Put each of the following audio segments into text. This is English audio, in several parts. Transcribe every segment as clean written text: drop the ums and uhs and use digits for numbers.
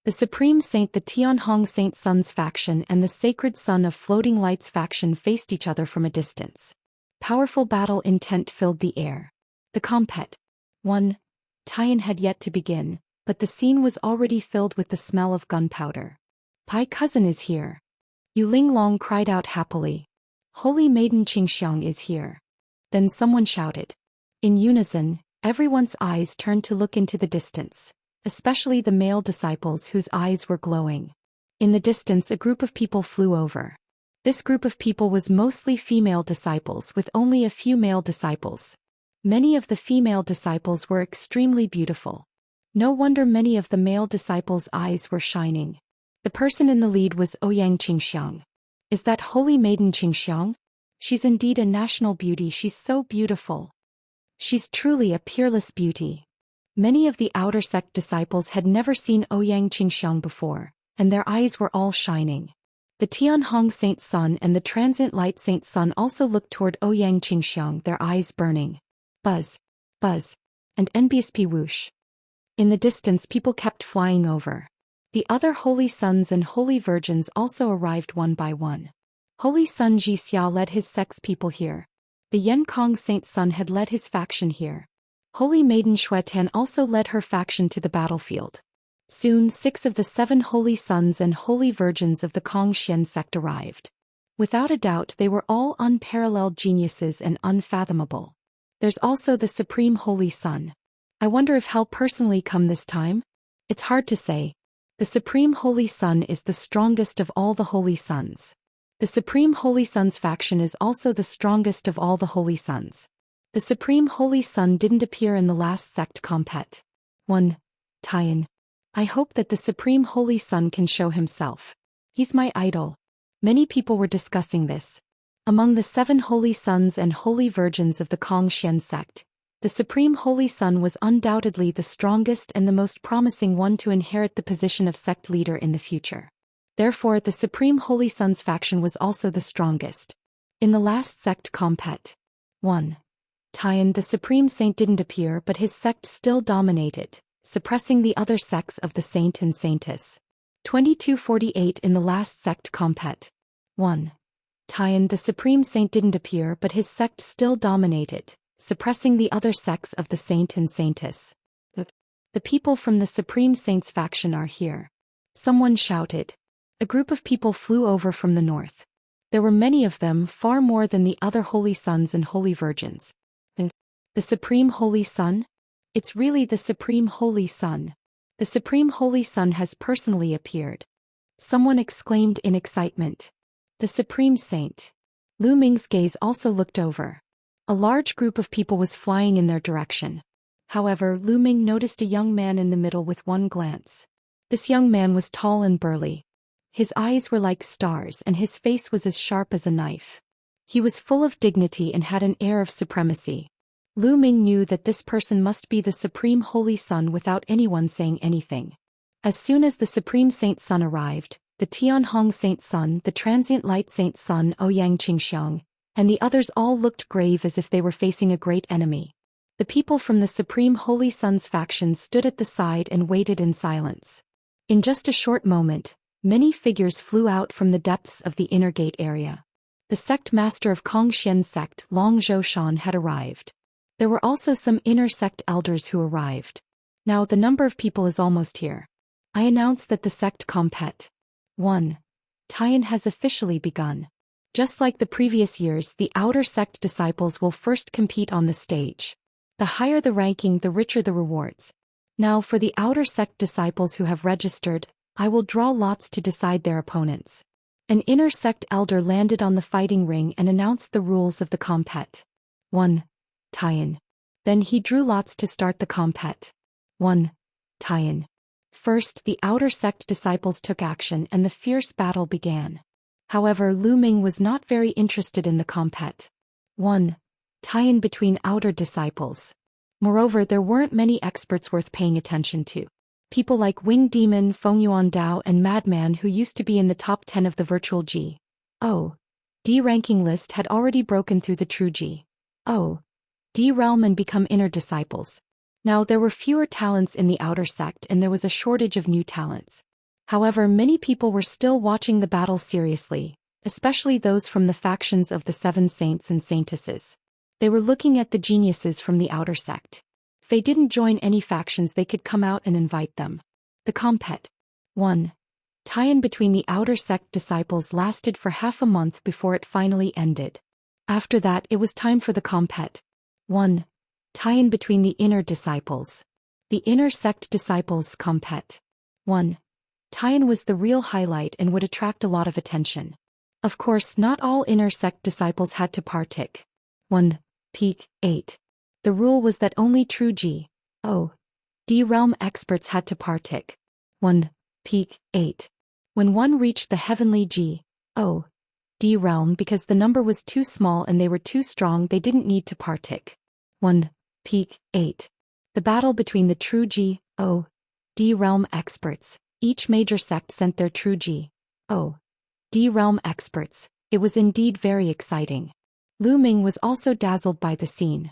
The Supreme Saint, the Tianhong Saint Sun's faction, and the Sacred Sun of Floating Lights faction faced each other from a distance. Powerful battle intent filled the air. The compet. 1. Tian had yet to begin, but the scene was already filled with the smell of gunpowder. Pai cousin is here. Yu Linglong cried out happily. Holy Maiden Xianxia is here. Then someone shouted. In unison, everyone's eyes turned to look into the distance, especially the male disciples whose eyes were glowing. In the distance, a group of people flew over. This group of people was mostly female disciples with only a few male disciples. Many of the female disciples were extremely beautiful. No wonder many of the male disciples' eyes were shining. The person in the lead was Ouyang Qingxiang. Is that Holy Maiden Qingxiang? She's indeed a national beauty. She's so beautiful. She's truly a peerless beauty. Many of the outer sect disciples had never seen Ouyang Qingxiang before, and their eyes were all shining. The Tianhong Saint Sun and the Transient Light Saint Sun also looked toward Ouyang Qingxiang, their eyes burning. Buzz, buzz, and NBSP whoosh. In the distance, people kept flying over. The other Holy Sons and Holy Virgins also arrived one by one. Holy Sun Zhou led his sect's people here. The Yenkong Saint Sun had led his faction here. Holy Maiden Xuetian also led her faction to the battlefield. Soon 6 of the 7 Holy Sons and Holy Virgins of the Xian sect arrived. Without a doubt, they were all unparalleled geniuses and unfathomable. There's also the Supreme Holy Sun. I wonder if he'll personally come this time? It's hard to say. The Supreme Holy Sun is the strongest of all the Holy Sons. The Supreme Holy Sun's faction is also the strongest of all the Holy Sons. The Supreme Holy Sun didn't appear in the last sect compet. 1. Tian. I hope that the Supreme Holy Sun can show himself. He's my idol. Many people were discussing this. Among the 7 Holy Sons and Holy Virgins of the Xian sect, the Supreme Holy Sun was undoubtedly the strongest and the most promising one to inherit the position of sect leader in the future. Therefore, the Supreme Holy Sun's faction was also the strongest. In the last sect compet. 1. Tian, the Supreme Saint didn't appear, but his sect still dominated, suppressing the other sects of the Saint and Saintess. 2248 in the last sect compet. 1. Tian, the Supreme Saint didn't appear, but his sect still dominated, suppressing the other sects of the Saint and Saintess. The people from the Supreme Saint's faction are here. Someone shouted. A group of people flew over from the north. There were many of them, far more than the other Holy Sons and Holy Virgins. The Supreme Holy Sun? It's really the Supreme Holy Sun. The Supreme Holy Sun has personally appeared. Someone exclaimed in excitement. The Supreme Saint. Lu Ming's gaze also looked over. A large group of people was flying in their direction. However, Lu Ming noticed a young man in the middle with one glance. This young man was tall and burly. His eyes were like stars and his face was as sharp as a knife. He was full of dignity and had an air of supremacy. Lu Ming knew that this person must be the Supreme Holy Sun without anyone saying anything. As soon as the Supreme Saint Sun arrived, the Tianhong Saint Sun, the Transient Light Saint Sun Ouyang Qingxiang, and the others all looked grave as if they were facing a great enemy. The people from the Supreme Holy Sun's faction stood at the side and waited in silence. In just a short moment, many figures flew out from the depths of the inner gate area. The sect master of Xian sect, Zhou Xian, had arrived. There were also some inner sect elders who arrived. Now the number of people is almost here. I announce that the sect compet. 1. Tian has officially begun. Just like the previous years, the outer sect disciples will first compete on the stage. The higher the ranking, the richer the rewards. Now for the outer sect disciples who have registered, I will draw lots to decide their opponents. An inner sect elder landed on the fighting ring and announced the rules of the compet. 1. Tian. Then he drew lots to start the compet. 1. Tian. First, the outer sect disciples took action and the fierce battle began. However, Lu Ming was not very interested in the compet. 1. Tian between outer disciples. Moreover, there weren't many experts worth paying attention to. People like Wing Demon, Fengyuan Dao and Madman who used to be in the top 10 of the virtual G.O.D. ranking list had already broken through the true G.O.D. realm and become inner disciples. Now there were fewer talents in the outer sect and there was a shortage of new talents. However, many people were still watching the battle seriously, especially those from the factions of the Seven Saints and Saintesses. They were looking at the geniuses from the outer sect. If they didn't join any factions, they could come out and invite them. The compet. 1. Tie-in between the outer sect disciples lasted for half a month before it finally ended. After that, it was time for the compet. 1. Tie-in between the inner disciples. The inner sect disciples compet. 1. Tie-in was the real highlight and would attract a lot of attention. Of course, not all inner sect disciples had to partake. 1. Peak 8. The rule was that only true G.O.D. realm experts had to partake. 1. Peak 8. When one reached the heavenly G.O.D. realm, because the number was too small and they were too strong, they didn't need to partake. 1. Peak 8. The battle between the true G.O.D. realm experts. Each major sect sent their true G.O.D. realm experts. It was indeed very exciting. Lu Ming was also dazzled by the scene.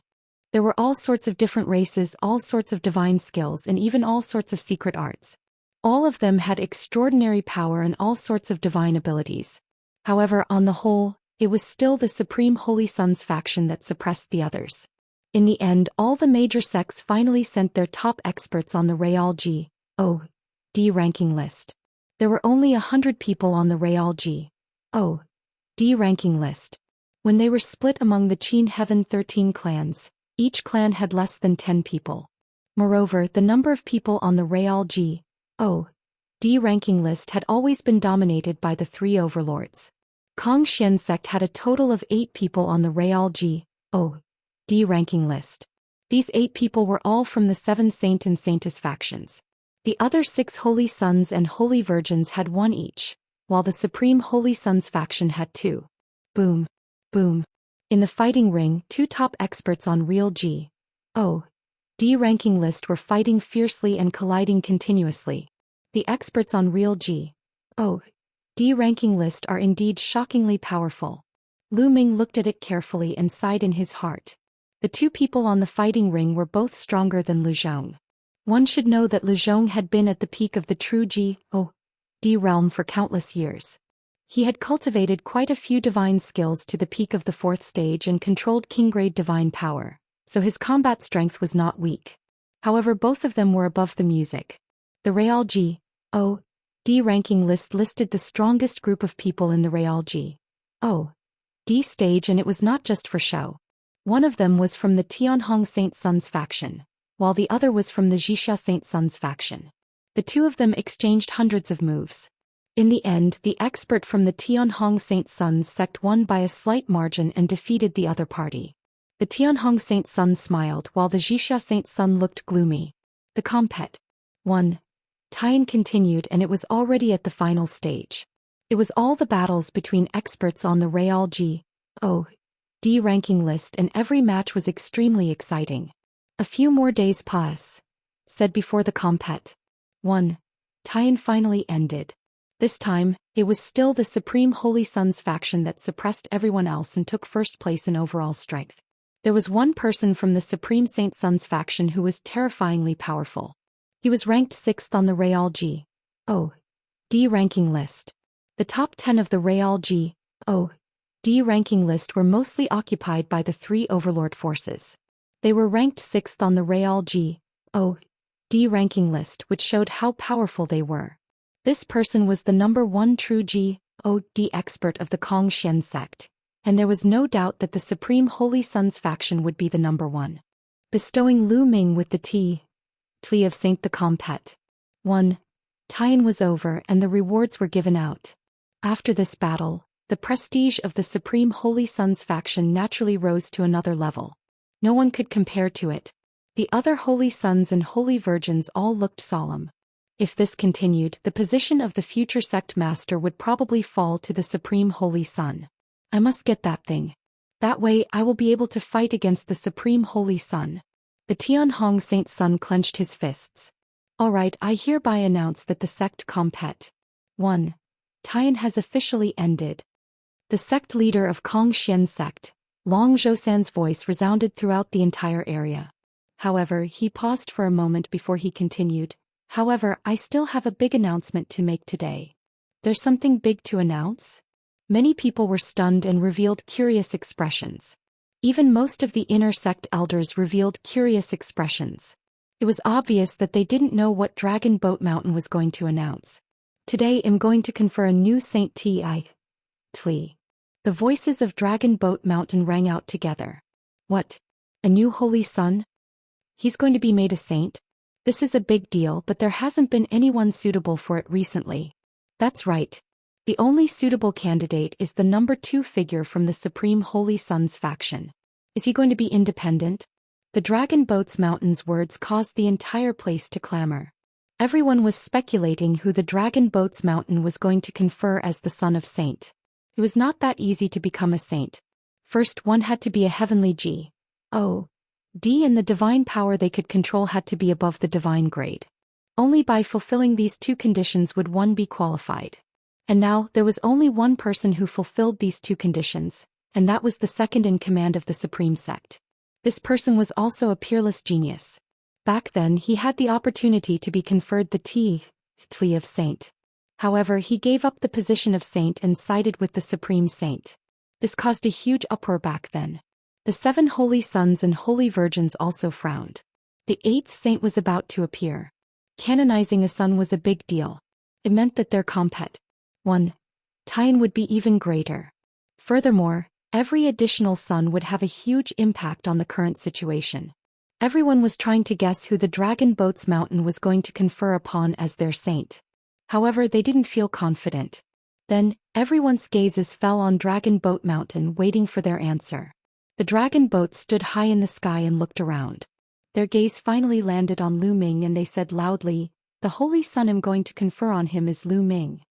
There were all sorts of different races, all sorts of divine skills, and even all sorts of secret arts. All of them had extraordinary power and all sorts of divine abilities. However, on the whole, it was still the Supreme Holy Sons faction that suppressed the others. In the end, all the major sects finally sent their top experts on the Real G.O.D. ranking list. There were only 100 people on the Real G.O.D. ranking list. When they were split among the Qin Heaven 13 clans, each clan had less than 10 people. Moreover, the number of people on the Real G.O.D. ranking list had always been dominated by the three overlords. Kong Xian sect had a total of 8 people on the Real G.O.D. ranking list. These 8 people were all from the 7 Saint and Saintess factions. The other 6 Holy Sons and Holy Virgins had 1 each, while the Supreme Holy Sons faction had 2. Boom. Boom. In the fighting ring, 2 top experts on Real G.O.D. ranking list were fighting fiercely and colliding continuously. The experts on Real G.O.D. ranking list are indeed shockingly powerful. Lu Ming looked at it carefully and sighed in his heart. The 2 people on the fighting ring were both stronger than Lu Zhong. One should know that Lu Zhong had been at the peak of the true G.O.D. realm for countless years. He had cultivated quite a few divine skills to the peak of the 4th stage and controlled king-grade divine power, so his combat strength was not weak. However, both of them were above the music. The Real G.O.D. ranking list listed the strongest group of people in the Real G.O.D. stage, and it was not just for show. One of them was from the Tianhong Saint Sons faction, while the other was from the Wuxia Saint Sons faction. The 2 of them exchanged hundreds of moves. In the end, the expert from the Tianhong Saint Sons sect won by a slight margin and defeated the other party. The Tianhong Saint Sun smiled while the Wuxia Saint Sun looked gloomy. The compet. 1. Tie-in continued, and it was already at the final stage. It was all the battles between experts on the Real G.O.D. ranking list, and every match was extremely exciting. A few more days said before the compet. 1. Tie-in finally ended. This time, it was still the Supreme Holy Sons faction that suppressed everyone else and took first place in overall strength. There was one person from the Supreme Saint Sons faction who was terrifyingly powerful. He was ranked 6th on the Real G.O.D. ranking list. The top 10 of the Real G.O.D. ranking list were mostly occupied by the 3 overlord forces. They were ranked 6th on the Real G.O.D. ranking list, which showed how powerful they were. This person was the number 1 true G.O.D. expert of the Kong Xian sect, and there was no doubt that the Supreme Holy Sons faction would be the number 1. Bestowing Lu Ming with the T of Saint the compet. 1. Tie-in was over and the rewards were given out. After this battle, the prestige of the Supreme Holy Sons faction naturally rose to another level. No one could compare to it. The other Holy Sons and Holy Virgins all looked solemn. If this continued, the position of the future sect master would probably fall to the Supreme Holy Son. I must get that thing. That way I will be able to fight against the Supreme Holy Son. The Tianhong Saint Sun clenched his fists. Alright, I hereby announce that the sect compet. 1. Tie-in has officially ended. The sect leader of Kong Xian sect, Long Zhousan's voice resounded throughout the entire area. However, he paused for a moment before he continued. However, I still have a big announcement to make today. There's something big to announce? Many people were stunned and revealed curious expressions. Even most of the inner sect elders revealed curious expressions. It was obvious that they didn't know what Dragon Boat Mountain was going to announce. Today I'm going to confer a new Saint Ti. Tli. The voices of Dragon Boat Mountain rang out together. What? A new holy son? He's going to be made a saint? This is a big deal, but there hasn't been anyone suitable for it recently. That's right. The only suitable candidate is the number 2 figure from the Supreme Holy Sons faction. Is he going to be independent? The Dragon Boats Mountain's words caused the entire place to clamor. Everyone was speculating who the Dragon Boats Mountain was going to confer as the son of saint. It was not that easy to become a saint. First, one had to be a heavenly G. O. D, and the divine power they could control had to be above the divine grade. Only by fulfilling these 2 conditions would one be qualified. And now, there was only one person who fulfilled these 2 conditions, and that was the second in command of the Supreme Sect. This person was also a peerless genius. Back then, he had the opportunity to be conferred the Tli of Saint. However, he gave up the position of saint and sided with the Supreme Saint. This caused a huge uproar back then. The 7 holy sons and holy virgins also frowned. The 8th saint was about to appear. Canonizing a son was a big deal. It meant that their compet. 1. Tian would be even greater. Furthermore, every additional son would have a huge impact on the current situation. Everyone was trying to guess who the Dragon Boats Mountain was going to confer upon as their saint. However, they didn't feel confident. Then, everyone's gazes fell on Dragon Boat Mountain, waiting for their answer. The dragon boats stood high in the sky and looked around. Their gaze finally landed on Lu Ming and they said loudly, "The Holy Son I'm going to confer on him is Lu Ming."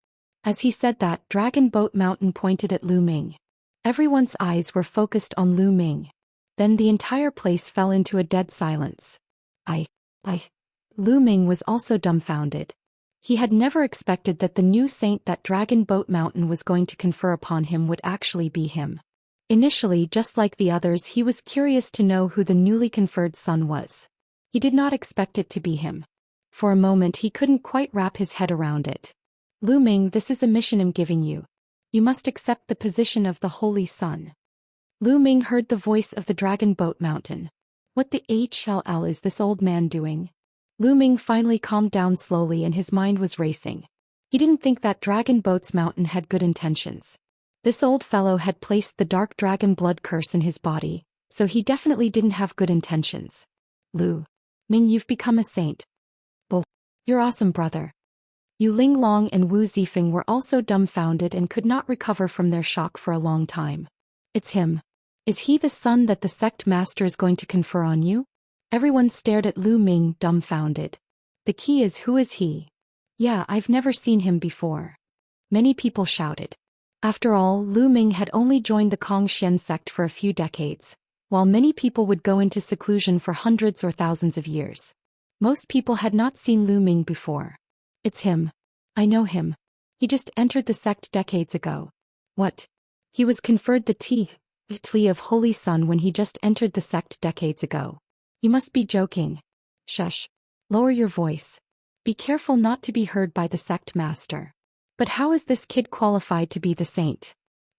As he said that, Dragon Boat Mountain pointed at Lu Ming. Everyone's eyes were focused on Lu Ming. Then the entire place fell into a dead silence. Lu Ming was also dumbfounded. He had never expected that the new saint that Dragon Boat Mountain was going to confer upon him would actually be him. Initially, just like the others, he was curious to know who the newly conferred son was. He did not expect it to be him. For a moment he couldn't quite wrap his head around it. "Lu Ming, this is a mission I'm giving you. You must accept the position of the Holy Son." Lu Ming heard the voice of the Dragon Boat Mountain. What the hell is this old man doing? Lu Ming finally calmed down slowly and his mind was racing. He didn't think that Dragon Boats Mountain had good intentions. This old fellow had placed the dark dragon blood curse in his body, so he definitely didn't have good intentions. "Lu Ming, you've become a saint. Oh, you're awesome, brother." Yu Linglong and Wu Zifeng were also dumbfounded and could not recover from their shock for a long time. "It's him. Is he the son that the sect master is going to confer on you?" Everyone stared at Lu Ming, dumbfounded. "The key is, who is he?" "Yeah, I've never seen him before." Many people shouted. After all, Lu Ming had only joined the Xian sect for a few decades, while many people would go into seclusion for hundreds or thousands of years. Most people had not seen Lu Ming before. "It's him. I know him. He just entered the sect decades ago." "What? He was conferred the Tli of Holy Son when he just entered the sect decades ago. You must be joking." "Shush. Lower your voice. Be careful not to be heard by the sect master." "But how is this kid qualified to be the saint?"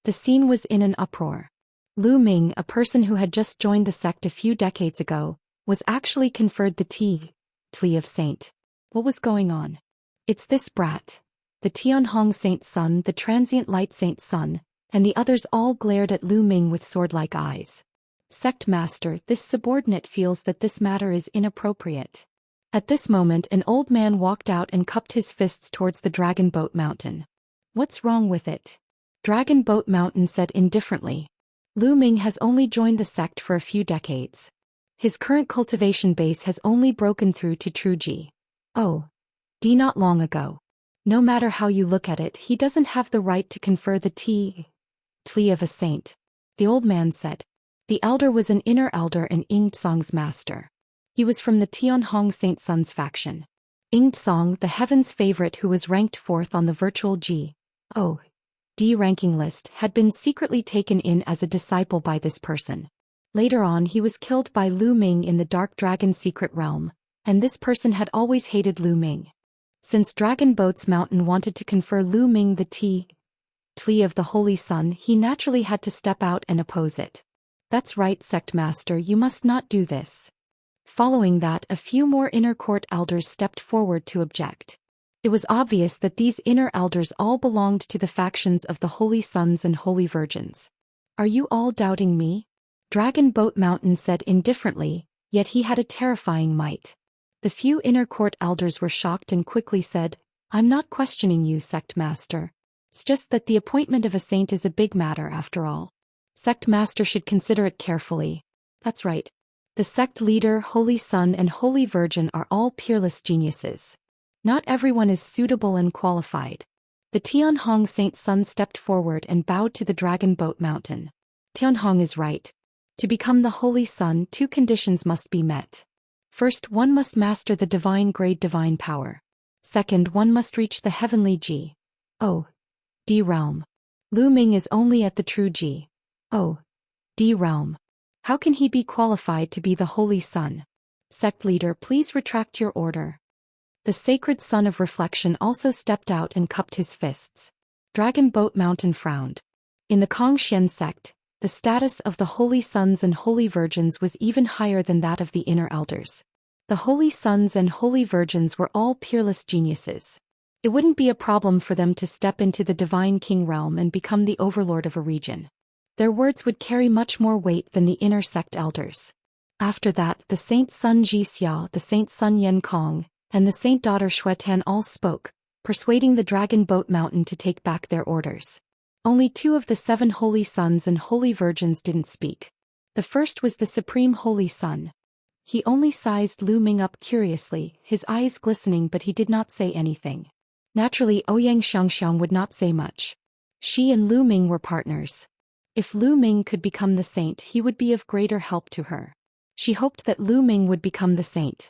The scene was in an uproar. Lu Ming, a person who had just joined the sect a few decades ago, was actually conferred the Tli of saint. What was going on? "It's this brat. The Tianhong saint's son, the transient light saint's son," and the others all glared at Lu Ming with sword-like eyes. "Sect master, this subordinate feels that this matter is inappropriate." At this moment an old man walked out and cupped his fists towards the Dragon Boat Mountain. "What's wrong with it?" Dragon Boat Mountain said indifferently. "Lu Ming has only joined the sect for a few decades. His current cultivation base has only broken through to true G.O.D. not long ago. No matter how you look at it, he doesn't have the right to confer the Tli of a saint," the old man said. The elder was an inner elder and Ingtsong's master. He was from the Tianhong Saint Sun's faction. Ingtsong, the heaven's favorite who was ranked 4th on the virtual G.O.D. ranking list, had been secretly taken in as a disciple by this person. Later on he was killed by Lu Ming in the Dark Dragon secret realm, And this person had always hated Lu Ming. Since Dragon Boat's Mountain wanted to confer Lu Ming the Tlea of the Holy Sun, he naturally had to step out and oppose it. That's right, Sect Master, you must not do this. Following that, a few more inner court elders stepped forward to object. It was obvious that these inner elders all belonged to the factions of the Holy Sons and Holy Virgins. Are you all doubting me? Dragon Boat Mountain said indifferently, yet he had a terrifying might. The few inner court elders were shocked and quickly said, I'm not questioning you, Sect Master. It's just that the appointment of a saint is a big matter after all. Sect Master should consider it carefully. That's right. The sect leader, Holy Son and Holy Virgin are all peerless geniuses. Not everyone is suitable and qualified. The Tianhong Saint Sun stepped forward and bowed to the Dragon Boat Mountain. Tianhong is right. To become the Holy Sun, 2 conditions must be met. First, one must master the divine grade divine power. Second, one must reach the heavenly G. O. D realm. Lu Ming is only at the true G. O. D realm. How can he be qualified to be the Holy Sun? Sect leader, please retract your order. The sacred Son of Reflection also stepped out and cupped his fists. Dragon Boat Mountain frowned. In the Xian sect, the status of the Holy Sons and Holy Virgins was even higher than that of the inner elders. The Holy Sons and Holy Virgins were all peerless geniuses. It wouldn't be a problem for them to step into the Divine King realm and become the overlord of a region. Their words would carry much more weight than the inner sect elders. After that, the Saint Sun Jixia, the Saint Sun Yenkong, and the Saint Daughter Xuetan all spoke, persuading the Dragon Boat Mountain to take back their orders. Only 2 of the 7 Holy Sons and Holy Virgins didn't speak. The first was the Supreme Holy Son. He only sized Lu Ming up curiously, his eyes glistening, but he did not say anything. Naturally, Ouyang Xianxia would not say much. She and Lu Ming were partners. If Lu Ming could become the saint, he would be of greater help to her. She hoped that Lu Ming would become the saint.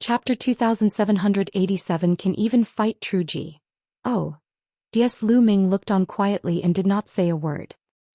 Chapter 2787 Can even fight True Ji. Oh. DS Lu Ming looked on quietly and did not say a word.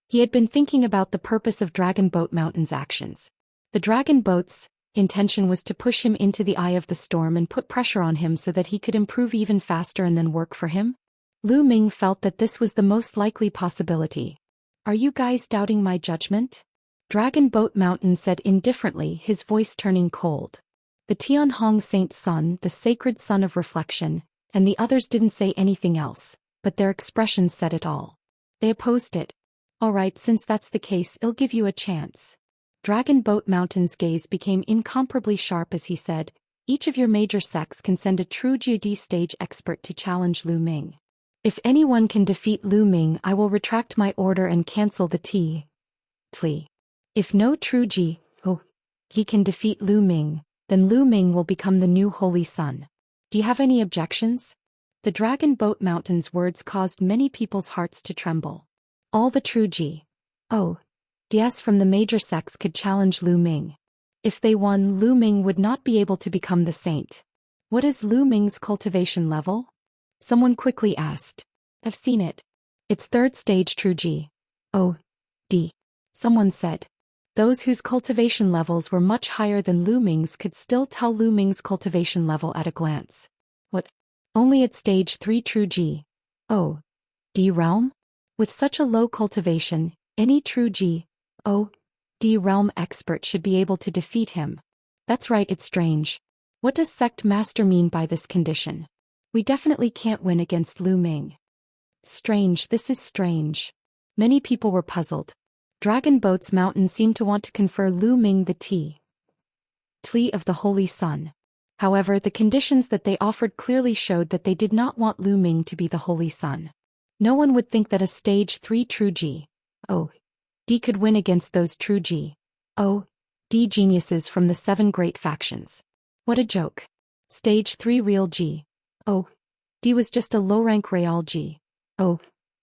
He had been thinking about the purpose of Dragon Boat Mountain's actions. The Dragon Boat's intention was to push him into the eye of the storm and put pressure on him so that he could improve even faster and then work for him. Lu Ming felt that this was the most likely possibility. Are you guys doubting my judgment? Dragon Boat Mountain said indifferently, his voice turning cold. The Tianhong Saint Sun, the sacred Son of Reflection, and the others didn't say anything else, but their expressions said it all. They opposed it. All right, since that's the case, I'll give you a chance. Dragon Boat Mountain's gaze became incomparably sharp as he said, each of your major sects can send a true GD stage expert to challenge Lu Ming. If anyone can defeat Lu Ming, I will retract my order and cancel the Tlea. If no true G, he can defeat Lu Ming, then Lu Ming will become the new Holy Sun. Do you have any objections? The Dragon Boat Mountain's words caused many people's hearts to tremble. All the true DS from the major sects could challenge Lu Ming. If they won, Lu Ming would not be able to become the saint. What is Lu Ming's cultivation level? Someone quickly asked. I've seen it. It's 3rd stage true G. D. Someone said. Those whose cultivation levels were much higher than Lu Ming's could still tell Lu Ming's cultivation level at a glance. What? Only at stage 3 true G. D realm? With such a low cultivation, any true G. D realm expert should be able to defeat him. That's right, it's strange. What does Sect Master mean by this condition? We definitely can't win against Lu Ming. Strange, this is strange. Many people were puzzled. Dragon Boat's Mountain seemed to want to confer Lu Ming the Tlea of the Holy Sun. However, the conditions that they offered clearly showed that they did not want Lu Ming to be the Holy Sun. No one would think that a stage 3 true G. D could win against those true G. D geniuses from the 7 great factions. What a joke. Stage 3 real G. D was just a low-rank real G.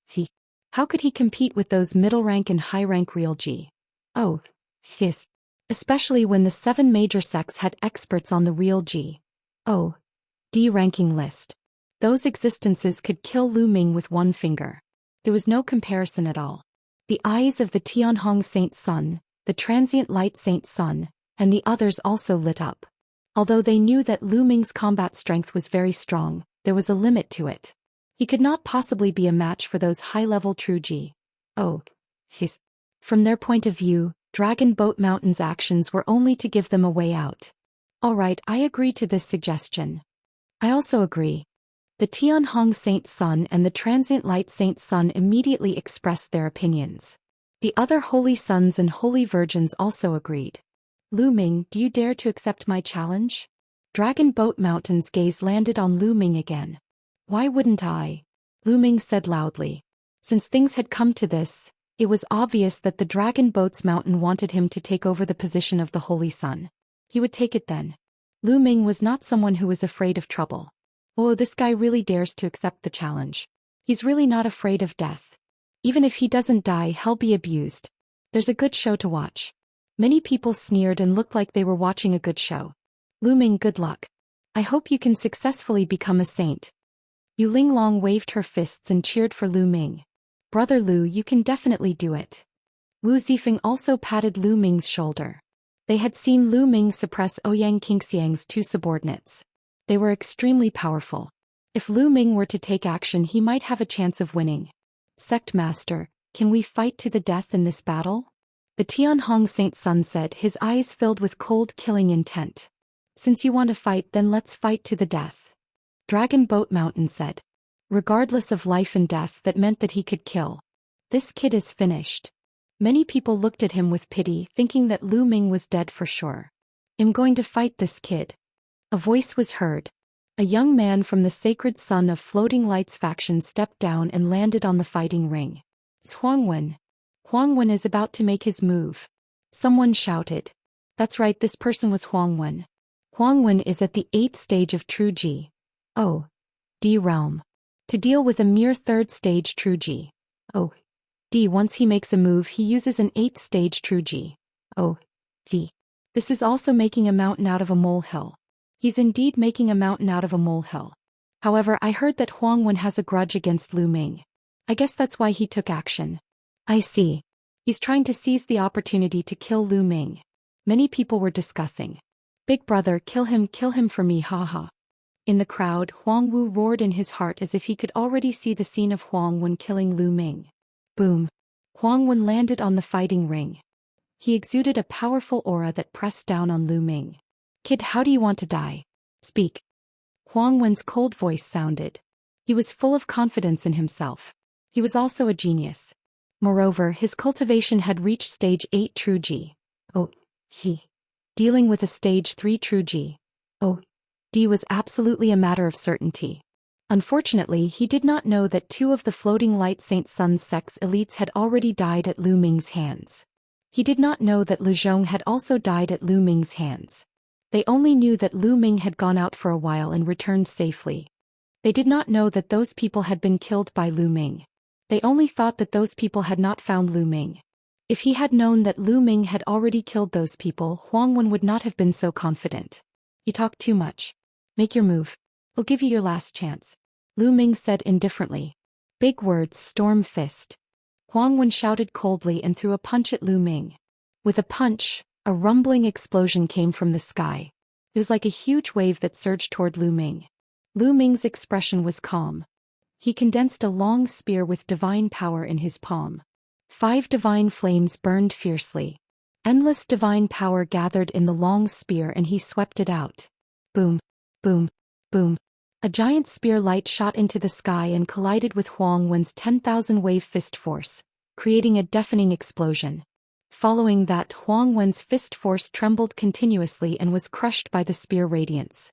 C. How could he compete with those middle-rank and high-rank real G? His. Especially when the 7 major sects had experts on the real G. D ranking list. Those existences could kill Lu Ming with one finger. There was no comparison at all. The eyes of the Tianhong Saint Sun, the transient light Saint Sun, and the others also lit up. Although they knew that Lu Ming's combat strength was very strong, there was a limit to it. He could not possibly be a match for those high-level true Ji. Oh, his. From their point of view, Dragon Boat Mountain's actions were only to give them a way out. Alright, I agree to this suggestion. I also agree. The Tianhong Saint Sun and the Transient Light Saint Sun immediately expressed their opinions. The other holy sons and holy virgins also agreed. Lu Ming, do you dare to accept my challenge? Dragon Boat Mountain's gaze landed on Lu Ming again. Why wouldn't I? Lu Ming said loudly. Since things had come to this, it was obvious that the Dragon Boats Mountain wanted him to take over the position of the Holy Sun. He would take it then. Lu Ming was not someone who was afraid of trouble. Oh, this guy really dares to accept the challenge. He's really not afraid of death. Even if he doesn't die, he'll be abused. There's a good show to watch. Many people sneered and looked like they were watching a good show. Lu Ming, good luck. I hope you can successfully become a saint. Yu Linglong waved her fists and cheered for Lu Ming. Brother Lu, you can definitely do it. Wu Zifeng also patted Lu Ming's shoulder. They had seen Lu Ming suppress Ouyang Qingxiang's two subordinates. They were extremely powerful. If Lu Ming were to take action, he might have a chance of winning. Sect Master, can we fight to the death in this battle? The Tianhong Saint Sun said, his eyes filled with cold, killing intent. Since you want to fight, then let's fight to the death. Dragon Boat Mountain said. Regardless of life and death, that meant that he could kill. This kid is finished. Many people looked at him with pity, thinking that Lu Ming was dead for sure. I'm going to fight this kid. A voice was heard. A young man from the Sacred Son of Floating Lights faction stepped down and landed on the fighting ring. It's Huangwen. Huangwen is about to make his move. Someone shouted. That's right, this person was Huangwen. Huangwen is at the 8th stage of True Ji. Oh. D realm. To deal with a mere 3rd stage True Ji. Oh. D. Once he makes a move, he uses an 8th stage True Ji. Oh. D. This is also making a mountain out of a molehill. He's indeed making a mountain out of a molehill. However, I heard that Huangwen has a grudge against Lu Ming. I guess that's why he took action. I see. He's trying to seize the opportunity to kill Lu Ming. Many people were discussing. Big brother, kill him for me, haha. In the crowd, Huang Wu roared in his heart as if he could already see the scene of Huangwen killing Lu Ming. Boom. Huangwen landed on the fighting ring. He exuded a powerful aura that pressed down on Lu Ming. Kid, how do you want to die? Speak. Huangwen's cold voice sounded. He was full of confidence in himself. He was also a genius. Moreover, his cultivation had reached stage 8 True Ji. Oh, he. Dealing with a stage 3 True Ji. Oh, D was absolutely a matter of certainty. Unfortunately, he did not know that 2 of the Floating Light Saint Sun's sex elites had already died at Lu Ming's hands. He did not know that Lu Zhong had also died at Lu Ming's hands. They only knew that Lu Ming had gone out for a while and returned safely. They did not know that those people had been killed by Lu Ming. They only thought that those people had not found Lu Ming. If he had known that Lu Ming had already killed those people, Huangwen would not have been so confident. You talk too much. Make your move. We'll give you your last chance. Lu Ming said indifferently. Big words, storm fist. Huangwen shouted coldly and threw a punch at Lu Ming. With a punch, a rumbling explosion came from the sky. It was like a huge wave that surged toward Lu Ming. Lu Ming's expression was calm. He condensed a long spear with divine power in his palm. 5 divine flames burned fiercely. Endless divine power gathered in the long spear and he swept it out. Boom, boom, boom. A giant spear light shot into the sky and collided with Huangwen's 10,000 wave fist force, creating a deafening explosion. Following that, Huangwen's fist force trembled continuously and was crushed by the spear radiance.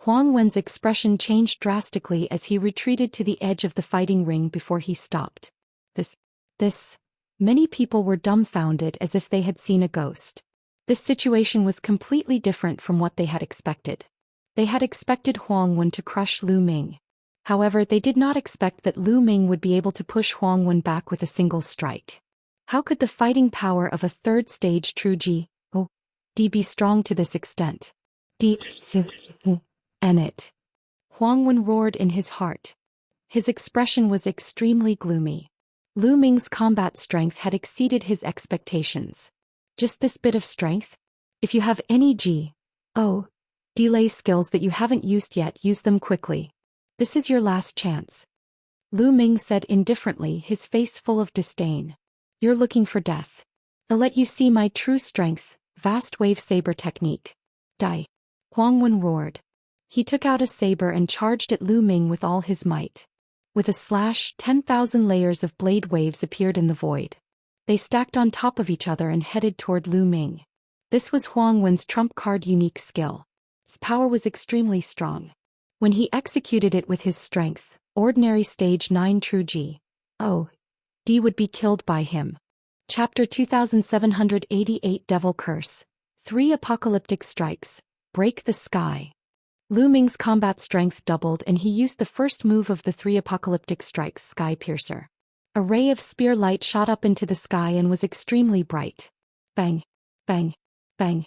Huangwen's expression changed drastically as he retreated to the edge of the fighting ring before he stopped. Many people were dumbfounded as if they had seen a ghost. This situation was completely different from what they had expected. They had expected Huangwen to crush Lu Ming. However, they did not expect that Lu Ming would be able to push Huangwen back with a single strike. How could the fighting power of a 3rd stage True Ji, D be strong to this extent? It. Huangwen roared in his heart. His expression was extremely gloomy. Lu Ming's combat strength had exceeded his expectations. Just this bit of strength? If you have any D delay skills that you haven't used yet, use them quickly. This is your last chance. Lu Ming said indifferently, his face full of disdain. You're looking for death. I'll let you see my true strength, vast wave saber technique. Die. Huang Wen roared. He took out a saber and charged at Lu Ming with all his might. With a slash, 10,000 layers of blade waves appeared in the void. They stacked on top of each other and headed toward Lu Ming. This was Huang Wen's trump card unique skill. His power was extremely strong. When he executed it with his strength, ordinary stage 9 true G. O. D would be killed by him. Chapter 2788 Devil Curse. 3 Apocalyptic Strikes. Break the Sky. Lu Ming's combat strength doubled and he used the first move of the 3 Apocalyptic Strikes, Sky Piercer. A ray of spear light shot up into the sky and was extremely bright. Bang. Bang. Bang.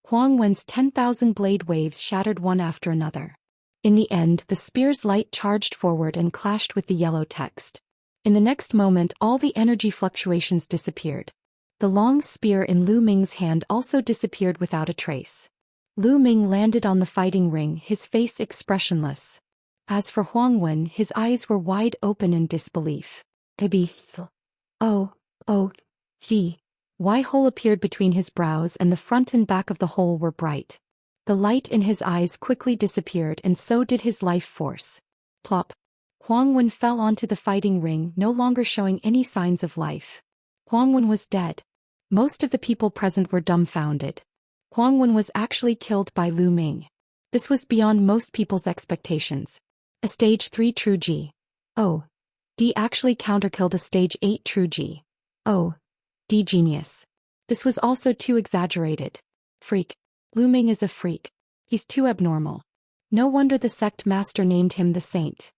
Huang Wen's 10,000 blade waves shattered one after another. In the end, the spear's light charged forward and clashed with the yellow text. In the next moment, all the energy fluctuations disappeared. The long spear in Lu Ming's hand also disappeared without a trace. Lu Ming landed on the fighting ring, his face expressionless. As for Huang Wen, his eyes were wide open in disbelief. Gee. Y hole appeared between his brows and the front and back of the hole were bright. The light in his eyes quickly disappeared and so did his life force. Plop. Huang Wen fell onto the fighting ring, no longer showing any signs of life. Huang Wen was dead. Most of the people present were dumbfounded. Huang Wen was actually killed by Lu Ming. This was beyond most people's expectations. A stage 3 true G. O. D actually counterkilled a stage 8 true G. O. D genius. This was also too exaggerated. Freak. Lu Ming is a freak. He's too abnormal. No wonder the sect master named him the saint.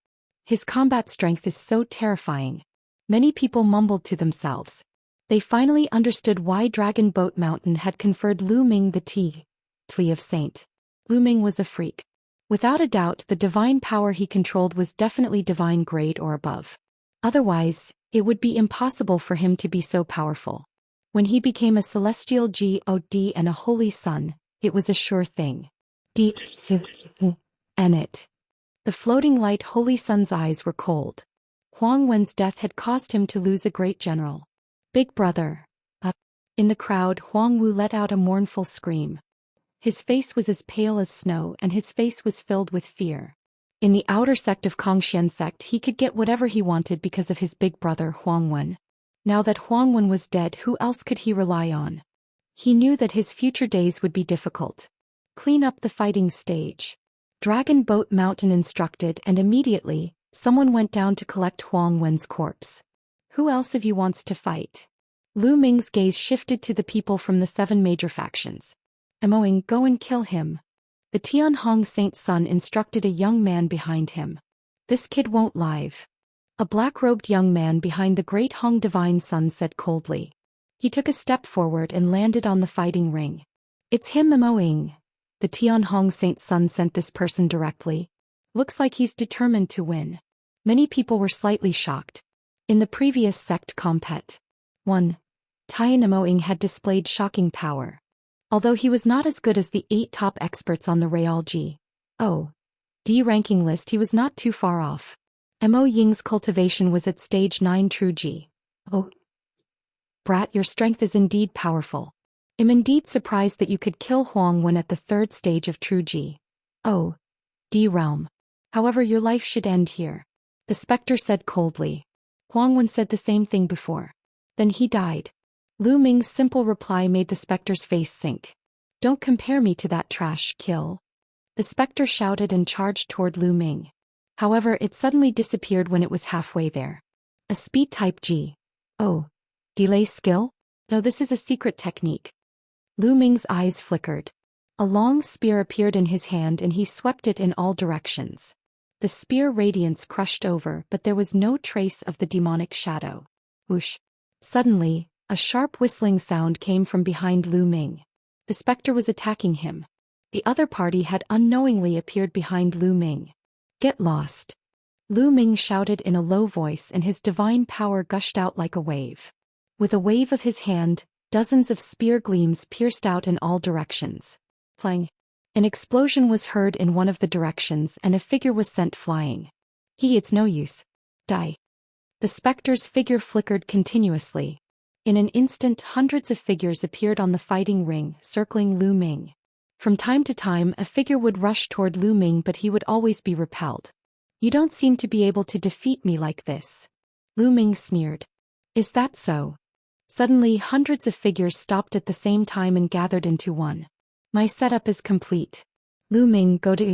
His combat strength is so terrifying. Many people mumbled to themselves. They finally understood why Dragon Boat Mountain had conferred Lu Ming the title of saint. Lu Ming was a freak. Without a doubt, the divine power he controlled was definitely divine grade or above. Otherwise, it would be impossible for him to be so powerful. When he became a celestial god and a holy sun, it was a sure thing. The floating light holy sun's eyes were cold. Huang Wen's death had caused him to lose a great general. Big brother. Up. In the crowd, Huang Wu let out a mournful scream. His face was as pale as snow and his face was filled with fear. In the outer sect of Xianxia sect he could get whatever he wanted because of his big brother Huang Wen. Now that Huang Wen was dead, who else could he rely on? He knew that his future days would be difficult. Clean up the fighting stage. Dragon Boat Mountain instructed and immediately, someone went down to collect Huang Wen's corpse. Who else of you wants to fight? Lu Ming's gaze shifted to the people from the 7 major factions. Emoing, go and kill him. The Tianhong Saint's son instructed a young man behind him. This kid won't live. A black-robed young man behind the great Hong Divine Son said coldly. He took a step forward and landed on the fighting ring. It's him, Emoing. The Tianhong Saint's son sent this person directly. Looks like he's determined to win. Many people were slightly shocked. In the previous sect compet. 1. Tian Emoing had displayed shocking power. Although he was not as good as the 8 top experts on the Real G. O. D ranking list, he was not too far off. Mo Ying's cultivation was at stage 9 true G. Oh. Brat, your strength is indeed powerful. I'm indeed surprised that you could kill Huang Wen at the 3rd stage of true G. O. D realm. However, your life should end here. The spectre said coldly. Huang Wen said the same thing before. Then he died. Lu Ming's simple reply made the spectre's face sink. Don't compare me to that trash, kill. The spectre shouted and charged toward Lu Ming. However, it suddenly disappeared when it was halfway there. A speed type G. Oh. Delay skill? No, this is a secret technique. Lu Ming's eyes flickered. A long spear appeared in his hand and he swept it in all directions. The spear radiance crushed over, but there was no trace of the demonic shadow. Whoosh. Suddenly, a sharp whistling sound came from behind Lu Ming. The spectre was attacking him. The other party had unknowingly appeared behind Lu Ming. Get lost. Lu Ming shouted in a low voice and his divine power gushed out like a wave. With a wave of his hand, dozens of spear gleams pierced out in all directions. Clang. An explosion was heard in one of the directions and a figure was sent flying. It's no use. Die. The specter's figure flickered continuously. In an instant, hundreds of figures appeared on the fighting ring, circling Lu Ming. From time to time, a figure would rush toward Lu Ming, but he would always be repelled. You don't seem to be able to defeat me like this. Lu Ming sneered. Is that so? Suddenly, hundreds of figures stopped at the same time and gathered into one. My setup is complete. Lu Ming, go to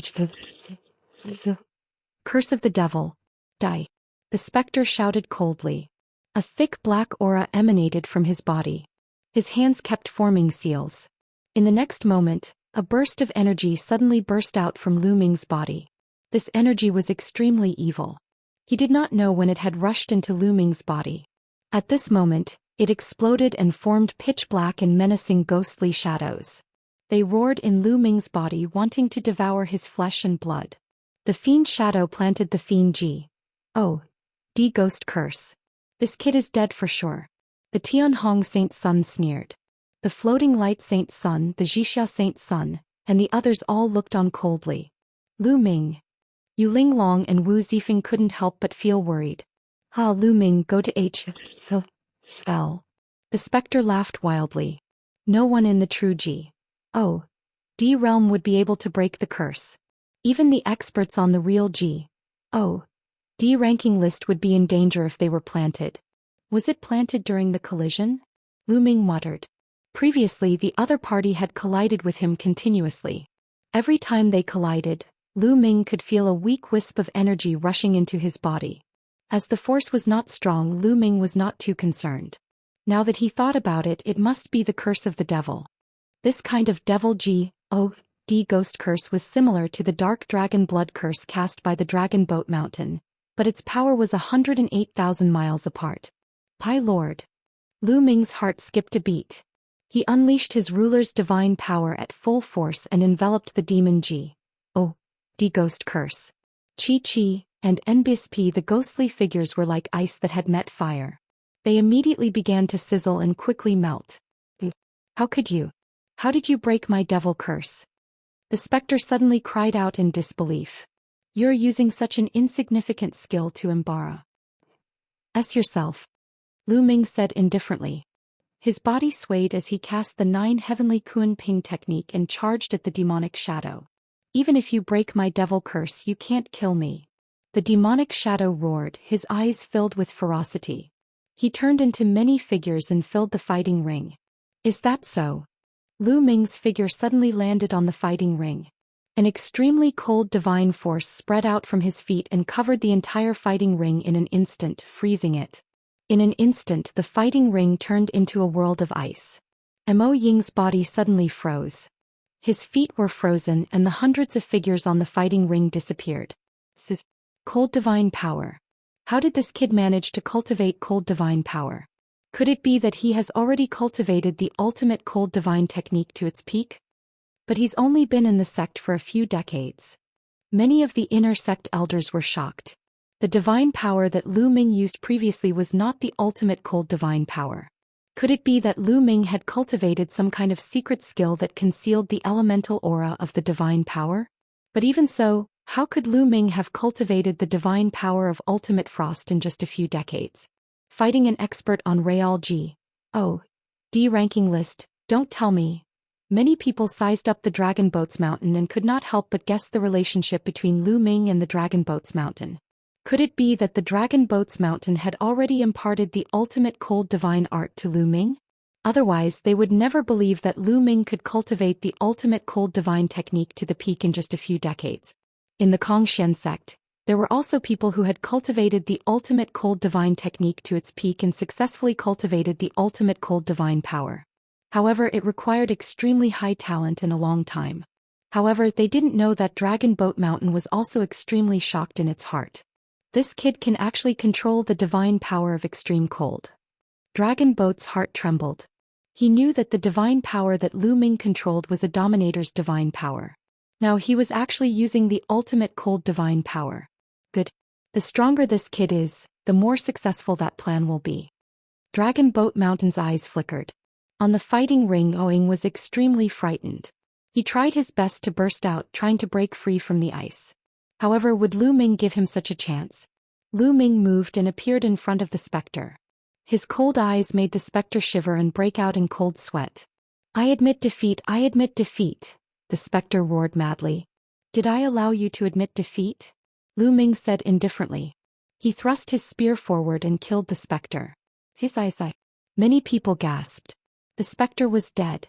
Curse of the devil. Die. The specter shouted coldly. A thick black aura emanated from his body. His hands kept forming seals. In the next moment, a burst of energy suddenly burst out from Lu Ming's body. This energy was extremely evil. He did not know when it had rushed into Lu Ming's body. At this moment, it exploded and formed pitch black and menacing ghostly shadows. They roared in Lu Ming's body, wanting to devour his flesh and blood. The fiend shadow planted the fiend G. Oh. D ghost curse. This kid is dead for sure. The Tianhong Saint Sun sneered. The floating light Saint Sun, the Zhixia Saint Sun, and the others all looked on coldly. Lu Ming. Yu Linglong and Wu Zifeng couldn't help but feel worried. Lu Ming, go to L. The specter laughed wildly. No one in the true D realm would be able to break the curse. Even the experts on the real D ranking list would be in danger if they were planted. Was it planted during the collision? Lu Ming muttered. Previously, the other party had collided with him continuously. Every time they collided, Lu Ming could feel a weak wisp of energy rushing into his body. As the force was not strong, Lu Ming was not too concerned. Now that he thought about it, it must be the curse of the devil. This kind of devil D ghost curse was similar to the dark dragon blood curse cast by the Dragon Boat Mountain, but its power was 108,000 miles apart. Pai Lord. Lu Ming's heart skipped a beat. He unleashed his ruler's divine power at full force and enveloped the demon D ghost curse. Chi and NBSP, the ghostly figures, were like ice that had met fire. They immediately began to sizzle and quickly melt. How could you? How did you break my devil curse? The specter suddenly cried out in disbelief. You're using such an insignificant skill to embarrass yourself. Lu Ming said indifferently. His body swayed as he cast the 9 heavenly Kun Ping technique and charged at the demonic shadow. Even if you break my devil curse, you can't kill me. The demonic shadow roared, his eyes filled with ferocity. He turned into many figures and filled the fighting ring. Is that so? Lu Ming's figure suddenly landed on the fighting ring. An extremely cold divine force spread out from his feet and covered the entire fighting ring in an instant, freezing it. In an instant, the fighting ring turned into a world of ice. Mo Ying's body suddenly froze. His feet were frozen and the hundreds of figures on the fighting ring disappeared. Cold divine power. How did this kid manage to cultivate cold divine power? Could it be that he has already cultivated the ultimate cold divine technique to its peak? But he's only been in the sect for a few decades. Many of the inner sect elders were shocked. The divine power that Lu Ming used previously was not the ultimate cold divine power. Could it be that Lu Ming had cultivated some kind of secret skill that concealed the elemental aura of the divine power? But even so, how could Lu Ming have cultivated the divine power of ultimate frost in just a few decades? Fighting an expert on Real D ranking list, don't tell me. Many people sized up the Dragon Boats Mountain and could not help but guess the relationship between Lu Ming and the Dragon Boats Mountain. Could it be that the Dragon Boats Mountain had already imparted the ultimate cold divine art to Lu Ming? Otherwise, they would never believe that Lu Ming could cultivate the ultimate cold divine technique to the peak in just a few decades. In the Kongxian sect, there were also people who had cultivated the ultimate cold divine technique to its peak and successfully cultivated the ultimate cold divine power. However, it required extremely high talent and a long time. However, they didn't know that Dragon Boat Mountain was also extremely shocked in its heart. This kid can actually control the divine power of extreme cold. Dragon Boat's heart trembled. He knew that the divine power that Lu Ming controlled was a dominator's divine power. Now he was actually using the ultimate cold divine power. Good. The stronger this kid is, the more successful that plan will be. Dragon Boat Mountain's eyes flickered. On the fighting ring, Oing was extremely frightened. He tried his best to burst out, trying to break free from the ice. However, would Lu Ming give him such a chance? Lu Ming moved and appeared in front of the specter. His cold eyes made the specter shiver and break out in cold sweat. I admit defeat, the specter roared madly. Did I allow you to admit defeat? Lu Ming said indifferently. He thrust his spear forward and killed the specter. Sisai. Many people gasped. The specter was dead.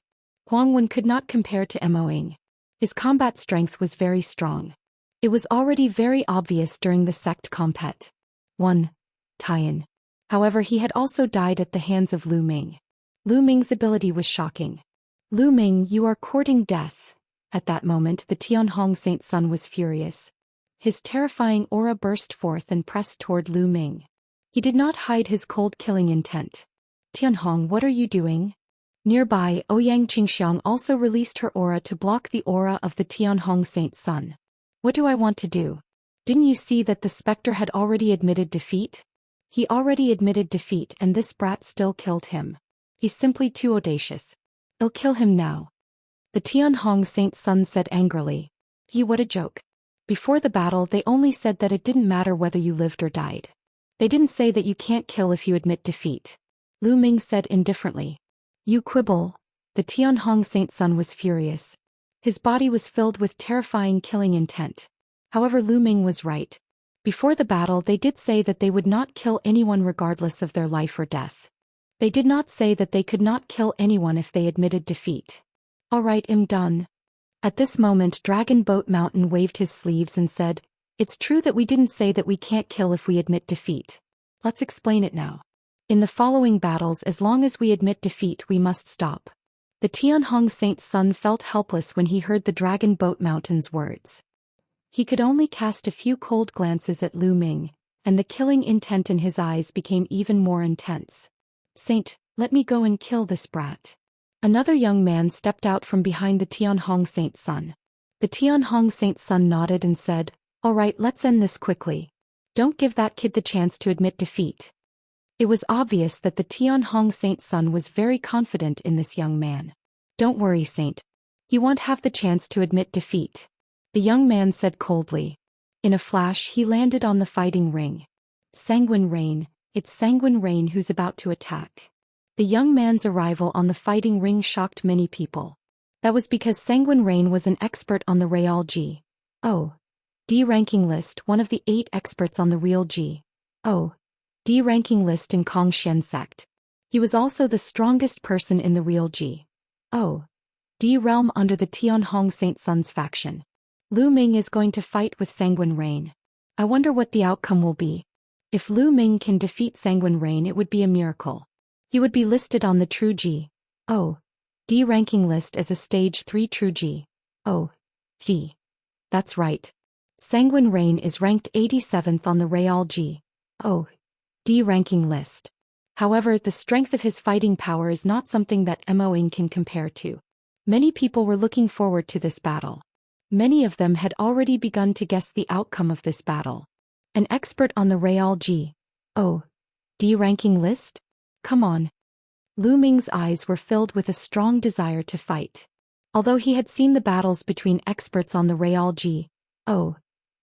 Huang Wen could not compare to Moing. His combat strength was very strong. It was already very obvious during the sect compet. 1. Tian. However, he had also died at the hands of Lu Ming. Lu Ming's ability was shocking. Lu Ming, you are courting death. At that moment, the Tianhong Saint Sun was furious. His terrifying aura burst forth and pressed toward Lu Ming. He did not hide his cold killing intent. Tianhong, what are you doing? Nearby, Ouyang Qingxiang also released her aura to block the aura of the Tianhong Saint Sun. What do I want to do? Didn't you see that the specter had already admitted defeat? He already admitted defeat and this brat still killed him. He's simply too audacious. I'll kill him now. The Tianhong Saint Sun said angrily. What a joke. Before the battle they only said that it didn't matter whether you lived or died. They didn't say that you can't kill if you admit defeat. Lu Ming said indifferently. You quibble. The Tianhong Saint Sun was furious. His body was filled with terrifying killing intent. However, Lu Ming was right. Before the battle they did say that they would not kill anyone regardless of their life or death. They did not say that they could not kill anyone if they admitted defeat. Alright, I'm done. At this moment Dragon Boat Mountain waved his sleeves and said, it's true that we didn't say that we can't kill if we admit defeat. Let's explain it now. In the following battles, as long as we admit defeat we must stop. The Tianhong Saint Sun felt helpless when he heard the Dragon Boat Mountain's words. He could only cast a few cold glances at Lu Ming, and the killing intent in his eyes became even more intense. Saint, let me go and kill this brat. Another young man stepped out from behind the Tianhong Saint Sun. The Tianhong Saint Sun nodded and said, alright, let's end this quickly. Don't give that kid the chance to admit defeat. It was obvious that the Tianhong Saint Sun was very confident in this young man. Don't worry, Saint. He won't have the chance to admit defeat. The young man said coldly. In a flash he landed on the fighting ring. Sanguine Rain, it's Sanguine Rain who's about to attack. The young man's arrival on the fighting ring shocked many people. That was because Sanguine Rain was an expert on the Real G. O. D ranking list, one of the 8 experts on the Real G. O. D ranking list in Kongxian sect. He was also the strongest person in the Real G. O. D realm under the Tianhong Saint Sun's faction. Lu Ming is going to fight with Sanguine Rain. I wonder what the outcome will be. If Lu Ming can defeat Sanguine Rain, it would be a miracle. He would be listed on the True G. O. D ranking list as a Stage 3 True G. O. G. That's right. Sanguine Rain is ranked 87th on the Real G. O. D ranking list. However, the strength of his fighting power is not something that Moing can compare to. Many people were looking forward to this battle. Many of them had already begun to guess the outcome of this battle. An expert on the Real G. O. D ranking list? Come on. Lu Ming's eyes were filled with a strong desire to fight. Although he had seen the battles between experts on the Real G. O.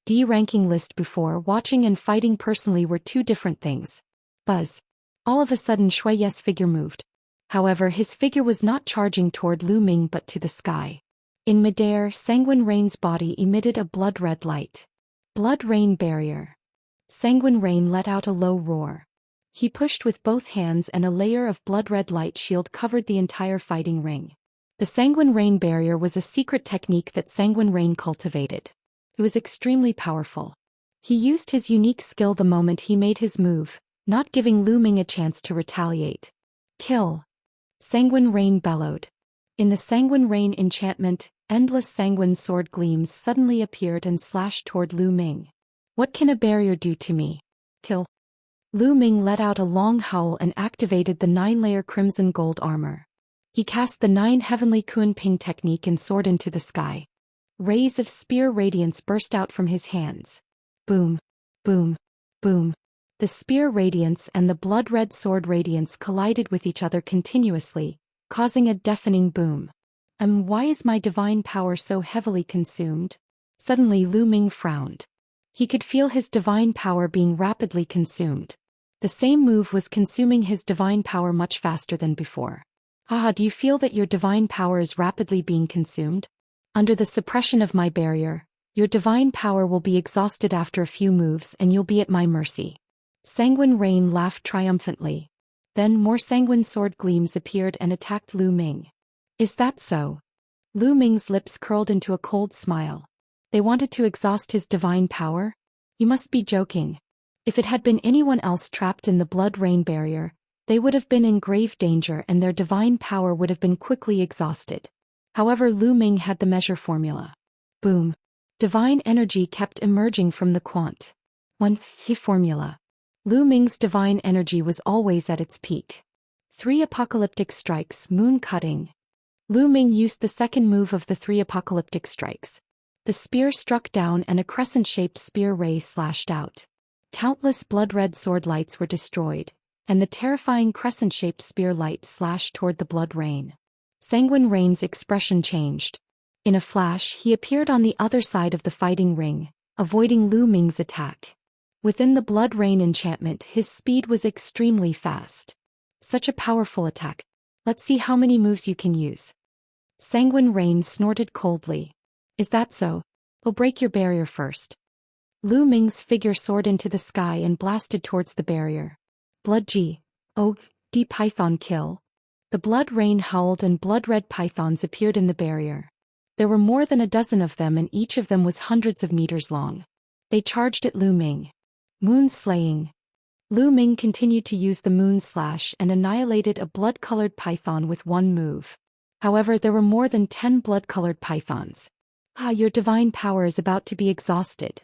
D ranking list before, watching and fighting personally were two different things. Buzz. All of a sudden Shui Ye's figure moved. However, his figure was not charging toward Lu Ming but to the sky. In midair, Sanguine Rain's body emitted a blood-red light. Blood Rain Barrier. Sanguine Rain let out a low roar. He pushed with both hands and a layer of blood-red light shield covered the entire fighting ring. The Sanguine Rain Barrier was a secret technique that Sanguine Rain cultivated. It was extremely powerful. He used his unique skill the moment he made his move, not giving Lu Ming a chance to retaliate. Kill. Sanguine Rain bellowed. In the Sanguine Rain enchantment, endless sanguine sword gleams suddenly appeared and slashed toward Lu Ming. What can a barrier do to me? Kill. Lu Ming let out a long howl and activated the 9-layer crimson gold armor. He cast the 9 heavenly Kun Ping technique and soared into the sky. Rays of spear radiance burst out from his hands. Boom, boom, boom. The spear radiance and the blood-red sword radiance collided with each other continuously, causing a deafening boom. Why is my divine power so heavily consumed? Suddenly Lu Ming frowned. He could feel his divine power being rapidly consumed. The same move was consuming his divine power much faster than before. Do you feel that your divine power is rapidly being consumed? Under the suppression of my barrier, your divine power will be exhausted after a few moves and you'll be at my mercy. Sanguine Rain laughed triumphantly. Then more sanguine sword gleams appeared and attacked Lu Ming. Is that so? Lu Ming's lips curled into a cold smile. They wanted to exhaust his divine power? You must be joking. If it had been anyone else trapped in the blood rain barrier, they would have been in grave danger and their divine power would have been quickly exhausted. However, Lu Ming had the measure formula. Boom. Divine energy kept emerging from the quant. 1 formula. Lu Ming's divine energy was always at its peak. 3 apocalyptic strikes, moon cutting. Lu Ming used the second move of the 3 apocalyptic strikes. The spear struck down and a crescent-shaped spear ray slashed out. Countless blood-red sword lights were destroyed, and the terrifying crescent-shaped spear light slashed toward the blood rain. Sanguine Rain's expression changed. In a flash, he appeared on the other side of the fighting ring, avoiding Lu Ming's attack. Within the blood rain enchantment, his speed was extremely fast. Such a powerful attack. Let's see how many moves you can use. Sanguine Rain snorted coldly. Is that so? We'll break your barrier first. Lu Ming's figure soared into the sky and blasted towards the barrier. Blood G. Oh, D python kill. The blood rain howled and blood-red pythons appeared in the barrier. There were more than a dozen of them and each of them was hundreds of meters long. They charged at Lu Ming. Moon slaying. Lu Ming continued to use the moon slash and annihilated a blood-colored python with one move. However, there were more than 10 blood-colored pythons. Your divine power is about to be exhausted.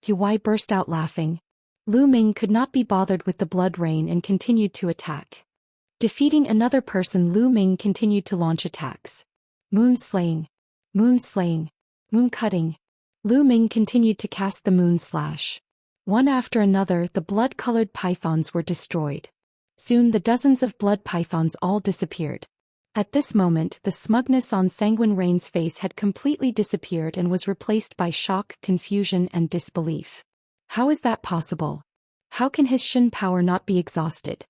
Why burst out laughing. Lu Ming could not be bothered with the blood rain and continued to attack. Defeating another person, Lu Ming continued to launch attacks. Moon slaying. Moon slaying. Moon cutting. Lu Ming continued to cast the moon slash. One after another, the blood-colored pythons were destroyed. Soon the dozens of blood pythons all disappeared. At this moment, the smugness on Sanguine Rain's face had completely disappeared and was replaced by shock, confusion, and disbelief. How is that possible? How can his Shin power not be exhausted?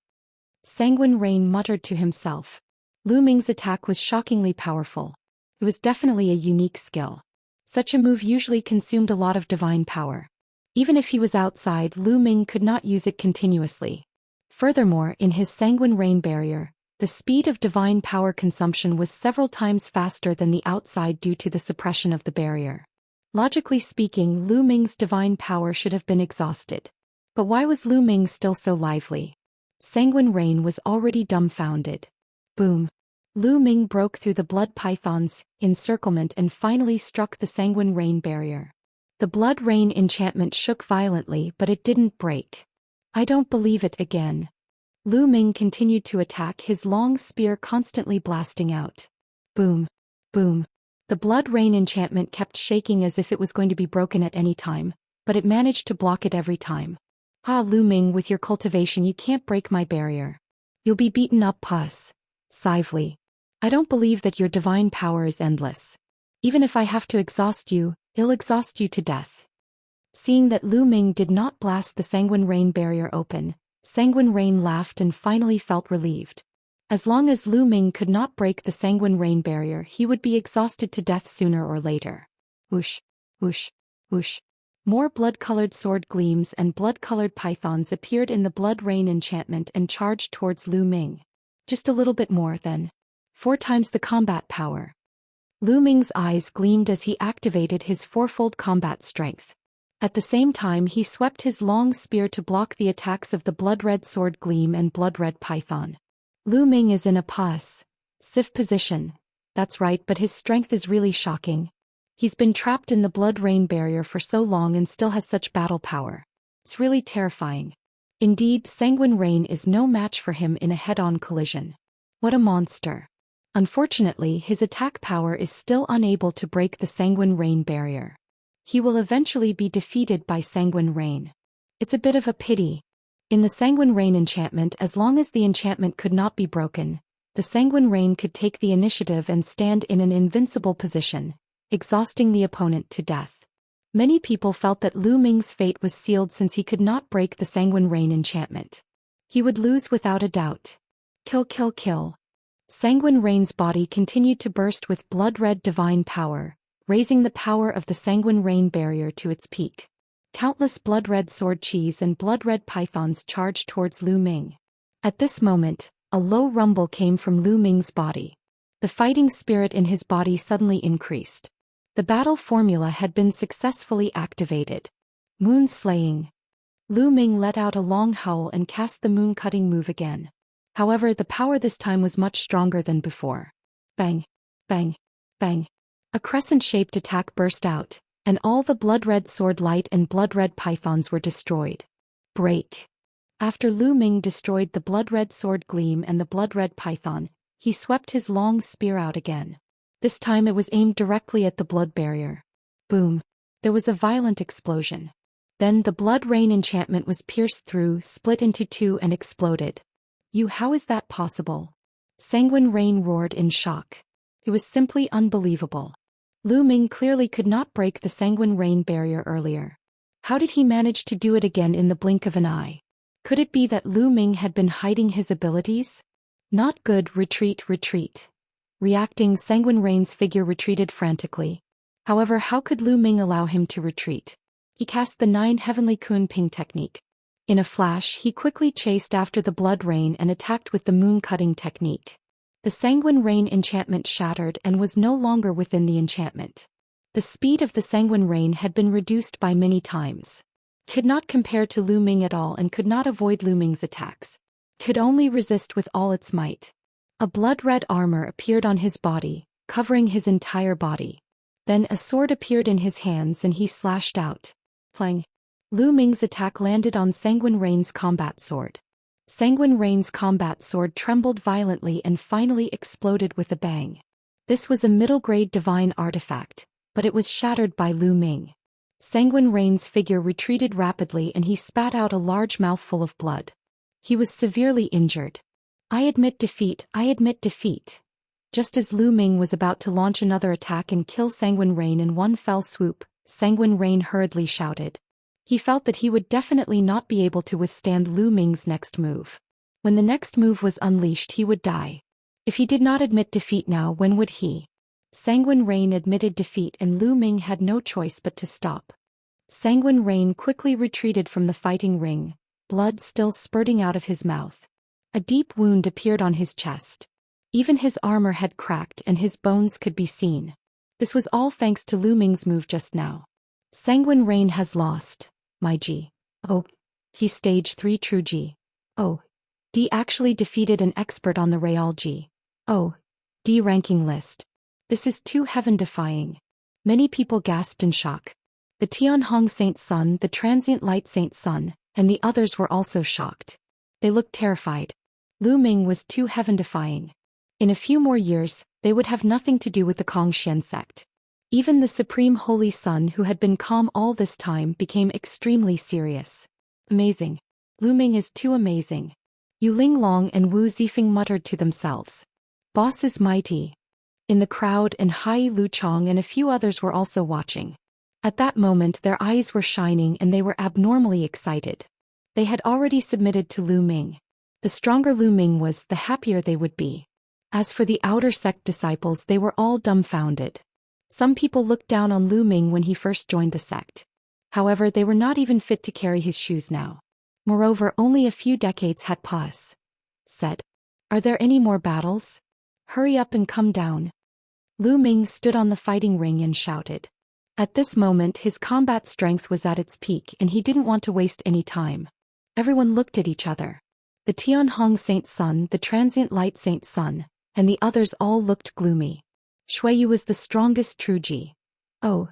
Sanguine Rain muttered to himself. Lu Ming's attack was shockingly powerful. It was definitely a unique skill. Such a move usually consumed a lot of divine power. Even if he was outside, Lu Ming could not use it continuously. Furthermore, in his Sanguine Rain barrier, the speed of divine power consumption was several times faster than the outside due to the suppression of the barrier. Logically speaking, Lu Ming's divine power should have been exhausted. But why was Lu Ming still so lively? Sanguine Rain was already dumbfounded. Boom. Lu Ming broke through the blood python's encirclement and finally struck the Sanguine Rain barrier. The blood rain enchantment shook violently, but it didn't break. I don't believe it again. Lu Ming continued to attack, his long spear constantly blasting out. Boom. Boom. The blood rain enchantment kept shaking as if it was going to be broken at any time, but it managed to block it every time. Lu Ming, with your cultivation you can't break my barrier. You'll be beaten up, puss. Sively. I don't believe that your divine power is endless. Even if I have to exhaust you, it'll exhaust you to death. Seeing that Lu Ming did not blast the Sanguine Rain barrier open, Sanguine Rain laughed and finally felt relieved. As long as Lu Ming could not break the Sanguine Rain barrier, he would be exhausted to death sooner or later. Whoosh, whoosh, whoosh. More blood-colored sword gleams and blood-colored pythons appeared in the blood rain enchantment and charged towards Lu Ming. Just a little bit more then. 4 times the combat power. Lu Ming's eyes gleamed as he activated his 4-fold combat strength. At the same time, he swept his long spear to block the attacks of the blood-red sword gleam and blood-red python. Lu Ming is in a passive position. That's right, but his strength is really shocking. He's been trapped in the blood rain barrier for so long and still has such battle power. It's really terrifying. Indeed, Sanguine Rain is no match for him in a head-on collision. What a monster. Unfortunately, his attack power is still unable to break the Sanguine Rain barrier. He will eventually be defeated by Sanguine Rain. It's a bit of a pity. In the Sanguine Rain enchantment, as long as the enchantment could not be broken, the the sanguine rain could take the initiative and stand in an invincible position, exhausting the opponent to death. Many people felt that Lu Ming's fate was sealed since he could not break the sanguine rain enchantment. He would lose without a doubt. Kill, kill, kill. Sanguine Rain's body continued to burst with blood-red divine power, raising the power of the sanguine rain barrier to its peak. Countless blood-red sword cheese and blood-red pythons charged towards Lu Ming. At this moment, a low rumble came from Lu Ming's body. The fighting spirit in his body suddenly increased. The battle formula had been successfully activated. Moon slaying. Lu Ming let out a long howl and cast the moon-cutting move again. However, the power this time was much stronger than before. Bang, bang, bang. A crescent-shaped attack burst out, and all the blood-red sword light and blood-red pythons were destroyed. Break. After Lu Ming destroyed the blood-red sword gleam and the blood-red python, he swept his long spear out again. This time it was aimed directly at the blood barrier. Boom. There was a violent explosion. Then the blood rain enchantment was pierced through, split into two and exploded. How is that possible? Sanguine Rain roared in shock. It was simply unbelievable. Lu Ming clearly could not break the Sanguine Rain barrier earlier. How did he manage to do it again in the blink of an eye? Could it be that Lu Ming had been hiding his abilities? Not good. Retreat, retreat. Reacting, Sanguine Rain's figure retreated frantically. However, how could Lu Ming allow him to retreat? He cast the 9 Heavenly Kun Ping technique. In a flash, he quickly chased after the blood rain and attacked with the moon-cutting technique. The Sanguine Rain enchantment shattered and was no longer within the enchantment. The speed of the Sanguine Rain had been reduced by many times. Could not compare to Lu Ming at all and could not avoid Lu Ming's attacks. Could only resist with all its might. A blood-red armor appeared on his body, covering his entire body. Then a sword appeared in his hands and he slashed out. Plang. Lu Ming's attack landed on Sanguine Rain's combat sword. Sanguine Rain's combat sword trembled violently and finally exploded with a bang. This was a middle-grade divine artifact, but it was shattered by Lu Ming. Sanguine Rain's figure retreated rapidly and he spat out a large mouthful of blood. He was severely injured. I admit defeat, I admit defeat. Just as Lu Ming was about to launch another attack and kill Sanguine Rain in one fell swoop, Sanguine Rain hurriedly shouted. He felt that he would definitely not be able to withstand Lu Ming's next move. When the next move was unleashed, he would die. If he did not admit defeat now, when would he? Sanguine Rain admitted defeat and Lu Ming had no choice but to stop. Sanguine Rain quickly retreated from the fighting ring, blood still spurting out of his mouth. A deep wound appeared on his chest. Even his armor had cracked and his bones could be seen. This was all thanks to Lu Ming's move just now. Sanguine Rain has lost. My G. Oh. He stage 3 true G. Oh. D actually defeated an expert on the Real G. Oh. D ranking list. This is too heaven-defying. Many people gasped in shock. The Tianhong Saint Sun, the Transient Light Saint Sun, and the others were also shocked. They looked terrified. Lu Ming was too heaven-defying. In a few more years, they would have nothing to do with the Kongxian sect. Even the Supreme Holy Sun, who had been calm all this time, became extremely serious. Amazing. Lu Ming is too amazing. Yu Linglong and Wu Zifeng muttered to themselves. Boss is mighty. In the crowd, and Hai Luchong and a few others were also watching. At that moment their eyes were shining and they were abnormally excited. They had already submitted to Lu Ming. The stronger Lu Ming was, the happier they would be. As for the outer sect disciples, they were all dumbfounded. Some people looked down on Lu Ming when he first joined the sect. However, they were not even fit to carry his shoes now. Moreover, only a few decades had passed. Said. Are there any more battles? Hurry up and come down. Lu Ming stood on the fighting ring and shouted. At this moment his combat strength was at its peak and he didn't want to waste any time. Everyone looked at each other. The Tianhong Saint Sun, the Transient Light Saint Sun, and the others all looked gloomy. Shuiyu was the strongest true G. Oh.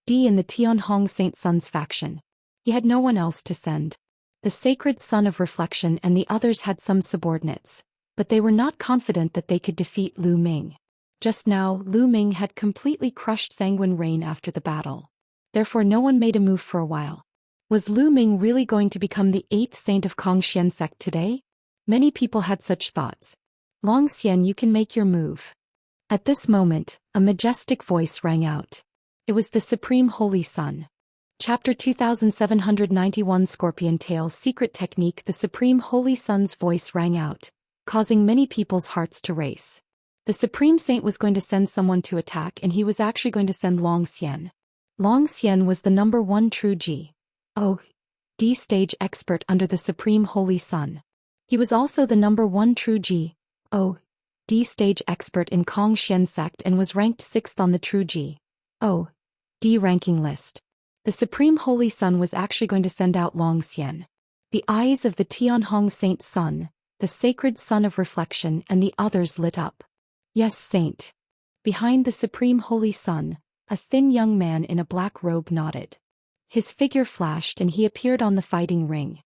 D in the Tianhong Saint Sun's faction. He had no one else to send. The Sacred Sun of Reflection and the others had some subordinates, but they were not confident that they could defeat Lu Ming. Just now, Lu Ming had completely crushed Sanguine Rain after the battle. Therefore no one made a move for a while. Was Lu Ming really going to become the 8th saint of Kongxian sect today? Many people had such thoughts. Long Xian, you can make your move. At this moment, a majestic voice rang out. It was the Supreme Holy Sun. Chapter 2791 Scorpion Tail Secret Technique. The Supreme Holy Sun's voice rang out, causing many people's hearts to race. The Supreme Saint was going to send someone to attack, and he was actually going to send Long Xian. Long Xian was the number 1 true G.O.D. stage expert under the Supreme Holy Sun. He was also the number 1 true G.O.D. stage expert in Kong Xian sect and was ranked 6th on the true G.O.D. ranking list. The Supreme Holy Sun was actually going to send out Long Xian. The eyes of the Tianhong Saint Sun, the sacred sun of reflection, and the others lit up. Yes, Saint. Behind the Supreme Holy Sun, a thin young man in a black robe nodded. His figure flashed and he appeared on the fighting ring.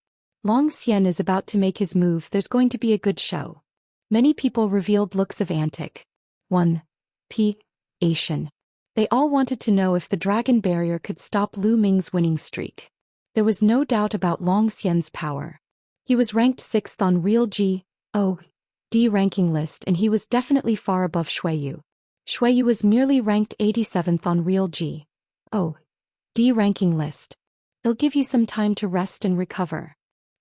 Long Xian is about to make his move. There's going to be a good show. Many people revealed looks of antic. 1. Asian. They all wanted to know if the dragon barrier could stop Lu Ming's winning streak. There was no doubt about Long Xian's power. He was ranked 6th on real G.O.D. ranking list, and he was definitely far above Xueyu. Xueyu was merely ranked 87th on real G.O.D. ranking list. They'll give you some time to rest and recover.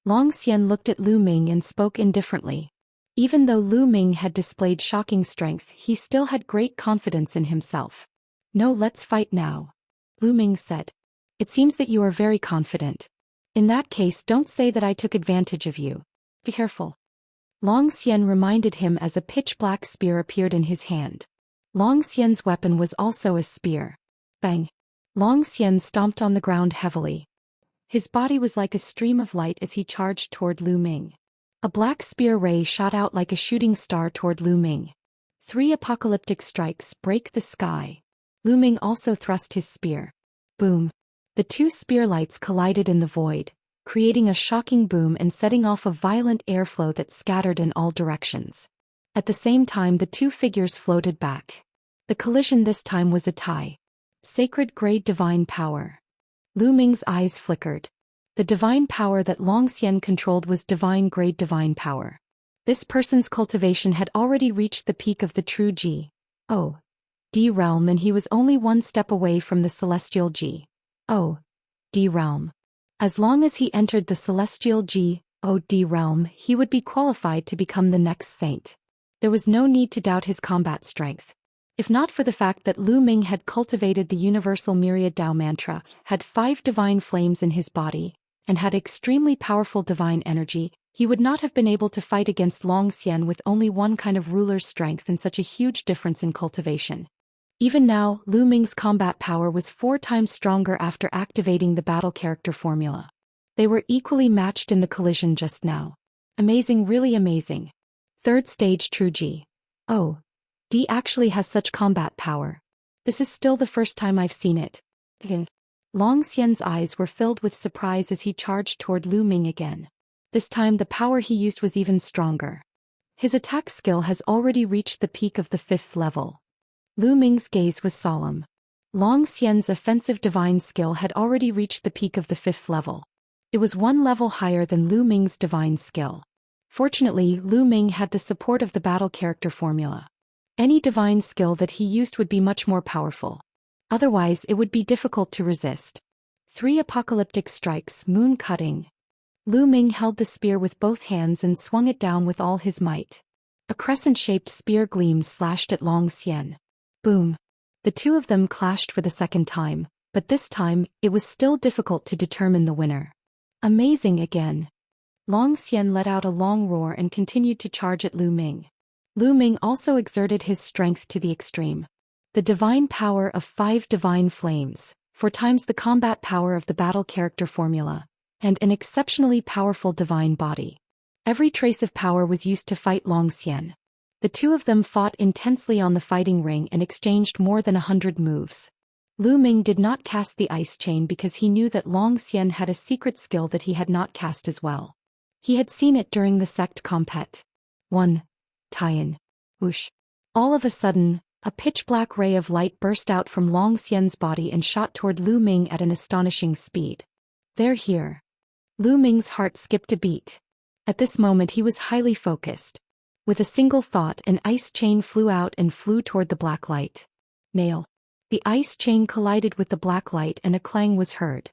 Long Xian looked at Lu Ming and spoke indifferently. Even though Lu Ming had displayed shocking strength, he still had great confidence in himself. No, let's fight now, Lu Ming said. It seems that you are very confident. In that case, don't say that I took advantage of you. Be careful. Long Xian reminded him as a pitch-black spear appeared in his hand. Long Xian's weapon was also a spear. Bang! Long Xian stomped on the ground heavily. His body was like a stream of light as he charged toward Lu Ming. A black spear ray shot out like a shooting star toward Lu Ming. 3 apocalyptic strikes break the sky. Lu Ming also thrust his spear. Boom! The 2 spear lights collided in the void, creating a shocking boom and setting off a violent airflow that scattered in all directions. At the same time, the 2 figures floated back. The collision this time was a tie. Sacred grade divine power. Lu Ming's eyes flickered. The divine power that Long Xian controlled was divine grade divine power. This person's cultivation had already reached the peak of the true G.O.D. realm, and he was only 1 step away from the celestial G.O.D. realm. As long as he entered the celestial G.O.D. realm, he would be qualified to become the next saint. There was no need to doubt his combat strength. If not for the fact that Lu Ming had cultivated the universal myriad Dao mantra, had 5 divine flames in his body, and had extremely powerful divine energy, he would not have been able to fight against Long Xian with only 1 kind of ruler's strength and such a huge difference in cultivation. Even now, Lu Ming's combat power was 4 times stronger after activating the battle character formula. They were equally matched in the collision just now. Amazing, really amazing. 3rd stage true G.O.D. actually has such combat power. This is still the first time I've seen it. Long Xian's eyes were filled with surprise as he charged toward Lu Ming again. This time the power he used was even stronger. His attack skill has already reached the peak of the 5th level. Lu Ming's gaze was solemn. Long Xian's offensive divine skill had already reached the peak of the 5th level. It was 1 level higher than Lu Ming's divine skill. Fortunately, Lu Ming had the support of the battle character formula. Any divine skill that he used would be much more powerful. Otherwise, it would be difficult to resist. 3 apocalyptic strikes, moon cutting. Lu Ming held the spear with both hands and swung it down with all his might. A crescent-shaped spear gleam slashed at Long Xian. Boom! The 2 of them clashed for the 2nd time, but this time, it was still difficult to determine the winner. Amazing again. Long Xian let out a long roar and continued to charge at Lu Ming. Lu Ming also exerted his strength to the extreme. The divine power of 5 divine flames, 4 times the combat power of the battle character formula, and an exceptionally powerful divine body. Every trace of power was used to fight Long Xian. The 2 of them fought intensely on the fighting ring and exchanged more than 100 moves. Lu Ming did not cast the ice chain because he knew that Long Xian had a secret skill that he had not cast as well. He had seen it during the sect compet. 1. Tie-in. Whoosh. All of a sudden, a pitch-black ray of light burst out from Long Xian's body and shot toward Lu Ming at an astonishing speed. They're here. Lu Ming's heart skipped a beat. At this moment he was highly focused. With a single thought, an ice chain flew out and flew toward the black light. Nail. The ice chain collided with the black light and a clang was heard.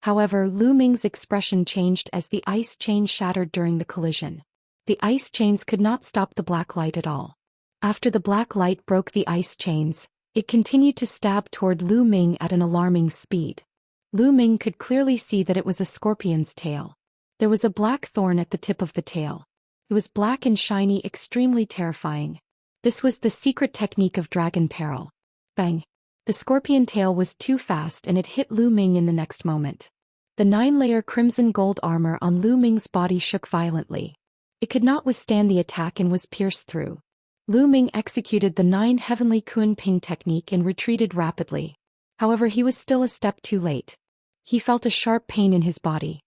However, Lu Ming's expression changed as the ice chain shattered during the collision. The ice chains could not stop the black light at all. After the black light broke the ice chains, it continued to stab toward Lu Ming at an alarming speed. Lu Ming could clearly see that it was a scorpion's tail. There was a black thorn at the tip of the tail. It was black and shiny, extremely terrifying. This was the secret technique of dragon peril. Bang! The scorpion tail was too fast and it hit Lu Ming in the next moment. The 9-layer crimson gold armor on Lu Ming's body shook violently. It could not withstand the attack and was pierced through. Lu Ming executed the 9 heavenly Kun Ping technique and retreated rapidly. However, he was still a step too late. He felt a sharp pain in his body.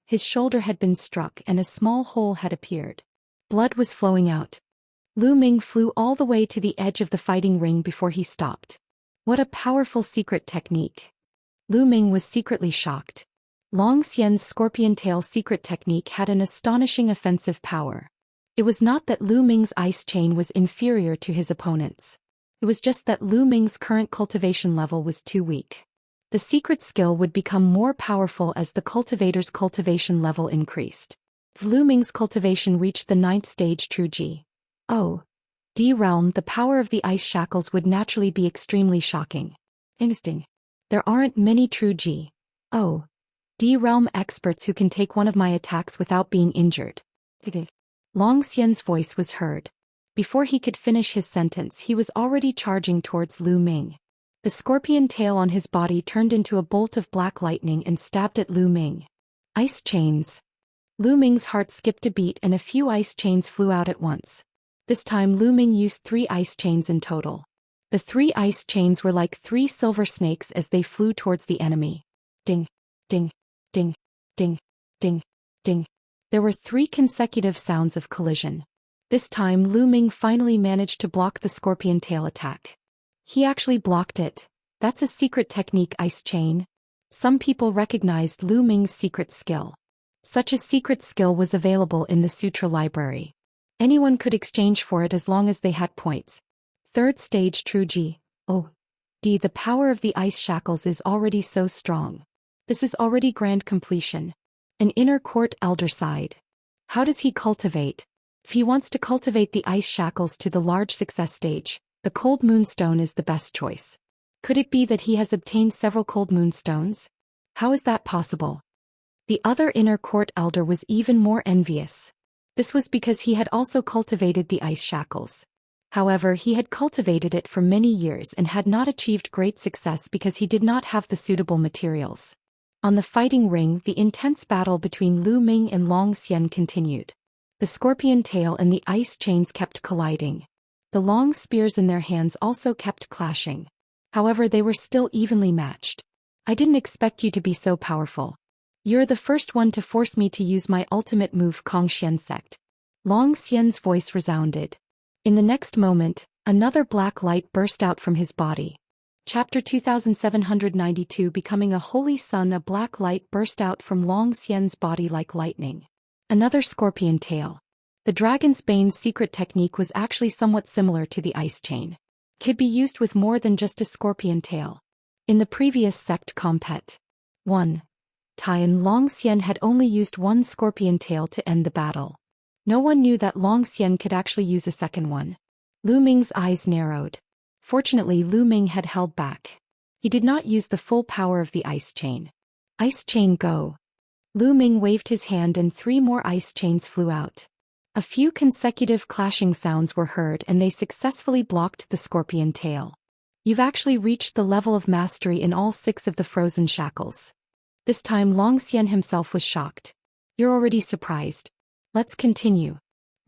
His shoulder had been struck and a small hole had appeared. Blood was flowing out. Lu Ming flew all the way to the edge of the fighting ring before he stopped. What a powerful secret technique. Lu Ming was secretly shocked. Long Xian's scorpion tail secret technique had an astonishing offensive power. It was not that Lu Ming's ice chain was inferior to his opponent's. It was just that Lu Ming's current cultivation level was too weak. The secret skill would become more powerful as the cultivator's cultivation level increased. If Lu Ming's cultivation reached the 9th stage True G. O. D realm, the power of the ice shackles would naturally be extremely shocking. Interesting. There aren't many True G. O. D realm experts who can take one of my attacks without being injured. Long Xian's voice was heard. Before he could finish his sentence, he was already charging towards Lu Ming. The scorpion tail on his body turned into a bolt of black lightning and stabbed at Lu Ming. Ice chains. Lu Ming's heart skipped a beat and a few ice chains flew out at once. This time Lu Ming used 3 ice chains in total. The 3 ice chains were like 3 silver snakes as they flew towards the enemy. Ding, ding, ding, ding, ding, ding. There were 3 consecutive sounds of collision. This time Lu Ming finally managed to block the scorpion tail attack. He actually blocked it. That's a secret technique, ice chain. Some people recognized Lu Ming's secret skill. Such a secret skill was available in the Sutra library. Anyone could exchange for it as long as they had points. 3rd stage True G. O. D. The power of the ice shackles is already so strong. This is already grand completion. An inner court elder sighed. How does he cultivate? If he wants to cultivate the ice shackles to the large success stage, the cold moonstone is the best choice. Could it be that he has obtained several cold moonstones? How is that possible? The other inner court elder was even more envious. This was because he had also cultivated the ice shackles. However, he had cultivated it for many years and had not achieved great success because he did not have the suitable materials. On the fighting ring, the intense battle between Lu Ming and Long Xian continued. The scorpion tail and the ice chains kept colliding. The long spears in their hands also kept clashing. However, they were still evenly matched. I didn't expect you to be so powerful. You're the first one to force me to use my ultimate move, Kongxian Sect. Long Xian's voice resounded. In the next moment, another black light burst out from his body. Chapter 2792. Becoming a holy sun. A black light burst out from Long Xian's body like lightning. Another scorpion tail. The Dragon's Bane's secret technique was actually somewhat similar to the ice chain. Could be used with more than just a scorpion tail. In the previous sect compet. 1. Tian Long Xian had only used 1 scorpion tail to end the battle. No one knew that Long Xian could actually use a second one. Lu Ming's eyes narrowed. Fortunately, Lu Ming had held back. He did not use the full power of the ice chain. Ice chain go. Lu Ming waved his hand and 3 more ice chains flew out. A few consecutive clashing sounds were heard and they successfully blocked the scorpion tail. You've actually reached the level of mastery in all 6 of the frozen shackles. This time Long Xian himself was shocked. You're already surprised. Let's continue.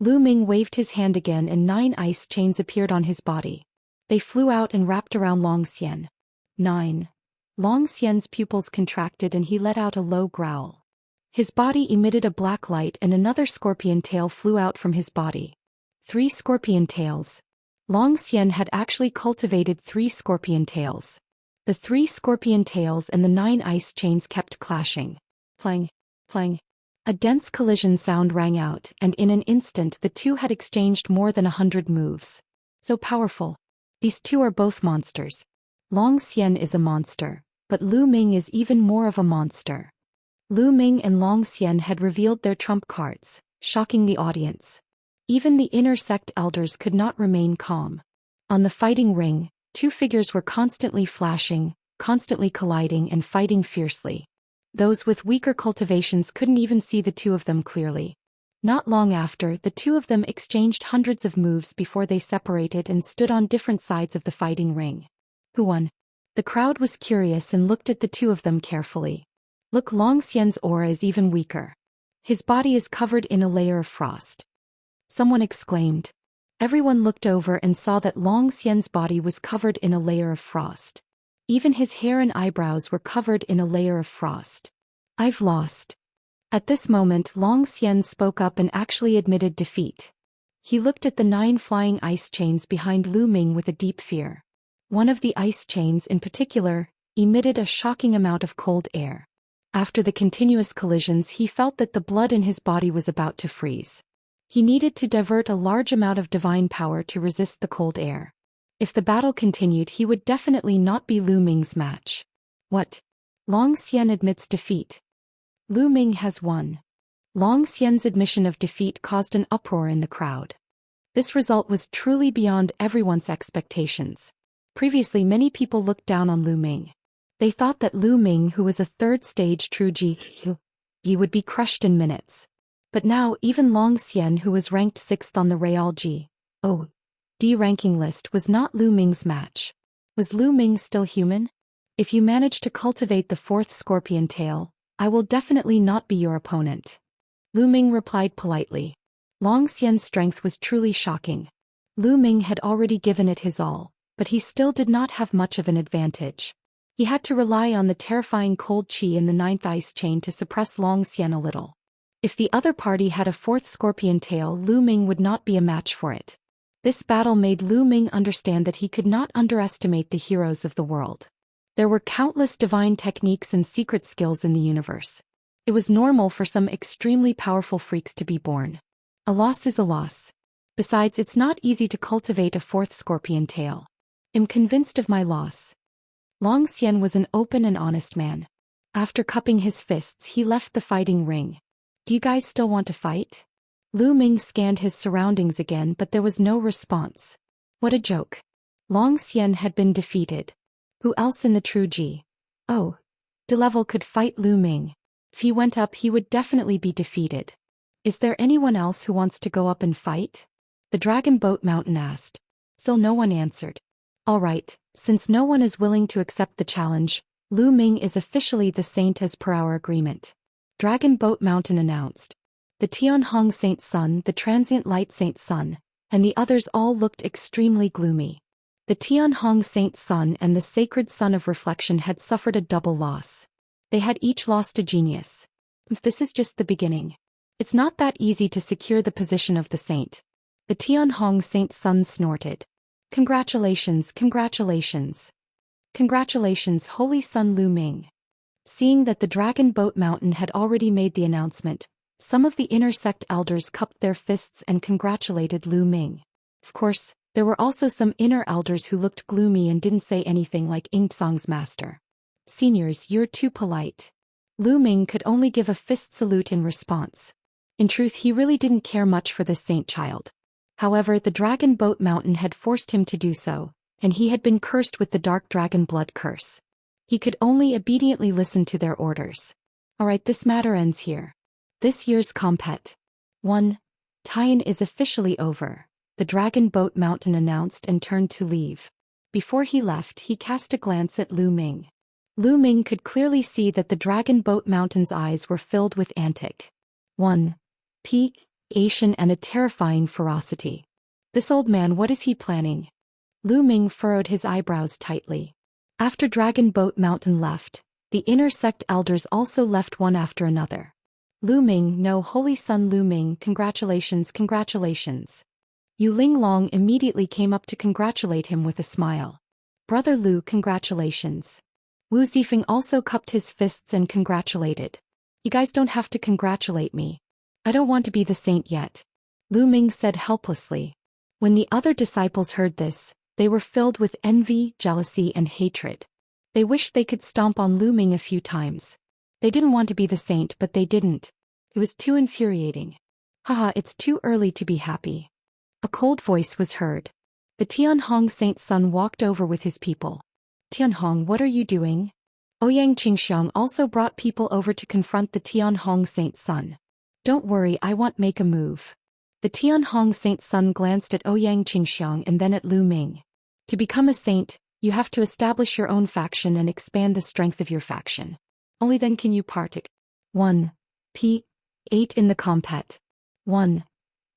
Lu Ming waved his hand again and 9 ice chains appeared on his body. They flew out and wrapped around Long Xian. 9. Long Xian's pupils contracted and he let out a low growl. His body emitted a black light and another scorpion tail flew out from his body. 3 scorpion tails. Long Xian had actually cultivated 3 scorpion tails. The 3 scorpion tails and the 9 ice chains kept clashing. Clang, clang. A dense collision sound rang out, and in an instant the two had exchanged more than 100 moves. So powerful. These two are both monsters. Long Xian is a monster, but Lu Ming is even more of a monster. Lu Ming and Long Xian had revealed their trump cards, shocking the audience. Even the inner sect elders could not remain calm. On the fighting ring, two figures were constantly flashing, constantly colliding and fighting fiercely. Those with weaker cultivations couldn't even see the two of them clearly. Not long after, the two of them exchanged hundreds of moves before they separated and stood on different sides of the fighting ring. Who won? The crowd was curious and looked at the two of them carefully. Look, Long Xian's aura is even weaker. His body is covered in a layer of frost. Someone exclaimed. Everyone looked over and saw that Long Xian's body was covered in a layer of frost. Even his hair and eyebrows were covered in a layer of frost. I've lost. At this moment, Long Xian spoke up and actually admitted defeat. He looked at the 9 flying ice chains behind Lu Ming with a deep fear. One of the ice chains in particular emitted a shocking amount of cold air. After the continuous collisions, he felt that the blood in his body was about to freeze. He needed to divert a large amount of divine power to resist the cold air. If the battle continued, he would definitely not be Lu Ming's match. What? Long Xian admits defeat. Lu Ming has won. Long Xian's admission of defeat caused an uproar in the crowd. This result was truly beyond everyone's expectations. Previously, many people looked down on Lu Ming. They thought that Lu Ming, who was a third-stage true Ji, would be crushed in minutes. But now, even Long Xian, who was ranked 6th on the Real D ranking list, was not Lu Ming's match. Was Lu Ming still human? If you manage to cultivate the 4th scorpion tail, I will definitely not be your opponent. Lu Ming replied politely. Long Xian's strength was truly shocking. Lu Ming had already given it his all, but he still did not have much of an advantage. He had to rely on the terrifying cold chi in the 9th ice chain to suppress Long Xian a little. If the other party had a 4th scorpion tail, Lu Ming would not be a match for it. This battle made Lu Ming understand that he could not underestimate the heroes of the world. There were countless divine techniques and secret skills in the universe. It was normal for some extremely powerful freaks to be born. A loss is a loss. Besides, it's not easy to cultivate a 4th scorpion tail. I'm convinced of my loss. Long Xian was an open and honest man. After cupping his fists, he left the fighting ring. Do you guys still want to fight? Lu Ming scanned his surroundings again, but there was no response. What a joke. Long Xian had been defeated. Who else in the true Ji? Oh. De level could fight Lu Ming. If he went up, he would definitely be defeated. Is there anyone else who wants to go up and fight? The Dragon Boat Mountain asked. Still no one answered. All right, since no one is willing to accept the challenge, Lu Ming is officially the saint as per our agreement. Dragon Boat Mountain announced. The Tianhong Saint Sun, the Transient Light Saint Sun, and the others all looked extremely gloomy. The Tianhong Saint Sun and the Sacred Sun of Reflection had suffered a double loss. They had each lost a genius. This is just the beginning. It's not that easy to secure the position of the saint. The Tianhong Saint Sun snorted. Congratulations, congratulations. Congratulations, Holy Sun Lu Ming. Seeing that the Dragon Boat Mountain had already made the announcement, some of the inner sect elders cupped their fists and congratulated Lu Ming. Of course, there were also some inner elders who looked gloomy and didn't say anything, like Ingsong's master. Seniors, you're too polite. Lu Ming could only give a fist salute in response. In truth, he really didn't care much for this saint child. However, the Dragon Boat Mountain had forced him to do so, and he had been cursed with the Dark Dragon Blood curse. He could only obediently listen to their orders. Alright, this matter ends here. This year's Compet 1. Tie-in is officially over, the Dragon Boat Mountain announced and turned to leave. Before he left, he cast a glance at Lu Ming. Lu Ming could clearly see that the Dragon Boat Mountain's eyes were filled with antic 1. Asian and a terrifying ferocity. This old man, what is he planning? Lu Ming furrowed his eyebrows tightly. After Dragon Boat Mountain left, the inner sect elders also left one after another. Lu Ming, no, Holy Sun Lu Ming, congratulations, congratulations. Yu Linglong immediately came up to congratulate him with a smile. Brother Lu, congratulations. Wu Zifeng also cupped his fists and congratulated. You guys don't have to congratulate me. I don't want to be the saint yet. Lu Ming said helplessly. When the other disciples heard this, they were filled with envy, jealousy, and hatred. They wished they could stomp on Lu Ming a few times. They didn't want to be the saint, but they didn't. It was too infuriating. Haha, it's too early to be happy. A cold voice was heard. The Tianhong saint's son walked over with his people. Tianhong, what are you doing? Ouyang Qingxiang also brought people over to confront the Tianhong saint's son. Don't worry, I won't make a move. The Tianhong saint's son glanced at Ouyang Qingxiang and then at Lu Ming. To become a saint, you have to establish your own faction and expand the strength of your faction. Only then can you partake. 1. P. 8 in the compet. 1.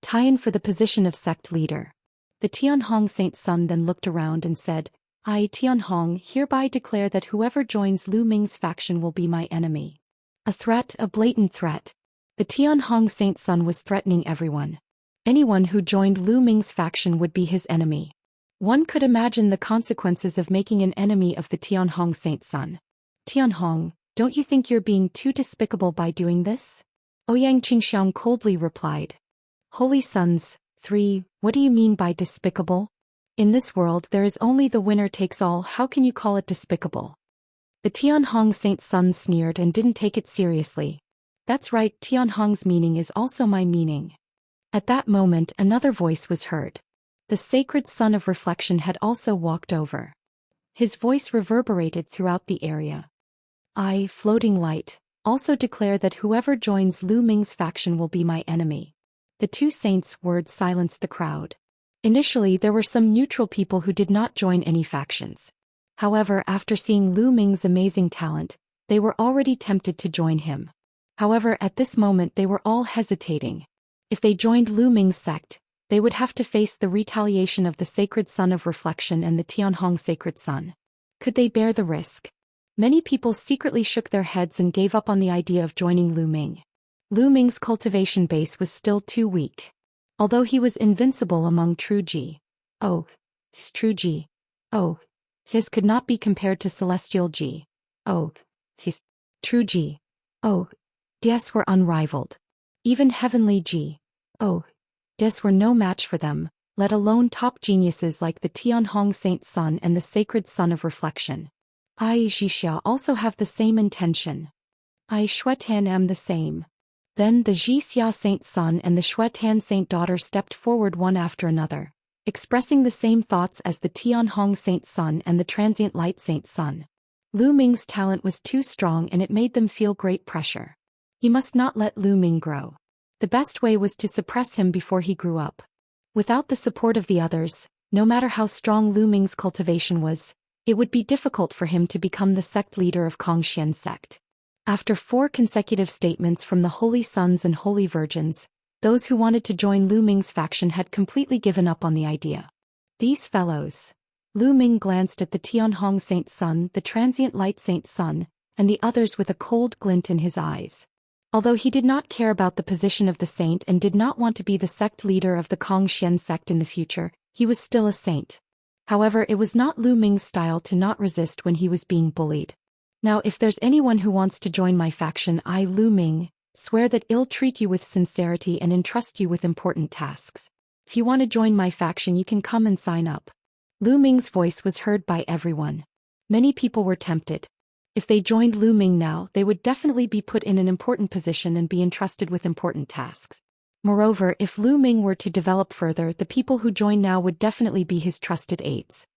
Tie-in for the position of sect leader. The Tianhong saint's son then looked around and said, I, Tianhong, hereby declare that whoever joins Lu Ming's faction will be my enemy. A threat, a blatant threat. The Tianhong saint's son was threatening everyone. Anyone who joined Lu Ming's faction would be his enemy. One could imagine the consequences of making an enemy of the Tianhong saint's son. Tianhong, don't you think you're being too despicable by doing this? Ouyang Qingxiang coldly replied. Holy sons, 3, what do you mean by despicable? In this world there is only the winner takes all, how can you call it despicable? The Tianhong saint's son sneered and didn't take it seriously. That's right, Tianhong's meaning is also my meaning. At that moment another voice was heard. The sacred son of reflection had also walked over. His voice reverberated throughout the area. I, floating light, also declare that whoever joins Lu Ming's faction will be my enemy. The two saints' words silenced the crowd. Initially there were some neutral people who did not join any factions. However, after seeing Lu Ming's amazing talent, they were already tempted to join him. However, at this moment they were all hesitating. If they joined Lu Ming's sect, they would have to face the retaliation of the Sacred Son of Reflection and the Tianhong Sacred Son. Could they bear the risk? Many people secretly shook their heads and gave up on the idea of joining Lu Ming. Lu Ming's cultivation base was still too weak. Although he was invincible among true Ji. Oh, his true Ji. Oh, his could not be compared to celestial Ji. Oh, his true Ji. Oh, des were unrivaled. Even heavenly Ji. Oh, des were no match for them, let alone top geniuses like the Tianhong Saint's son and the Sacred Son of Reflection. I, Zhixia, also have the same intention. I, Xuetan, am the same. Then the Zhixia Saint's son and the Xuetan Saint daughter stepped forward one after another, expressing the same thoughts as the Tianhong Saint's son and the Transient Light Saint's son. Lu Ming's talent was too strong and it made them feel great pressure. He must not let Lu Ming grow. The best way was to suppress him before he grew up. Without the support of the others, no matter how strong Lu Ming's cultivation was, it would be difficult for him to become the sect leader of Xian sect. After 4 consecutive statements from the Holy Sons and Holy Virgins, those who wanted to join Lu Ming's faction had completely given up on the idea. These fellows. Lu Ming glanced at the Tianhong Saint's son, the Transient Light Saint's son, and the others with a cold glint in his eyes. Although he did not care about the position of the saint and did not want to be the sect leader of the Xian sect in the future, he was still a saint. However, it was not Lu Ming's style to not resist when he was being bullied. Now if there's anyone who wants to join my faction, I, Lu Ming, swear that I'll treat you with sincerity and entrust you with important tasks. If you want to join my faction you can come and sign up. Lu Ming's voice was heard by everyone. Many people were tempted. If they joined Lu Ming now, they would definitely be put in an important position and be entrusted with important tasks. Moreover, if Lu Ming were to develop further, the people who join now would definitely be his trusted aides.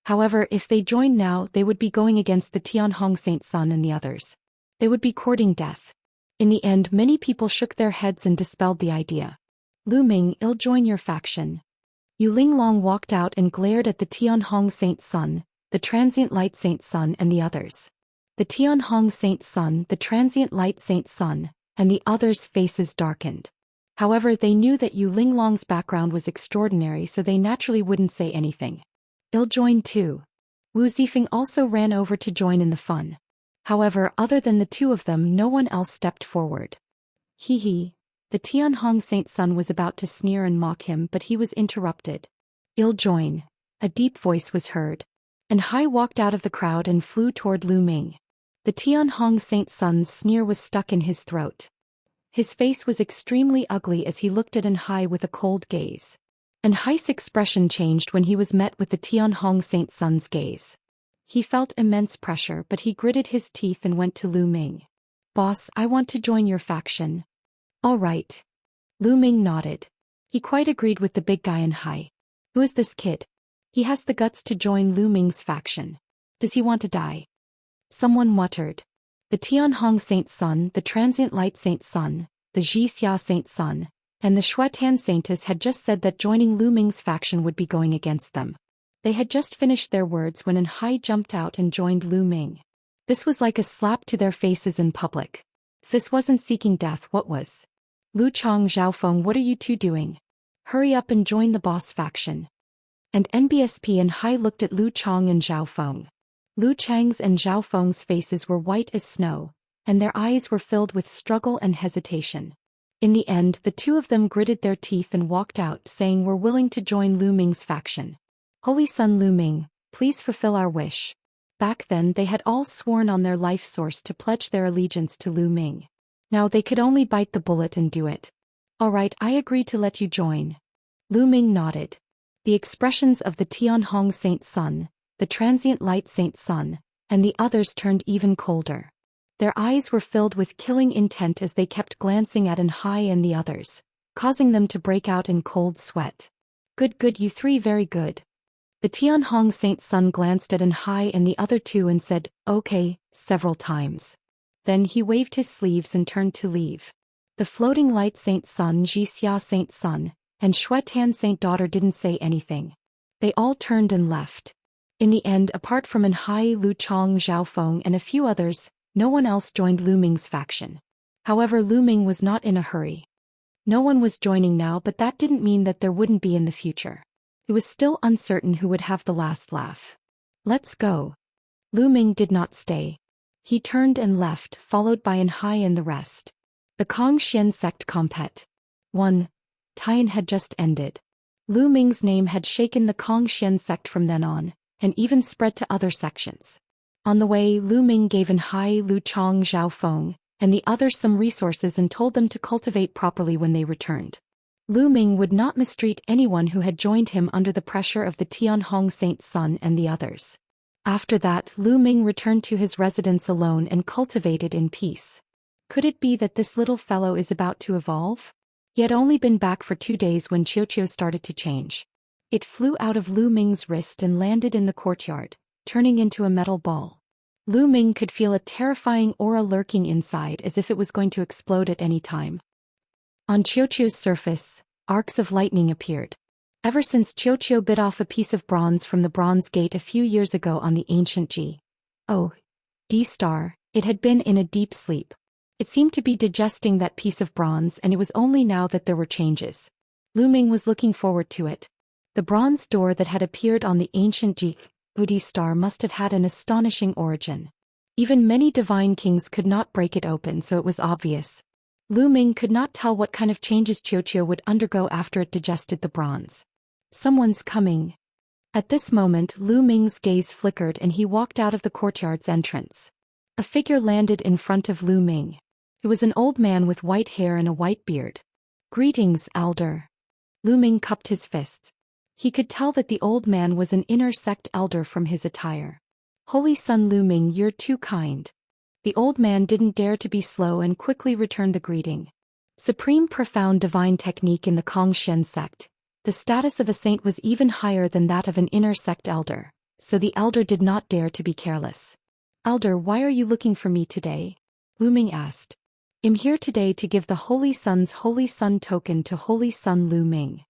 However, if they joined now, they would be going against the Tianhong Saint's son and the others. They would be courting death. In the end, many people shook their heads and dispelled the idea. Lu Ming, I'll join your faction. Yu Linglong walked out and glared at the Tianhong Saint's son, the Transient Light Saint's son and the others. The Tianhong Saint's son, the Transient Light Saint's son, and the others' faces darkened. However, they knew that Yu Linglong's background was extraordinary, so they naturally wouldn't say anything. I'll join too. Wu Zifeng also ran over to join in the fun. However, other than the two of them, no one else stepped forward. Hee. The Tianhong Saint's son was about to sneer and mock him, but he was interrupted. I'll join. A deep voice was heard. And Hai walked out of the crowd and flew toward Lu Ming. The The Tianhong Saint Sun's sneer was stuck in his throat. His face was extremely ugly as he looked at Anhai with a cold gaze. Anhai's expression changed when he was met with the Tianhong Saint Sun's gaze. He felt immense pressure, but he gritted his teeth and went to Lu Ming. "Boss, I want to join your faction." "All right." Lu Ming nodded. He quite agreed with the big guy Anhai. "Who is this kid? He has the guts to join Lu Ming's faction. Does he want to die?" Someone muttered. The Tianhong Saint Sun, the Transient Light Saint Sun, the Xianxia Saint Sun, and the Shuatan Saintess had just said that joining Lu Ming's faction would be going against them. They had just finished their words when Anhai jumped out and joined Lu Ming. This was like a slap to their faces in public. If this wasn't seeking death, what was? "Lu Chang, Zhaofeng, what are you two doing? Hurry up and join the boss faction." And NBSP Anhai looked at Lu Chang and Zhaofeng. Lu Chang's and Zhaofeng's faces were white as snow, and their eyes were filled with struggle and hesitation. In the end, the two of them gritted their teeth and walked out, saying, "We're willing to join Lu Ming's faction. Holy Sun Lu Ming, please fulfill our wish." Back then they had all sworn on their life source to pledge their allegiance to Lu Ming. Now they could only bite the bullet and do it. "All right, I agree to let you join." Lu Ming nodded. The expressions of the Tianhong Saint Sun, the Transient Light Saint Sun, and the others turned even colder. Their eyes were filled with killing intent as they kept glancing at Anhai and the others, causing them to break out in cold sweat. Good, you three, very good." The Tianhong Saint Sun glanced at Anhai and the other two and said, "Okay," several times. Then he waved his sleeves and turned to leave. The Floating Light Saint Sun, Xianxia Saint Sun, and Shuatan Saint Daughter didn't say anything. They all turned and left. In the end, apart from Anhai, Lu Chang, Zhaofeng, and a few others, no one else joined Lu Ming's faction. However, Lu Ming was not in a hurry. No one was joining now, but that didn't mean that there wouldn't be in the future. It was still uncertain who would have the last laugh. "Let's go." Lu Ming did not stay. He turned and left, followed by Anhai and the rest. The Xian sect compet. 1. Tian had just ended. Lu Ming's name had shaken the Xian sect from then on, and even spread to other sections. On the way, Lu Ming gave Anhai, Lu Chang, Zhaofeng, and the others some resources and told them to cultivate properly when they returned. Lu Ming would not mistreat anyone who had joined him under the pressure of the Tianhong Saint Sun and the others. After that, Lu Ming returned to his residence alone and cultivated in peace. Could it be that this little fellow is about to evolve? He had only been back for 2 days when Qiu started to change. It flew out of Lu Ming's wrist and landed in the courtyard, turning into a metal ball. Lu Ming could feel a terrifying aura lurking inside as if it was going to explode at any time. On Qiu's surface, arcs of lightning appeared. Ever since Qiu bit off a piece of bronze from the bronze gate a few years ago on the ancient G.O.D star, it had been in a deep sleep. It seemed to be digesting that piece of bronze, and it was only now that there were changes. Lu Ming was looking forward to it. The bronze door that had appeared on the ancient G.O.D star must have had an astonishing origin. Even many divine kings could not break it open, so it was obvious. Lu Ming could not tell what kind of changes Qiu would undergo after it digested the bronze. Someone's coming. At this moment, Lu Ming's gaze flickered and he walked out of the courtyard's entrance. A figure landed in front of Lu Ming. It was an old man with white hair and a white beard. "Greetings, elder." Lu Ming cupped his fists. He could tell that the old man was an inner sect elder from his attire. "Holy Sun Lu Ming, you're too kind." The old man didn't dare to be slow and quickly returned the greeting. Supreme profound divine technique in the Xian sect. The status of a saint was even higher than that of an inner sect elder, so the elder did not dare to be careless. "Elder, why are you looking for me today?" Lu Ming asked. "I'm here today to give the Holy Sun's Holy Sun token to Holy Sun Lu Ming."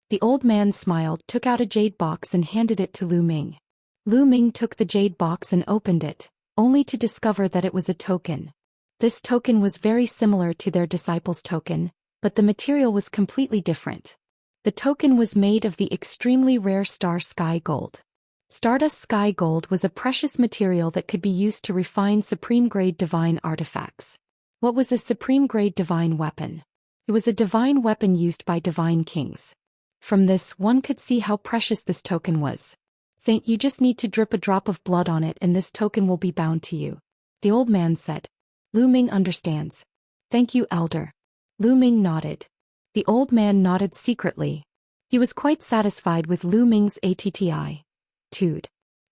The old man smiled, took out a jade box and handed it to Lu Ming. Lu Ming took the jade box and opened it, only to discover that it was a token. This token was very similar to their disciples' token, but the material was completely different. The token was made of the extremely rare star sky gold. Stardust sky gold was a precious material that could be used to refine supreme-grade divine artifacts. What was a supreme-grade divine weapon? It was a divine weapon used by divine kings. From this, one could see how precious this token was. "Saint, you just need to drip a drop of blood on it and this token will be bound to you." the old man said. Lu Ming understands. Thank you, elder. Lu Ming nodded. The old man nodded secretly. He was quite satisfied with Lu Ming's attitude.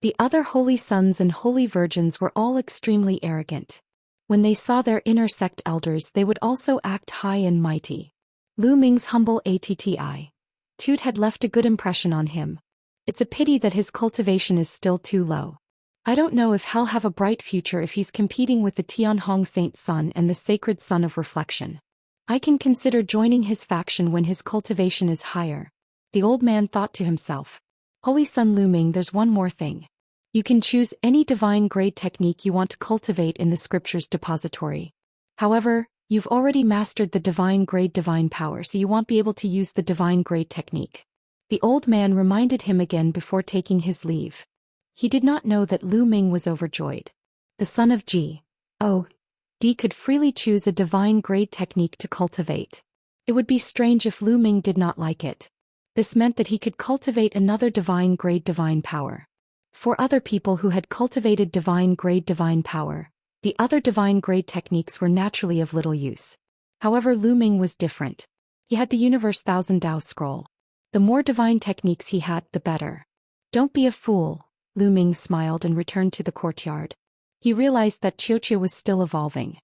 The other holy sons and holy virgins were all extremely arrogant. When they saw their inner sect elders, they would also act high and mighty. Lu Ming's humble attitude had left a good impression on him. It's a pity that his cultivation is still too low. I don't know if he'll have a bright future if he's competing with the Tianhong Saint Sun and the Sacred Sun of Reflection. I can consider joining his faction when his cultivation is higher. The old man thought to himself. Holy Sun Lu Ming, there's one more thing. You can choose any divine grade technique you want to cultivate in the scriptures depository. However, you've already mastered the divine grade divine power, so you won't be able to use the divine grade technique. The old man reminded him again before taking his leave. He did not know that Lu Ming was overjoyed. The son of G.O.D. could freely choose a divine grade technique to cultivate. It would be strange if Lu Ming did not like it. This meant that he could cultivate another divine grade divine power. For other people who had cultivated divine grade divine power, the other divine grade techniques were naturally of little use. However, Lu Ming was different. He had the Universe Thousand Dao Scroll. The more divine techniques he had, the better. Don't be a fool, Lu Ming smiled and returned to the courtyard. He realized that Xianxia was still evolving.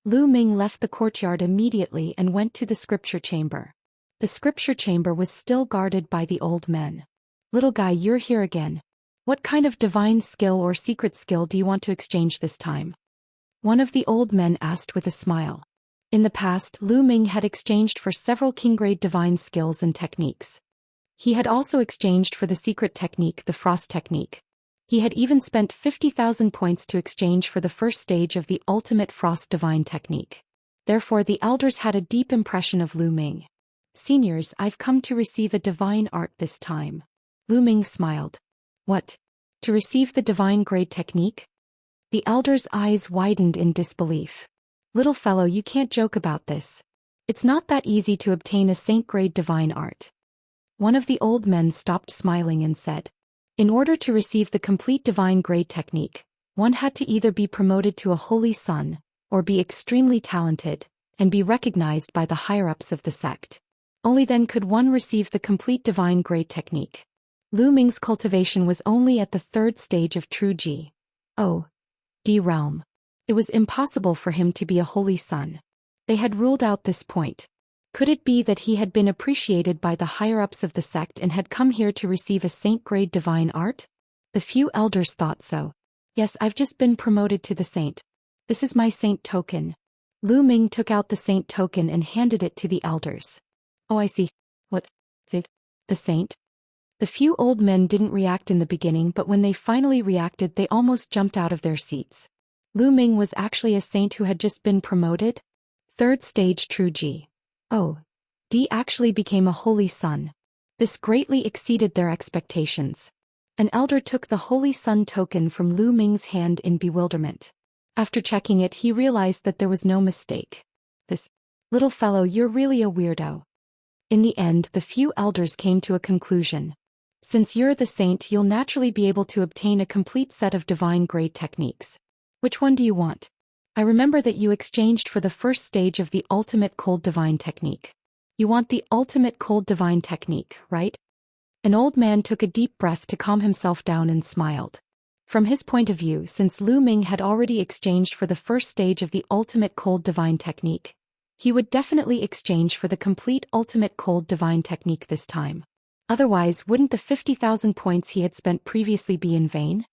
Lu Ming left the courtyard immediately and went to the scripture chamber. The scripture chamber was still guarded by the old men. Little guy, you're here again. What kind of divine skill or secret skill do you want to exchange this time? One of the old men asked with a smile. In the past, Lu Ming had exchanged for several king-grade divine skills and techniques. He had also exchanged for the secret technique, the frost technique. He had even spent 50,000 points to exchange for the first stage of the ultimate frost divine technique. Therefore, the elders had a deep impression of Lu Ming. Seniors, I've come to receive a divine art this time. Lu Ming smiled. What? To receive the divine grade technique? The elders' eyes widened in disbelief. Little fellow, you can't joke about this. It's not that easy to obtain a saint-grade divine art. One of the old men stopped smiling and said, in order to receive the complete divine grade technique, one had to either be promoted to a holy son, or be extremely talented, and be recognized by the higher-ups of the sect. Only then could one receive the complete divine grade technique. Lu Ming's cultivation was only at the third stage of true G.O.D. realm. It was impossible for him to be a holy son. They had ruled out this point. Could it be that he had been appreciated by the higher-ups of the sect and had come here to receive a saint-grade divine art? The few elders thought so. Yes, I've just been promoted to the saint. This is my saint token. Lu Ming took out the saint token and handed it to the elders. Oh, I see. What? The saint? The few old men didn't react in the beginning, but when they finally reacted, they almost jumped out of their seats. Lu Ming was actually a saint who had just been promoted? Third stage true G.O.D. actually became a holy son. This greatly exceeded their expectations. An elder took the holy son token from Lu Ming's hand in bewilderment. After checking it, he realized that there was no mistake. This little fellow, you're really a weirdo. In the end, the few elders came to a conclusion. Since you're the saint, you'll naturally be able to obtain a complete set of divine grade techniques. Which one do you want? I remember that you exchanged for the first stage of the ultimate cold divine technique. You want the ultimate cold divine technique, right? An old man took a deep breath to calm himself down and smiled. From his point of view, since Lu Ming had already exchanged for the first stage of the ultimate cold divine technique, he would definitely exchange for the complete ultimate cold divine technique this time. Otherwise, wouldn't the 50,000 points he had spent previously be in vain?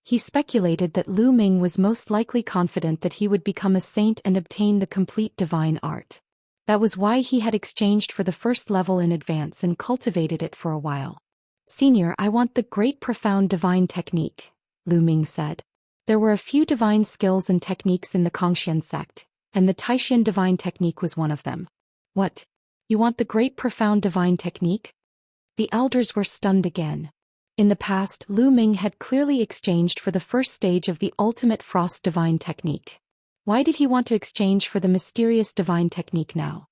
He speculated that Lu Ming was most likely confident that he would become a saint and obtain the complete divine art. That was why he had exchanged for the first level in advance and cultivated it for a while. Senior, I want the great profound divine technique, Lu Ming said. There were a few divine skills and techniques in the Kongxian sect, and the Taishan divine technique was one of them. What? You want the great profound divine technique? The elders were stunned again. In the past, Lu Ming had clearly exchanged for the first stage of the ultimate frost divine technique. Why did he want to exchange for the mysterious divine technique now?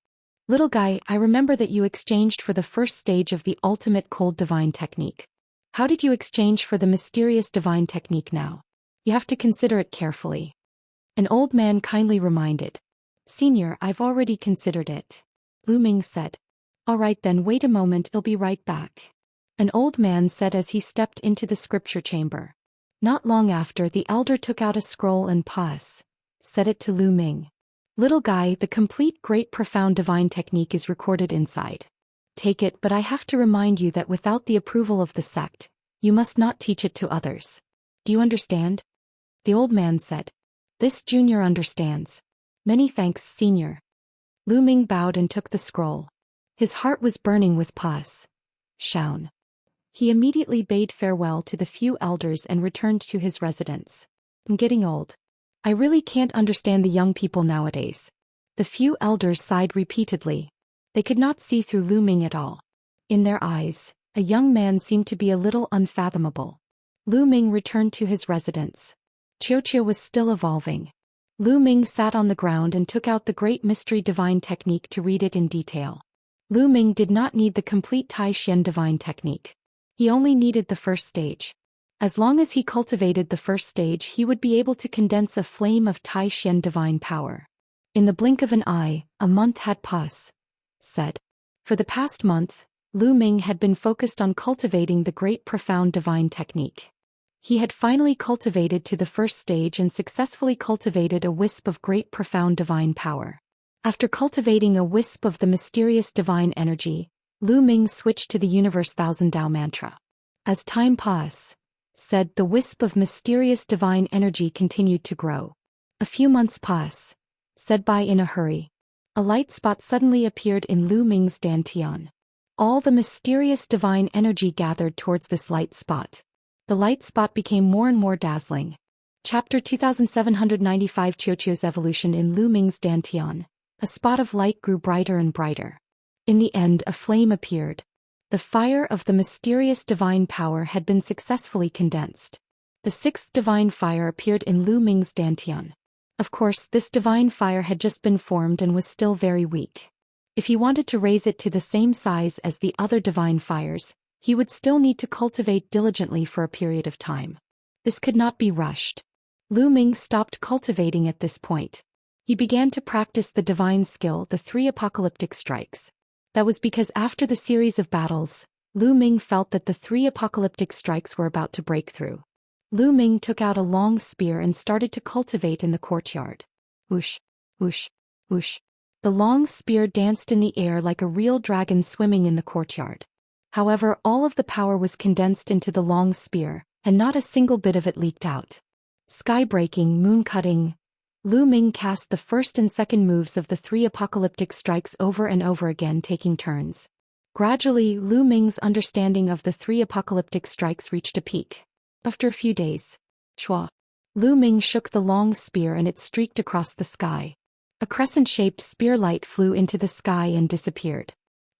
Little guy, I remember that you exchanged for the first stage of the ultimate cold divine technique. How did you exchange for the mysterious divine technique now? You have to consider it carefully. An old man kindly reminded. Senior, I've already considered it. Lu Ming said. All right then, wait a moment, I'll be right back. An old man said as he stepped into the scripture chamber. Not long after, the elder took out a scroll and said it to Lu Ming. Little guy, the complete great profound divine technique is recorded inside. Take it, but I have to remind you that without the approval of the sect, you must not teach it to others. Do you understand? The old man said. This junior understands. Many thanks, senior. Lu Ming bowed and took the scroll. His heart was burning with Xian. He immediately bade farewell to the few elders and returned to his residence. I'm getting old. I really can't understand the young people nowadays. The few elders sighed repeatedly. They could not see through Lu Ming at all. In their eyes, a young man seemed to be a little unfathomable. Lu Ming returned to his residence. Xianxia was still evolving. Lu Ming sat on the ground and took out the great mystery divine technique to read it in detail. Lu Ming did not need the complete Taishan divine technique. He only needed the first stage. As long as he cultivated the first stage, he would be able to condense a flame of Taishan divine power. In the blink of an eye, a month had said. For the past month, Lu Ming had been focused on cultivating the great profound divine technique. He had finally cultivated to the first stage and successfully cultivated a wisp of great profound divine power. After cultivating a wisp of the mysterious divine energy, Lu Ming switched to the universe thousand Tao mantra. As time said, the wisp of mysterious divine energy continued to grow. A few months said by in a hurry. A light spot suddenly appeared in Lu Ming's dantian. All the mysterious divine energy gathered towards this light spot. The light spot became more and more dazzling. Chapter 2795 Xianxia's evolution in Lu Ming's dantian. A spot of light grew brighter and brighter. In the end, a flame appeared. The fire of the mysterious divine power had been successfully condensed. The sixth divine fire appeared in Lu Ming's dantian. Of course, this divine fire had just been formed and was still very weak. If he wanted to raise it to the same size as the other divine fires, he would still need to cultivate diligently for a period of time. This could not be rushed. Lu Ming stopped cultivating at this point. He began to practice the divine skill, the 3 apocalyptic strikes. That was because after the series of battles, Lu Ming felt that the 3 apocalyptic strikes were about to break through. Lu Ming took out a long spear and started to cultivate in the courtyard. Whoosh, whoosh, whoosh. The long spear danced in the air like a real dragon swimming in the courtyard. However, all of the power was condensed into the long spear, and not a single bit of it leaked out. Sky-breaking, moon-cutting. Lu Ming cast the first and second moves of the 3 apocalyptic strikes over and over again, taking turns. Gradually, Lu Ming's understanding of the 3 apocalyptic strikes reached a peak. After a few days, Lu Ming shook the long spear and it streaked across the sky. A crescent-shaped spear light flew into the sky and disappeared.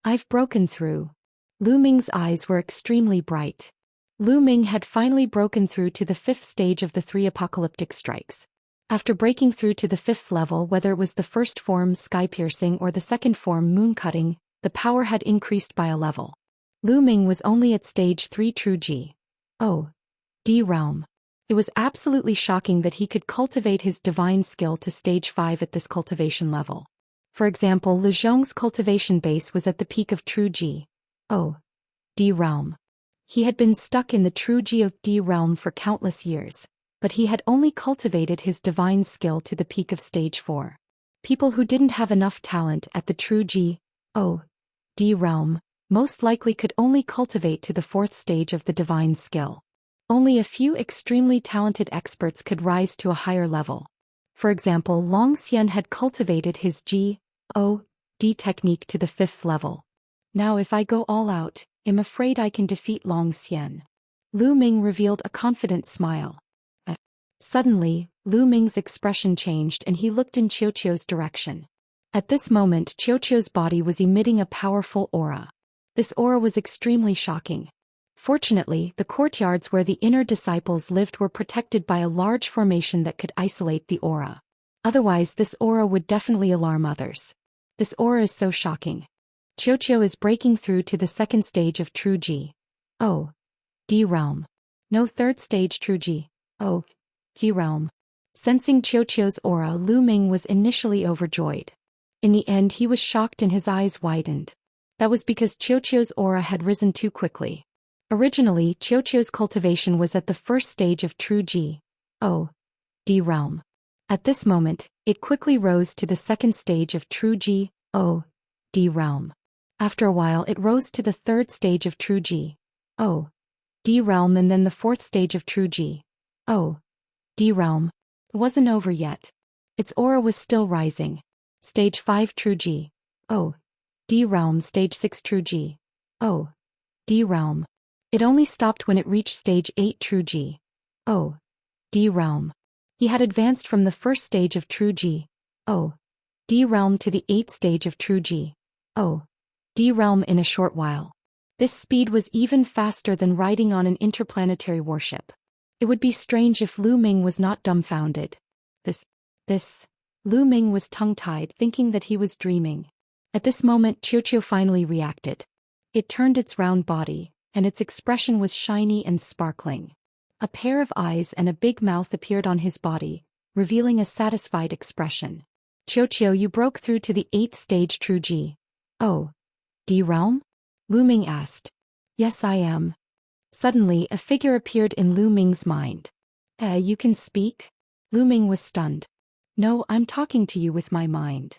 I've broken through. Lu Ming's eyes were extremely bright. Lu Ming had finally broken through to the 5th stage of the 3 apocalyptic strikes. After breaking through to the 5th level, whether it was the first form sky-piercing or the second form moon-cutting, the power had increased by a level. Lu Ming was only at stage 3 true D realm. It was absolutely shocking that he could cultivate his divine skill to stage 5 at this cultivation level. For example, Lu Zhong's cultivation base was at the peak of true D realm. He had been stuck in the true D realm for countless years, but he had only cultivated his divine skill to the peak of stage 4. People who didn't have enough talent at the true D realm most likely could only cultivate to the 4th stage of the divine skill. Only a few extremely talented experts could rise to a higher level. For example, Zhou Xian had cultivated his D technique to the 5th level. Now if I go all out, I'm afraid I can defeat Zhou Xian. Lu Ming revealed a confident smile. Suddenly, Lu Ming's expression changed and he looked in Xianxia's direction. At this moment, Xianxia's body was emitting a powerful aura. This aura was extremely shocking. Fortunately, the courtyards where the inner disciples lived were protected by a large formation that could isolate the aura. Otherwise, this aura would definitely alarm others. This aura is so shocking. Xianxia is breaking through to the 2nd stage of true D realm. No 3rd stage true D realm. Sensing Qiuqiu's aura, Lu Ming was initially overjoyed. In the end, he was shocked and his eyes widened. That was because Qiuqiu's aura had risen too quickly. Originally, Qiuqiu's cultivation was at the first stage of true G-O-D realm. At this moment, it quickly rose to the second stage of true G-O-D realm. After a while, it rose to the third stage of true G-O-D realm and then the fourth stage of true G-O-D realm. It wasn't over yet. Its aura was still rising. Stage 5 true G-O-D realm, stage 6 true G-O-D realm. It only stopped when it reached stage 8 true G-O-D realm. He had advanced from the first stage of true G-O-D realm to the 8th stage of true G-O-D realm in a short while. This speed was even faster than riding on an interplanetary warship. It would be strange if Lu Ming was not dumbfounded. Lu Ming was tongue-tied, thinking that he was dreaming. At this moment, Qiuqiu finally reacted. It turned its round body, and its expression was shiny and sparkling. A pair of eyes and a big mouth appeared on his body, revealing a satisfied expression. Qiuqiu, you broke through to the 8th stage true G-O-D realm? Lu Ming asked. Yes, I am. Suddenly, a figure appeared in Lu Ming's mind. You can speak? Lu Ming was stunned. No, I'm talking to you with my mind.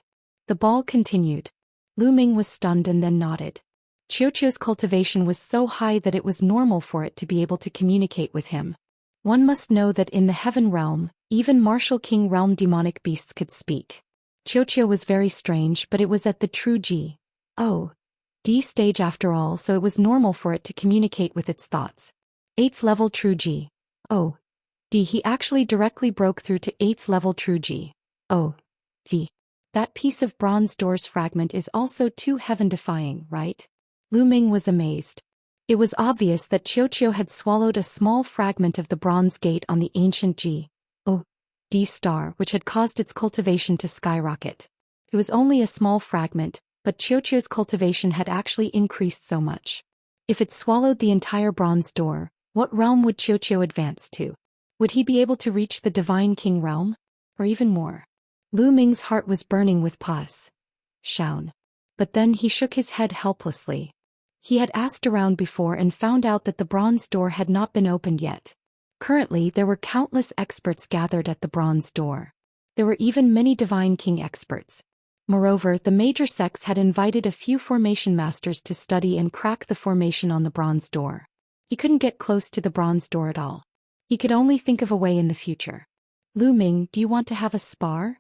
The ball continued. Lu Ming was stunned and then nodded. Qiuqiu's cultivation was so high that it was normal for it to be able to communicate with him. One must know that in the heaven realm, even martial king realm demonic beasts could speak. Qiuqiu was very strange, but it was at the true G-O-D stage after all, so it was normal for it to communicate with its thoughts. 8th level true G-O-D. He actually directly broke through to 8th level true G-O-D. That piece of bronze door's fragment is also too heaven-defying, right? Lu Ming was amazed. It was obvious that Qiuqiu had swallowed a small fragment of the bronze gate on the ancient G-O-D star, which had caused its cultivation to skyrocket. It was only a small fragment, but Qiuqiu's cultivation had actually increased so much. If it swallowed the entire bronze door, what realm would Qiuqiu advance to? Would he be able to reach the Divine King realm? Or even more? Lu Ming's heart was burning with passion. But then he shook his head helplessly. He had asked around before and found out that the bronze door had not been opened yet. Currently, there were countless experts gathered at the bronze door. There were even many Divine King experts. Moreover, the major sects had invited a few formation masters to study and crack the formation on the bronze door. He couldn't get close to the bronze door at all. He could only think of a way in the future. Lu Ming, do you want to have a spar?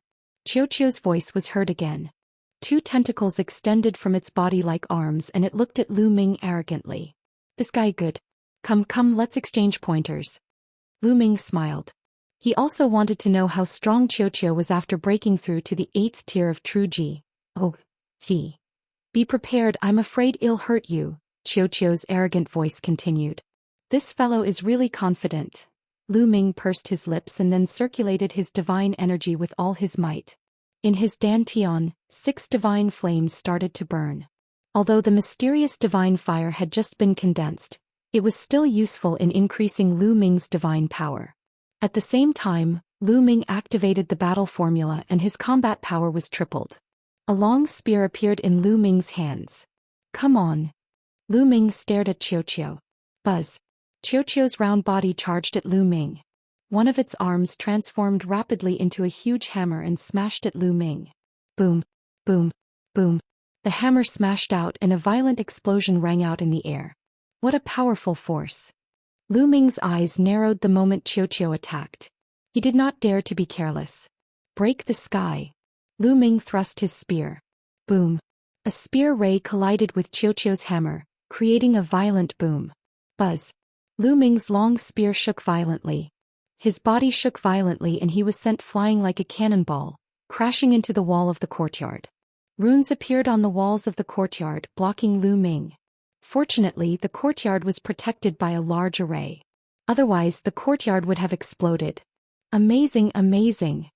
Qiuqiu's voice was heard again. 2 tentacles extended from its body like arms and it looked at Lu Ming arrogantly. This guy good. Come, let's exchange pointers. Lu Ming smiled. He also wanted to know how strong Qiuqiu was after breaking through to the 8th tier of true G-O-D. Be prepared, I'm afraid it'll hurt you, Qiuqiu's arrogant voice continued. This fellow is really confident. Lu Ming pursed his lips and then circulated his divine energy with all his might. In his dantian, 6 divine flames started to burn. Although the mysterious divine fire had just been condensed, it was still useful in increasing Lu Ming's divine power. At the same time, Lu Ming activated the battle formula and his combat power was tripled. A long spear appeared in Lu Ming's hands. Come on. Lu Ming stared at Qiuqiu. Buzz. Qiuqiu's round body charged at Lu Ming. One of its arms transformed rapidly into a huge hammer and smashed at Lu Ming. Boom, boom, boom. The hammer smashed out and a violent explosion rang out in the air. What a powerful force. Lu Ming's eyes narrowed the moment Qiuqiu attacked. He did not dare to be careless. Break the sky. Lu Ming thrust his spear. Boom. A spear ray collided with Qiuqiu's hammer, creating a violent boom. Buzz. Lu Ming's long spear shook violently. His body shook violently and he was sent flying like a cannonball, crashing into the wall of the courtyard. Runes appeared on the walls of the courtyard, blocking Lu Ming. Fortunately, the courtyard was protected by a large array. Otherwise, the courtyard would have exploded. Amazing, amazing.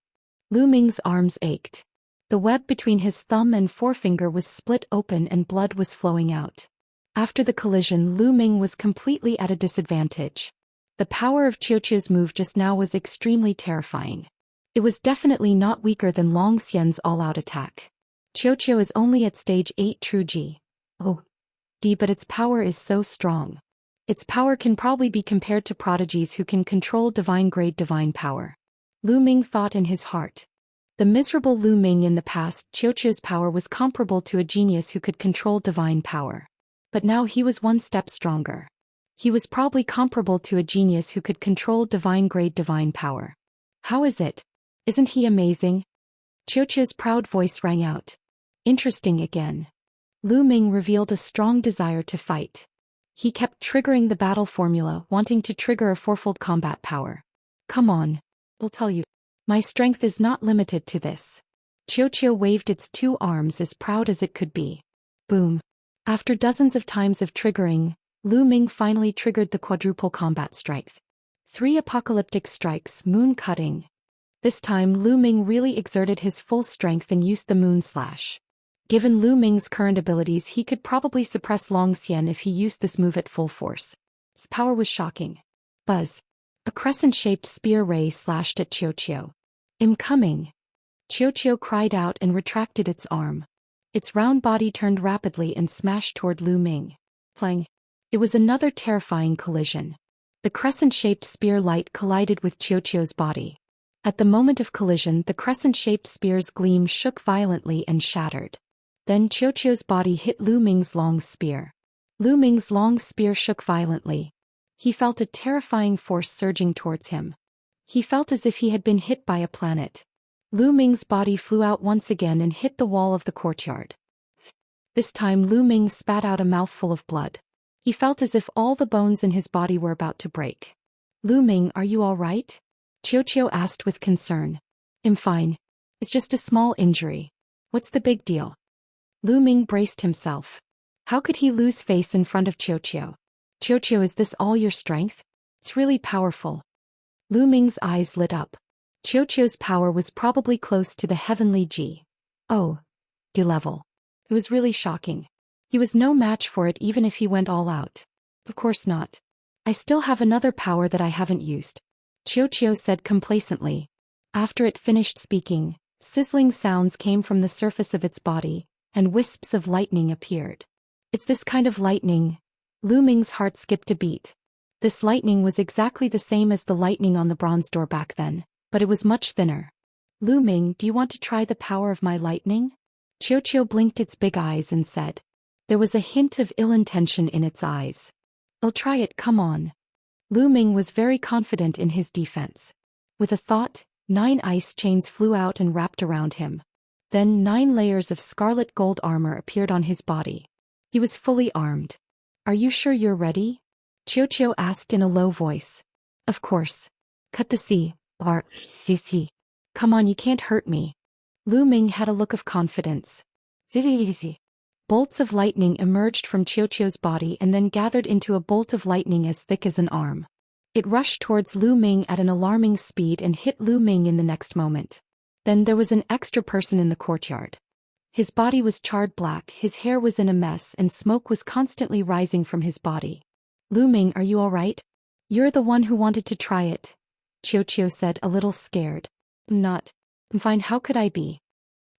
Lu Ming's arms ached. The web between his thumb and forefinger was split open and blood was flowing out. After the collision, Lu Ming was completely at a disadvantage. The power of Qiuqiu's move just now was extremely terrifying. It was definitely not weaker than Long Xian's all-out attack. Xiao is only at stage 8 true G. Oh, D, but its power is so strong. Its power can probably be compared to prodigies who can control divine-grade divine power. Lu Ming thought in his heart. The miserable Lu Ming in the past, Xiaoqiu's power was comparable to a genius who could control divine power. But now he was one step stronger. He was probably comparable to a genius who could control divine-grade divine power. How is it? Isn't he amazing? Xiaoqiu's proud voice rang out. Interesting again. Lu Ming revealed a strong desire to fight. He kept triggering the battle formula, wanting to trigger a fourfold combat power. Come on. I'll tell you. My strength is not limited to this. Xiaoqiu waved its 2 arms as proud as it could be. Boom. After dozens of times of triggering, Lu Ming finally triggered the quadruple combat strike. 3 apocalyptic strikes, moon cutting. This time Lu Ming really exerted his full strength and used the moon slash. Given Lu Ming's current abilities, he could probably suppress Long Xian if he used this move at full force. His power was shocking. Buzz. A crescent-shaped spear ray slashed at Xiaoqiu. Incoming. Xiaoqiu cried out and retracted its arm. Its round body turned rapidly and smashed toward Lu Ming. Clang. It was another terrifying collision. The crescent-shaped spear light collided with Xiaoqiu's body. At the moment of collision, the crescent-shaped spear's gleam shook violently and shattered. Then Xiaoqiu's body hit Lu Ming's long spear. Lu Ming's long spear shook violently. He felt a terrifying force surging towards him. He felt as if he had been hit by a planet. Lu Ming's body flew out once again and hit the wall of the courtyard. This time Lu Ming spat out a mouthful of blood. He felt as if all the bones in his body were about to break. Lu Ming, are you all right? Xiaoqiu asked with concern. I'm fine. It's just a small injury. What's the big deal? Lu Ming braced himself. How could he lose face in front of Xiaoqiu? Xiaoqiu, is this all your strength? It's really powerful. Lu Ming's eyes lit up. Xiaoqiu's power was probably close to the heavenly G. Oh. D level. It was really shocking. He was no match for it even if he went all out. Of course not. I still have another power that I haven't used. Xiaoqiu said complacently. After it finished speaking, sizzling sounds came from the surface of its body, and wisps of lightning appeared. It's this kind of lightning. Lu Ming's heart skipped a beat. This lightning was exactly the same as the lightning on the bronze door back then, but it was much thinner. Lu Ming, do you want to try the power of my lightning? Xiaoqiu blinked its big eyes and said. There was a hint of ill intention in its eyes. I'll try it, come on. Lu Ming was very confident in his defense. With a thought, 9 ice chains flew out and wrapped around him. Then 9 layers of scarlet gold armor appeared on his body. He was fully armed. Are you sure you're ready? Xiaoqiu asked in a low voice. Of course. Cut the C. C. Come on, you can't hurt me. Lu Ming had a look of confidence. Easy. Bolts of lightning emerged from Xiaoqiu's body and then gathered into a bolt of lightning as thick as an arm. It rushed towards Lu Ming at an alarming speed and hit Lu Ming in the next moment. Then there was an extra person in the courtyard. His body was charred black, his hair was in a mess, and smoke was constantly rising from his body. Lu Ming, are you all right? You're the one who wanted to try it. Xiaoqiu said, a little scared. I'm not. I'm fine, how could I be?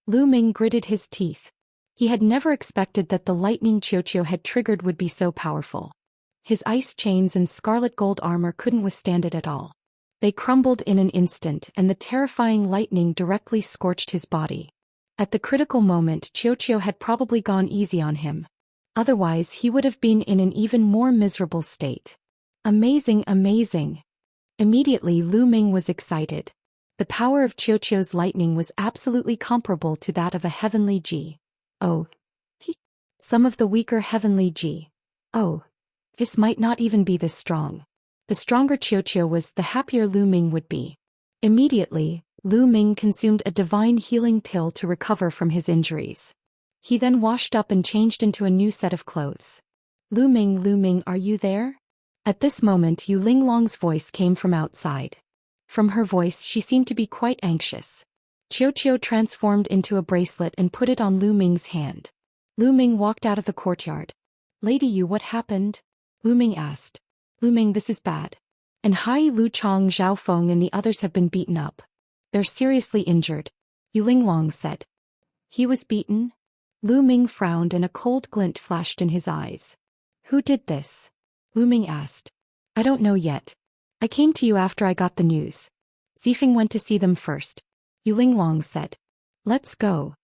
Lu Ming gritted his teeth. He had never expected that the lightning Xiaoqiu had triggered would be so powerful. His ice chains and scarlet gold armor couldn't withstand it at all. They crumbled in an instant and the terrifying lightning directly scorched his body. At the critical moment, Xiaoqiu had probably gone easy on him. Otherwise, he would have been in an even more miserable state. Amazing, amazing. Immediately, Lu Ming was excited. The power of Xiaoqiu's lightning was absolutely comparable to that of a heavenly G. Oh. Some of the weaker heavenly G. Oh. This might not even be this strong. The stronger Xiaoqiu was, the happier Lu Ming would be. Immediately, Lu Ming consumed a divine healing pill to recover from his injuries. He then washed up and changed into a new set of clothes. Lu Ming, are you there? At this moment, Yu Linglong's voice came from outside. From her voice, she seemed to be quite anxious. Xiaoqiu transformed into a bracelet and put it on Lu Ming's hand. Lu Ming walked out of the courtyard. Lady Yu, what happened? Lu Ming asked. Lu Ming, this is bad. And Hai Lu Chong, Zhao Feng and the others have been beaten up. They're seriously injured, Yu Linglong said. He was beaten? Lu Ming frowned and a cold glint flashed in his eyes. Who did this? Lu Ming asked. I don't know yet. I came to you after I got the news. Zifeng went to see them first, Yu Linglong said. Let's go.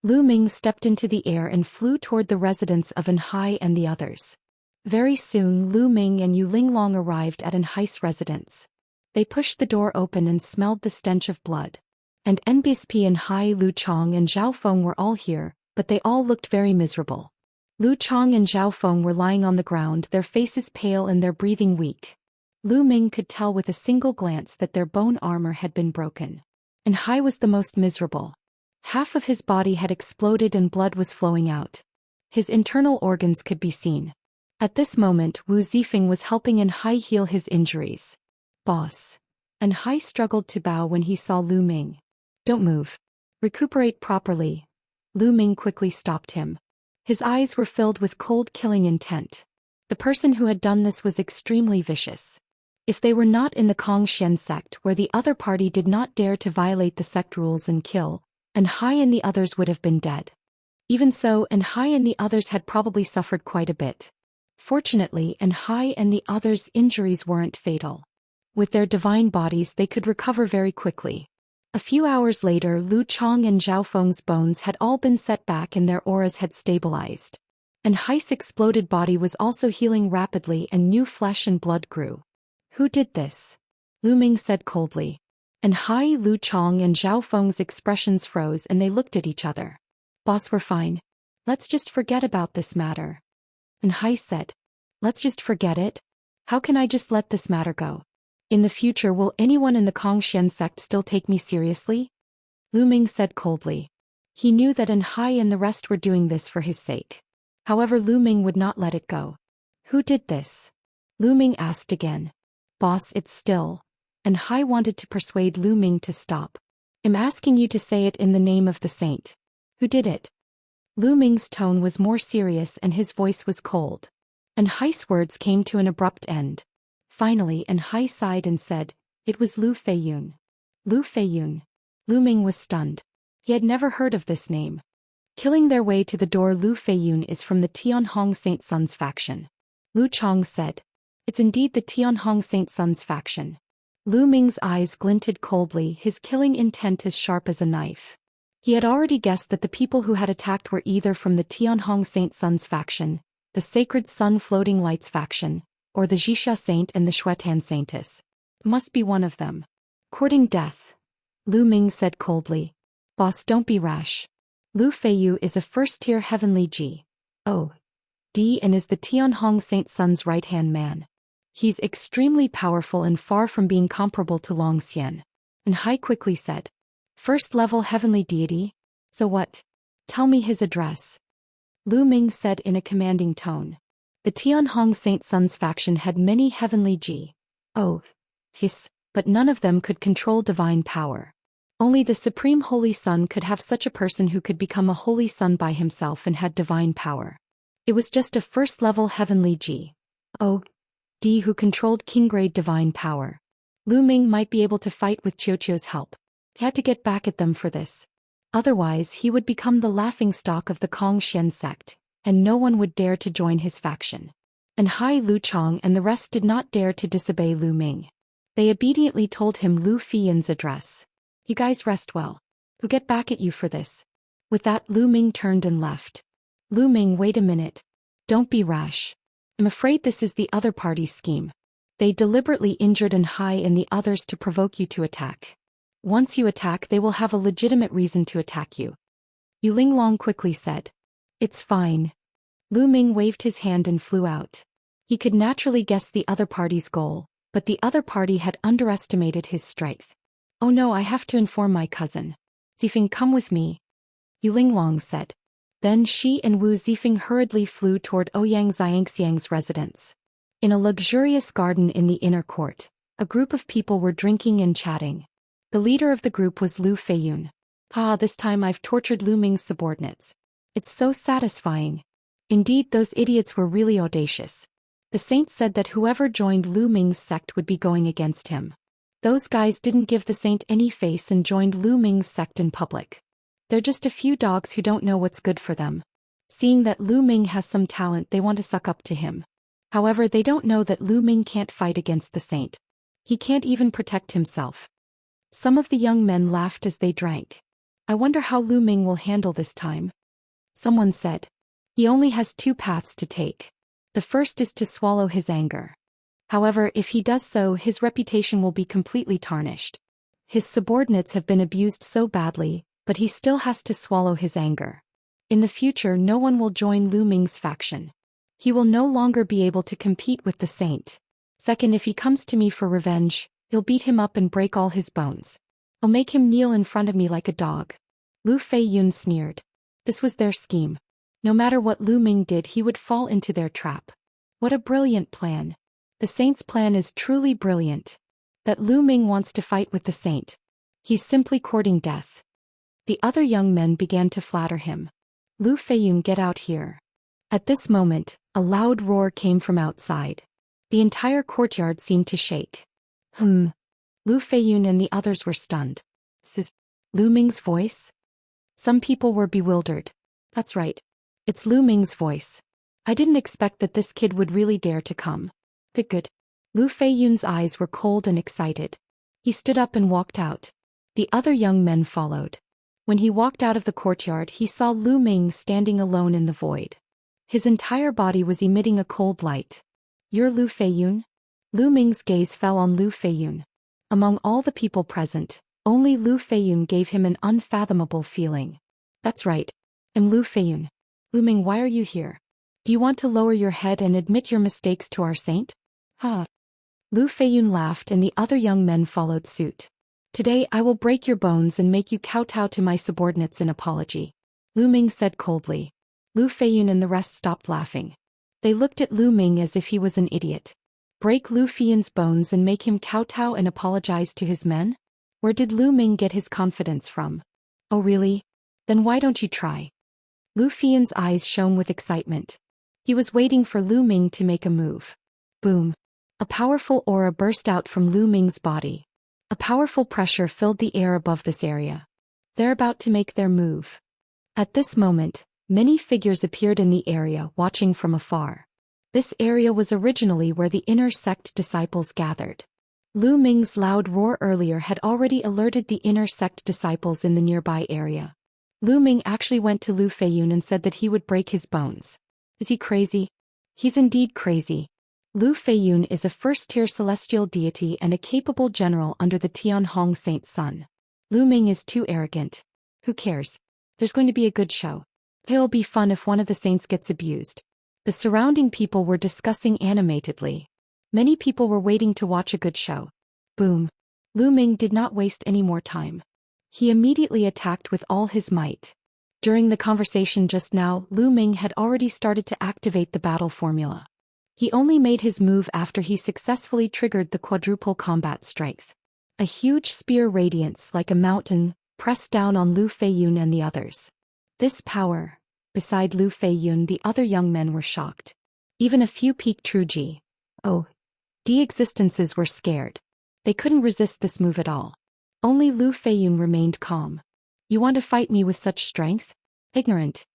Lu Ming stepped into the air and flew toward the residence of Anhai and the others. Very soon Lu Ming and Yu Linglong arrived at Anhai's residence. They pushed the door open and smelled the stench of blood. And NBSP Anhai, Lu Chong and Zhao Feng were all here, but they all looked very miserable. Lu Chong and Zhao Feng were lying on the ground, their faces pale and their breathing weak. Lu Ming could tell with a single glance that their bone armor had been broken. Anhai was the most miserable. Half of his body had exploded and blood was flowing out. His internal organs could be seen. At this moment Wu Zifeng was helping Anhai heal his injuries. Boss. Anhai struggled to bow when he saw Lu Ming. Don't move. Recuperate properly. Lu Ming quickly stopped him. His eyes were filled with cold killing intent. The person who had done this was extremely vicious. If they were not in the Xian sect where the other party did not dare to violate the sect rules and kill, Anhai and the others would have been dead. Even so, Anhai and the others had probably suffered quite a bit. Fortunately, Anhai and the others' injuries weren't fatal. With their divine bodies they could recover very quickly. A few hours later Lu Chong and Zhao Feng's bones had all been set back and their auras had stabilized. Anhai's exploded body was also healing rapidly and new flesh and blood grew. Who did this? Lu Ming said coldly. Anhai, Lu Chong and Zhao Feng's expressions froze and they looked at each other. Boss, we're fine. Let's just forget about this matter. Anhai said. Let's just forget it? How can I just let this matter go? In the future will anyone in the Xian sect still take me seriously? Lu Ming said coldly. He knew that Anhai and the rest were doing this for his sake. However, Lu Ming would not let it go. Who did this? Lu Ming asked again. Boss, it's still. Anhai wanted to persuade Lu Ming to stop. I'm asking you to say it in the name of the saint. Who did it? Lu Ming's tone was more serious and his voice was cold. Anhai's words came to an abrupt end. Finally, Anhai sighed and said, it was Lu Feiyun. Lu Feiyun. Lu Ming was stunned. He had never heard of this name. Killing their way to the door, Lu Feiyun is from the Tianhong Saint Sun's faction. Lu Chong said. It's indeed the Tianhong Saint Sun's faction. Lu Ming's eyes glinted coldly, his killing intent as sharp as a knife. He had already guessed that the people who had attacked were either from the Tianhong Saint Sun's faction, the Sacred Sun Floating Lights faction, or the Xixia Saint and the Xuetan Saintess. Must be one of them. Courting death. Lu Ming said coldly. Boss, don't be rash. Lu Feiyu is a first-tier heavenly G.O.D. and is the Tianhong Saint Sun's right-hand man. He's extremely powerful and far from being comparable to Zhou Xian. Anhai quickly said. First-level heavenly deity? So what? Tell me his address. Lu Ming said in a commanding tone. The Tianhong Saint Sun's faction had many heavenly G.O.Ds, but none of them could control divine power. Only the Supreme Holy Sun could have such a person who could become a Holy Sun by himself and had divine power. It was just a first-level heavenly G.O.D who controlled king-grade divine power. Lu Ming might be able to fight with Qiuqiu's help. He had to get back at them for this. Otherwise he would become the laughingstock of the Xian sect, and no one would dare to join his faction. Anhai, Lu Chong and the rest did not dare to disobey Lu Ming. They obediently told him Lu Feiyun's address. You guys rest well. We'll get back at you for this. With that, Lu Ming turned and left. Lu Ming, wait a minute. Don't be rash. I'm afraid this is the other party's scheme. They deliberately injured Anhai and the others to provoke you to attack. Once you attack, they will have a legitimate reason to attack you. Yu Linglong quickly said. It's fine. Lu Ming waved his hand and flew out. He could naturally guess the other party's goal, but the other party had underestimated his strength. Oh no, I have to inform my cousin. Zifeng, come with me. Yu Linglong said. Then she and Wu Zifeng hurriedly flew toward Ouyang Xianxiang's residence. In a luxurious garden in the inner court, a group of people were drinking and chatting. The leader of the group was Lu Feiyun. This time I've tortured Lu Ming's subordinates. It's so satisfying. Indeed, those idiots were really audacious. The saint said that whoever joined Lu Ming's sect would be going against him. Those guys didn't give the saint any face and joined Lu Ming's sect in public. They're just a few dogs who don't know what's good for them. Seeing that Lu Ming has some talent, they want to suck up to him. However, they don't know that Lu Ming can't fight against the saint. He can't even protect himself. Some of the young men laughed as they drank. I wonder how Lu Ming will handle this time. Someone said. He only has two paths to take. The first is to swallow his anger. However, if he does so, his reputation will be completely tarnished. His subordinates have been abused so badly, but he still has to swallow his anger. In the future, no one will join Lu Ming's faction. He will no longer be able to compete with the saint. Second, if he comes to me for revenge, I'll beat him up and break all his bones. I'll make him kneel in front of me like a dog. Lu Feiyun sneered. This was their scheme. No matter what Lu Ming did, he would fall into their trap. What a brilliant plan. The saint's plan is truly brilliant. That Lu Ming wants to fight with the saint. He's simply courting death. The other young men began to flatter him. Lu Feiyun, get out here. At this moment, a loud roar came from outside. The entire courtyard seemed to shake. Lu Feiyun and the others were stunned. This is Lu Ming's voice? Some people were bewildered. That's right. It's Lu Ming's voice. I didn't expect that this kid would really dare to come. Good. Lu Feiyun's eyes were cold and excited. He stood up and walked out. The other young men followed. When he walked out of the courtyard, he saw Lu Ming standing alone in the void. His entire body was emitting a cold light. You're Lu Feiyun? Lu Ming's gaze fell on Lu Feiyun. Among all the people present, only Lu Feiyun gave him an unfathomable feeling. That's right. I'm Lu Feiyun. Lu Ming, why are you here? Do you want to lower your head and admit your mistakes to our saint? Lu Feiyun laughed and the other young men followed suit. Today I will break your bones and make you kowtow to my subordinates in apology. Lu Ming said coldly. Lu Feiyun and the rest stopped laughing. They looked at Lu Ming as if he was an idiot. Break Lu Feiyun's bones and make him kowtow and apologize to his men? Where did Lu Ming get his confidence from? Oh really? Then why don't you try? Lu Feiyun's eyes shone with excitement. He was waiting for Lu Ming to make a move. Boom. A powerful aura burst out from Lu Ming's body. A powerful pressure filled the air above this area. They're about to make their move. At this moment, many figures appeared in the area, watching from afar. This area was originally where the inner sect disciples gathered. Lu Ming's loud roar earlier had already alerted the inner sect disciples in the nearby area. Lu Ming actually went to Lu Feiyun and said that he would break his bones. Is he crazy? He's indeed crazy. Lu Feiyun is a first-tier celestial deity and a capable general under the Tianhong Saint's son. Lu Ming is too arrogant. Who cares? There's going to be a good show. It'll be fun if one of the saints gets abused. The surrounding people were discussing animatedly. Many people were waiting to watch a good show. Boom. Lu Ming did not waste any more time. He immediately attacked with all his might. During the conversation just now, Lu Ming had already started to activate the battle formula. He only made his move after he successfully triggered the quadruple combat strength. A huge spear radiance like a mountain pressed down on Lu Feiyun and the others. This power. Beside Lu Feiyun, the other young men were shocked. Even a few peak true G. D existences were scared. They couldn't resist this move at all. Only Lu Feiyun remained calm. You want to fight me with such strength? Ignorant.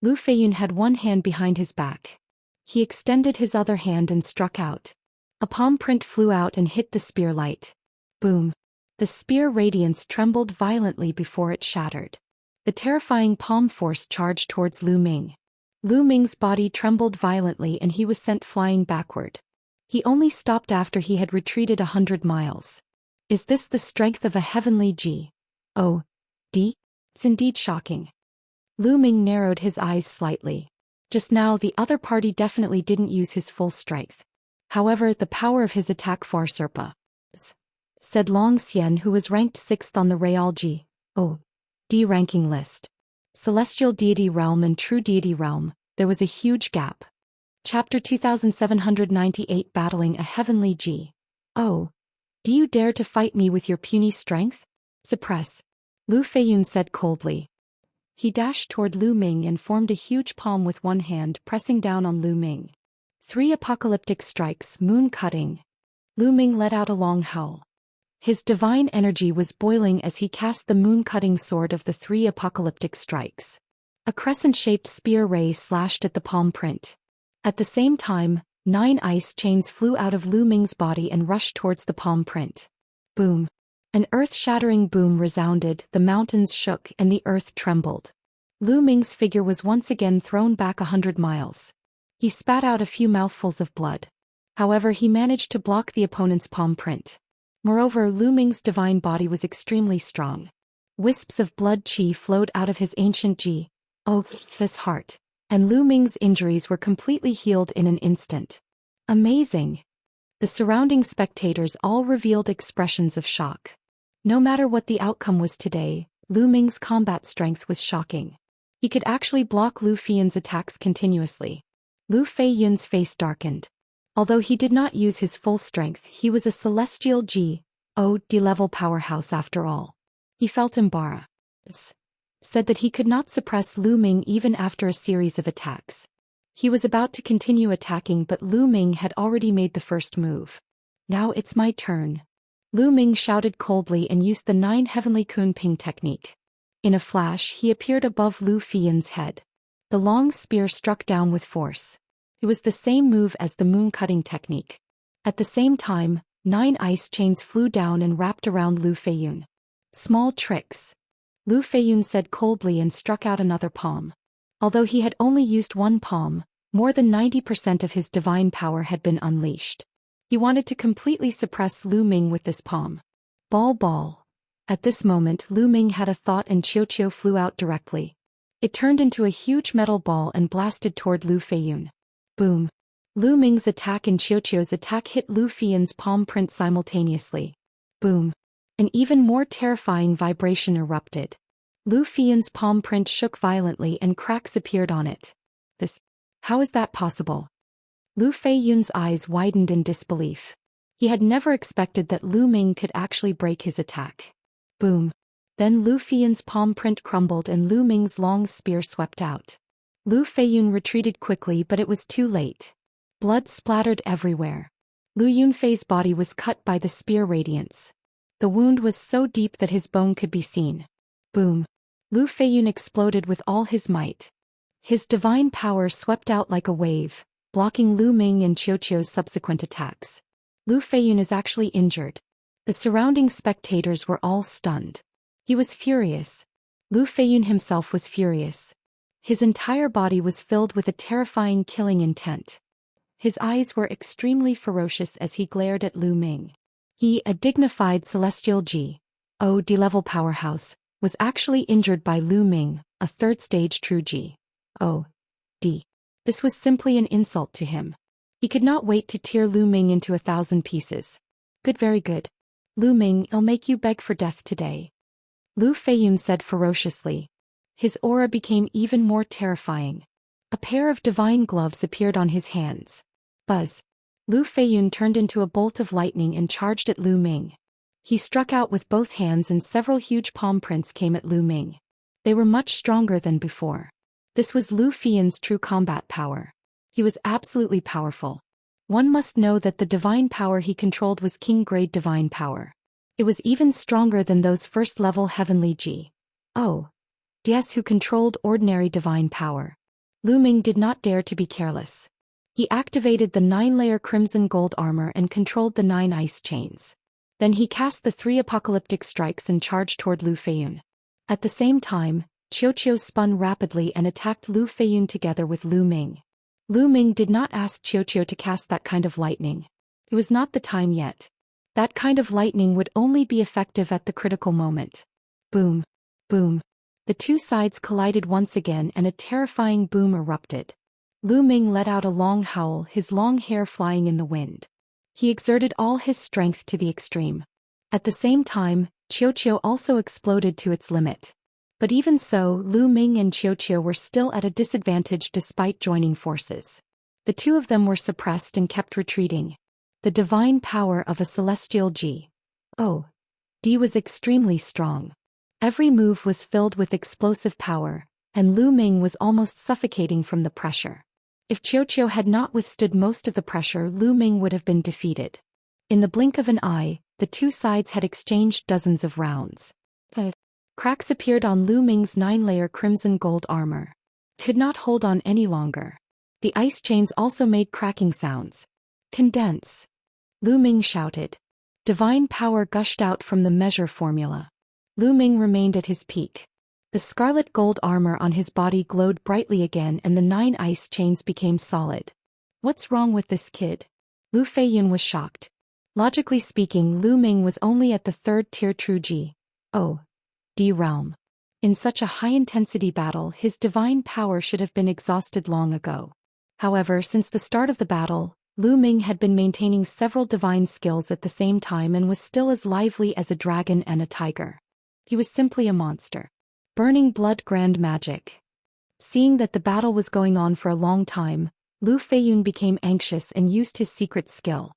Lu Feiyun had one hand behind his back. He extended his other hand and struck out. A palm print flew out and hit the spear light. Boom. The spear radiance trembled violently before it shattered. The terrifying palm force charged towards Lu Ming. Lu Ming's body trembled violently and he was sent flying backward. He only stopped after he had retreated 100 miles. Is this the strength of a heavenly G? D? It's indeed shocking. Lu Ming narrowed his eyes slightly. Just now the other party definitely didn't use his full strength. However, the power of his attack far surpasses, said Zhou Xian, who was ranked 6th on the Real D ranking list. Celestial Deity Realm and True Deity Realm, there was a huge gap. Chapter 2798 Battling a Heavenly G. Do you dare to fight me with your puny strength? Suppress. Lu Feiyun said coldly. He dashed toward Lu Ming and formed a huge palm with one hand, pressing down on Lu Ming. 3 apocalyptic strikes, moon cutting. Lu Ming let out a long howl. His divine energy was boiling as he cast the moon-cutting sword of the 3 apocalyptic strikes. A crescent-shaped spear ray slashed at the palm print. At the same time, 9 ice chains flew out of Lu Ming's body and rushed towards the palm print. Boom. An earth-shattering boom resounded, the mountains shook and the earth trembled. Lu Ming's figure was once again thrown back 100 miles. He spat out a few mouthfuls of blood. However, he managed to block the opponent's palm print. Moreover, Lu Ming's divine body was extremely strong. Wisps of blood qi flowed out of his ancient his heart, and Lu Ming's injuries were completely healed in an instant. Amazing! The surrounding spectators all revealed expressions of shock. No matter what the outcome was today, Lu Ming's combat strength was shocking. He could actually block Lu Fian's attacks continuously. Lu Feiyun's face darkened. Although he did not use his full strength, he was a celestial D-level powerhouse after all. He felt embarrassed. Said that he could not suppress Lu Ming even after a series of attacks. He was about to continue attacking, but Lu Ming had already made the first move. Now it's my turn. Lu Ming shouted coldly and used the 9 heavenly Kun Ping technique. In a flash, he appeared above Lu Fian's head. The long spear struck down with force. It was the same move as the moon-cutting technique. At the same time, 9 ice chains flew down and wrapped around Lu Feiyun. Small tricks. Lu Feiyun said coldly and struck out another palm. Although he had only used one palm, more than 90% of his divine power had been unleashed. He wanted to completely suppress Lu Ming with this palm. Ball. At this moment, Lu Ming had a thought and Xiao flew out directly. It turned into a huge metal ball and blasted toward Lu Feiyun. Boom. Lu Ming's attack and Xiao's attack hit Lu Fian's palm print simultaneously. Boom. An even more terrifying vibration erupted. Lu Fian's palm print shook violently and cracks appeared on it. How is that possible? Lu Feiyun's eyes widened in disbelief. He had never expected that Lu Ming could actually break his attack. Boom. Then Lu Fian's palm print crumbled and Lu Ming's long spear swept out. Lu Feiyun retreated quickly, but it was too late. Blood splattered everywhere. Lu Yunfei's body was cut by the spear radiance. The wound was so deep that his bone could be seen. Boom. Lu Feiyun exploded with all his might. His divine power swept out like a wave, blocking Lu Ming and Xiao's subsequent attacks. Lu Feiyun is actually injured. The surrounding spectators were all stunned. He was furious. Lu Feiyun himself was furious. His entire body was filled with a terrifying killing intent. His eyes were extremely ferocious as he glared at Lu Ming. He, a dignified celestial D-level powerhouse, was actually injured by Lu Ming, a third-stage true G-D. This was simply an insult to him. He could not wait to tear Lu Ming into 1,000 pieces. Good, very good. Lu Ming, I'll make you beg for death today. Lu Feiyun said ferociously. His aura became even more terrifying. A pair of divine gloves appeared on his hands. Buzz. Lu Feiyun turned into a bolt of lightning and charged at Lu Ming. He struck out with both hands and several huge palm prints came at Lu Ming. They were much stronger than before. This was Lu Fian's true combat power. He was absolutely powerful. One must know that the divine power he controlled was king-grade divine power. It was even stronger than those first-level heavenly DS who controlled ordinary divine power. Lu Ming did not dare to be careless. He activated the 9-layer crimson gold armor and controlled the 9 ice chains. Then he cast the 3 apocalyptic strikes and charged toward Lu Feiyun. At the same time, Xiao spun rapidly and attacked Lu Feiyun together with Lu Ming. Lu Ming did not ask Xiao to cast that kind of lightning. It was not the time yet. That kind of lightning would only be effective at the critical moment. Boom. Boom. The two sides collided once again and a terrifying boom erupted. Lu Ming let out a long howl, his long hair flying in the wind. He exerted all his strength to the extreme. At the same time, Xiao also exploded to its limit. But even so, Lu Ming and Xiao were still at a disadvantage despite joining forces. The two of them were suppressed and kept retreating. The divine power of a celestial G-D was extremely strong. Every move was filled with explosive power, and Lu Ming was almost suffocating from the pressure. If Xiao had not withstood most of the pressure, Lu Ming would have been defeated. In the blink of an eye, The two sides had exchanged dozens of rounds. Cracks appeared on Lu Ming's 9-layer crimson gold armor. Could not hold on any longer. The ice chains also made cracking sounds. Condense. Lu Ming shouted. Divine power gushed out from the measure formula. Lu Ming remained at his peak. The scarlet gold armor on his body glowed brightly again and the 9 ice chains became solid. What's wrong with this kid? Lu Feiyun was shocked. Logically speaking, Lu Ming was only at the 3rd tier True G. Oh. D realm. In such a high-intensity battle, his divine power should have been exhausted long ago. However, since the start of the battle, Lu Ming had been maintaining several divine skills at the same time and was still as lively as a dragon and a tiger. He was simply a monster. Burning blood grand magic. Seeing that the battle was going on for a long time, Lu Feiyun became anxious and used his secret skill.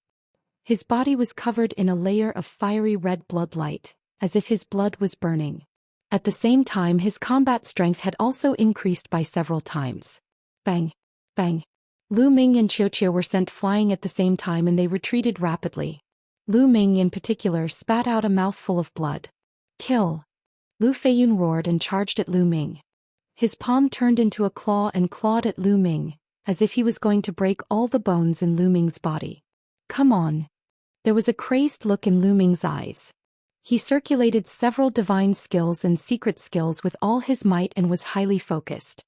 His body was covered in a layer of fiery red blood light, as if his blood was burning. At the same time, his combat strength had also increased by several times. Bang! Bang! Lu Ming and Xianxia were sent flying at the same time and they retreated rapidly. Lu Ming in particular spat out a mouthful of blood. Kill! Lu Feiyun roared and charged at Lu Ming. His palm turned into a claw and clawed at Lu Ming, as if he was going to break all the bones in Lu Ming's body. Come on! There was a crazed look in Lu Ming's eyes. He circulated several divine skills and secret skills with all his might and was highly focused.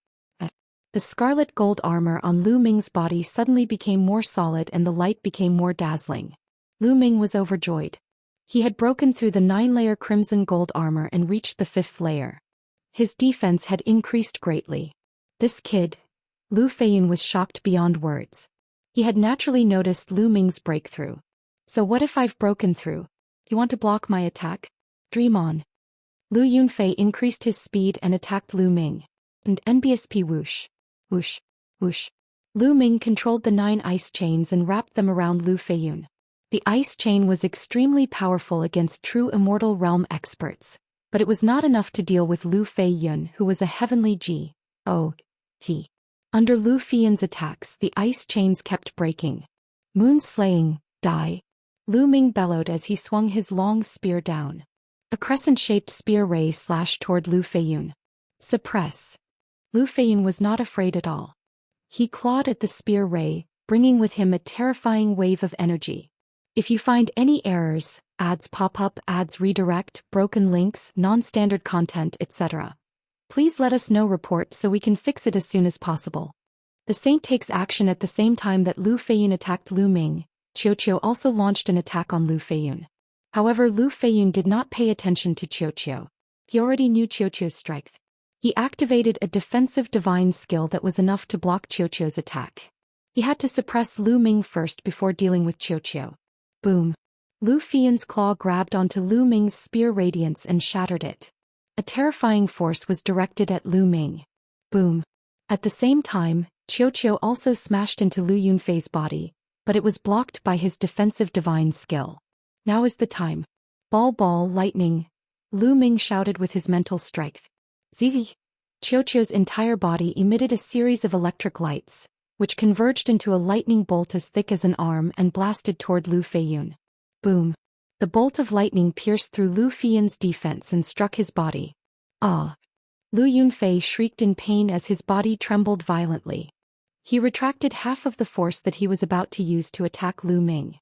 The scarlet gold armor on Lu Ming's body suddenly became more solid and the light became more dazzling. Lu Ming was overjoyed. He had broken through the 9-layer crimson gold armor and reached the 5th layer. His defense had increased greatly. This kid. Lu Feiyun was shocked beyond words. He had naturally noticed Lu Ming's breakthrough. So what if I've broken through? You want to block my attack? Dream on. Lu Yunfei increased his speed and attacked Lu Ming. And NBSP whoosh. Whoosh. Whoosh. Lu Ming controlled the 9 ice chains and wrapped them around Lu Feiyun. The ice chain was extremely powerful against true Immortal realm experts, but it was not enough to deal with Lu Feiyun, who was a heavenly G. O. T. Under Lu Feiyun's attacks, the ice chains kept breaking. Moon slaying, die. Lu Ming bellowed as he swung his long spear down. A crescent-shaped spear ray slashed toward Lu Feiyun. Suppress. Lu Feiyun was not afraid at all. He clawed at the spear ray, bringing with him a terrifying wave of energy. If you find any errors, ads pop up, ads redirect, broken links, non-standard content, etc., please let us know report so we can fix it as soon as possible. The saint takes action at the same time that Lu Feiyun attacked Lu Ming. Xianxia also launched an attack on Lu Feiyun. However, Lu Feiyun did not pay attention to Xianxia. He already knew Xianxia's strength. He activated a defensive divine skill that was enough to block Xianxia's attack. He had to suppress Lu Ming first before dealing with Xianxia. Boom. Lu Feiyun's claw grabbed onto Lu Ming's spear radiance and shattered it. A terrifying force was directed at Lu Ming. Boom. At the same time, Xianxia also smashed into Lu Yunfei's body, but it was blocked by his defensive divine skill. Now is the time. Ball lightning. Lu Ming shouted with his mental strength. Zizi. Xianxia's entire body emitted a series of electric lights, which converged into a lightning bolt as thick as an arm and blasted toward Lu Feiyun. Boom. The bolt of lightning pierced through Lu Feiyun's defense and struck his body. Ah! Lu Yunfei shrieked in pain as his body trembled violently. He retracted half of the force that he was about to use to attack Lu Ming.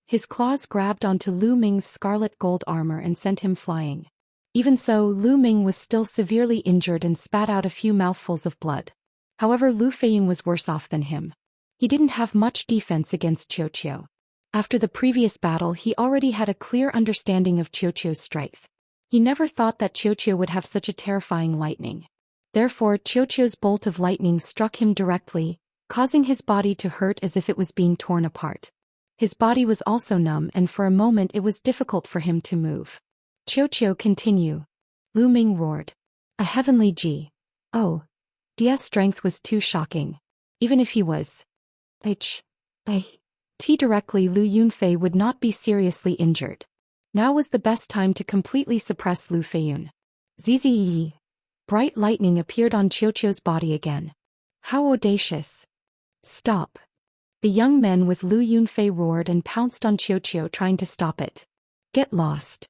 His claws grabbed onto Lu Ming's scarlet gold armor and sent him flying. Even so, Lu Ming was still severely injured and spat out a few mouthfuls of blood. However, Lu Feiyun was worse off than him. He didn't have much defense against Xianxia. After the previous battle, he already had a clear understanding of Xianxia's strength. He never thought that Xianxia would have such a terrifying lightning. Therefore, Xianxia's bolt of lightning struck him directly, causing his body to hurt as if it was being torn apart. His body was also numb and for a moment it was difficult for him to move. Xianxia, continue. Lu Ming roared. A heavenly G. Oh. DS strength was too shocking. Even if he was T directly, Lu Yunfei would not be seriously injured. Now was the best time to completely suppress Lu Feiyun. Zzz. Bright lightning appeared on Xianxia's body again. How audacious. Stop. The young men with Lu Yunfei roared and pounced on Xianxia, trying to stop it. Get lost.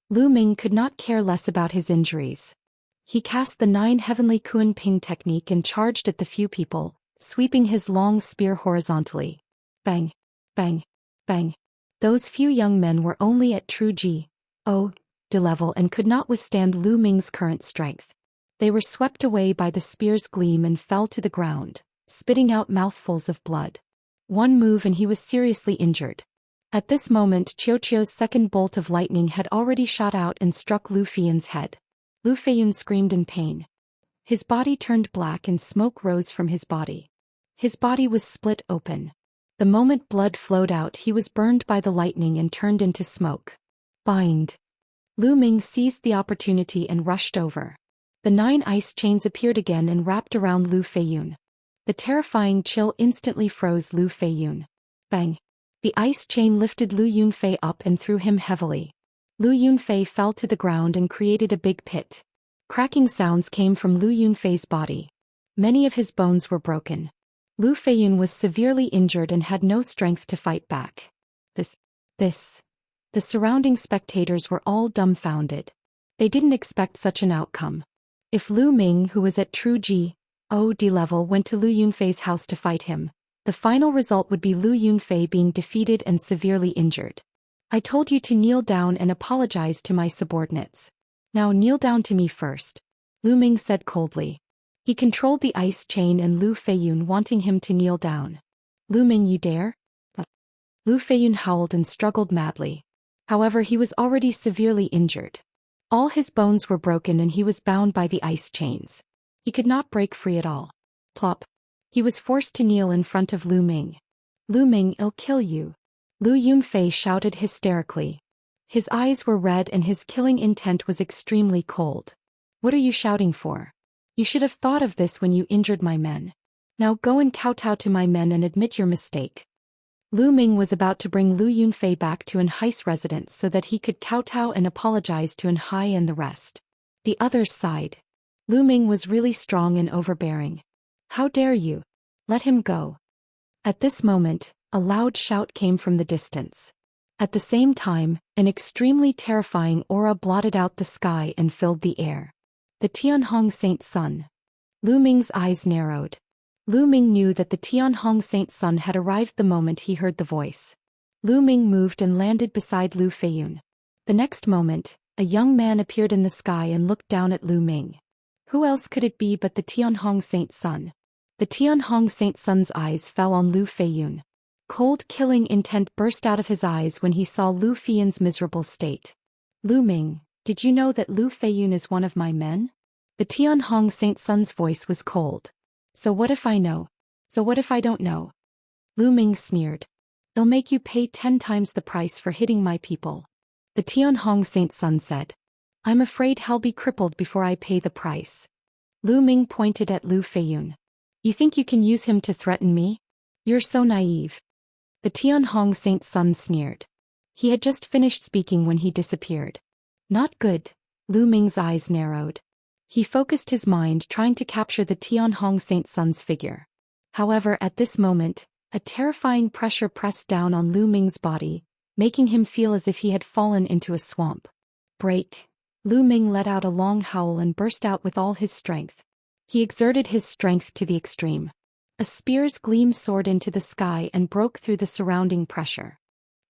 Lu Ming could not care less about his injuries. He cast the 9 heavenly Kuan Ping technique and charged at the few people, sweeping his long spear horizontally. Bang, bang, bang. Those few young men were only at true G.O.D. level and could not withstand Lu Ming's current strength. They were swept away by the spear's gleam and fell to the ground, spitting out mouthfuls of blood. One move and he was seriously injured. At this moment Qiuqiu's second bolt of lightning had already shot out and struck Lu Feiyun's head. Lu Feiyun screamed in pain. His body turned black and smoke rose from his body. His body was split open. The moment blood flowed out he was burned by the lightning and turned into smoke. Bind. Lu Ming seized the opportunity and rushed over. The 9 ice chains appeared again and wrapped around Lu Feiyun. The terrifying chill instantly froze Lu Feiyun. Bang. The ice chain lifted Lu Yunfei up and threw him heavily. Lu Yunfei fell to the ground and created a big pit. Cracking sounds came from Lu Yunfei's body. Many of his bones were broken. Lu Feiyun was severely injured and had no strength to fight back. The surrounding spectators were all dumbfounded. They didn't expect such an outcome. If Lu Ming, who was at true G.O.D. level, went to Lu Yunfei's house to fight him, the final result would be Lu Yunfei being defeated and severely injured. I told you to kneel down and apologize to my subordinates. Now kneel down to me first, Lu Ming said coldly. He controlled the ice chain and Lu Feiyun wanting him to kneel down. Lu Ming, you dare? Lu Feiyun howled and struggled madly. However, he was already severely injured. All his bones were broken and he was bound by the ice chains. He could not break free at all. Plop. He was forced to kneel in front of Lu Ming. Lu Ming, I'll kill you. Lu Yunfei shouted hysterically. His eyes were red and his killing intent was extremely cold. What are you shouting for? You should have thought of this when you injured my men. Now go and kowtow to my men and admit your mistake. Lu Ming was about to bring Lu Yunfei back to Anhai's residence so that he could kowtow and apologize to Anhai and the rest. The others sighed. Lu Ming was really strong and overbearing. How dare you? Let him go. At this moment, a loud shout came from the distance. At the same time, an extremely terrifying aura blotted out the sky and filled the air. The Tianhong Saint Sun. Lu Ming's eyes narrowed. Lu Ming knew that the Tianhong Saint Sun had arrived the moment he heard the voice. Lu Ming moved and landed beside Lu Feiyun. The next moment, a young man appeared in the sky and looked down at Lu Ming. Who else could it be but the Tianhong Saint Sun? The Tianhong Saint Sun's eyes fell on Lu Feiyun. Cold killing intent burst out of his eyes when he saw Lu Feiyun's miserable state. Lu Ming, did you know that Lu Feiyun is one of my men? The Tianhong Saint Sun's voice was cold. So what if I know? So what if I don't know? Lu Ming sneered. They'll make you pay 10 times the price for hitting my people. The Tianhong Saint Sun said. I'm afraid he'll be crippled before I pay the price. Lu Ming pointed at Lu Feiyun. You think you can use him to threaten me? You're so naive. The Tianhong Saint Sun sneered. He had just finished speaking when he disappeared. Not good. Lu Ming's eyes narrowed. He focused his mind trying to capture the Tianhong Saint Sun's figure. However, at this moment, a terrifying pressure pressed down on Lu Ming's body, making him feel as if he had fallen into a swamp. Break. Lu Ming let out a long howl and burst out with all his strength. He exerted his strength to the extreme. A spear's gleam soared into the sky and broke through the surrounding pressure.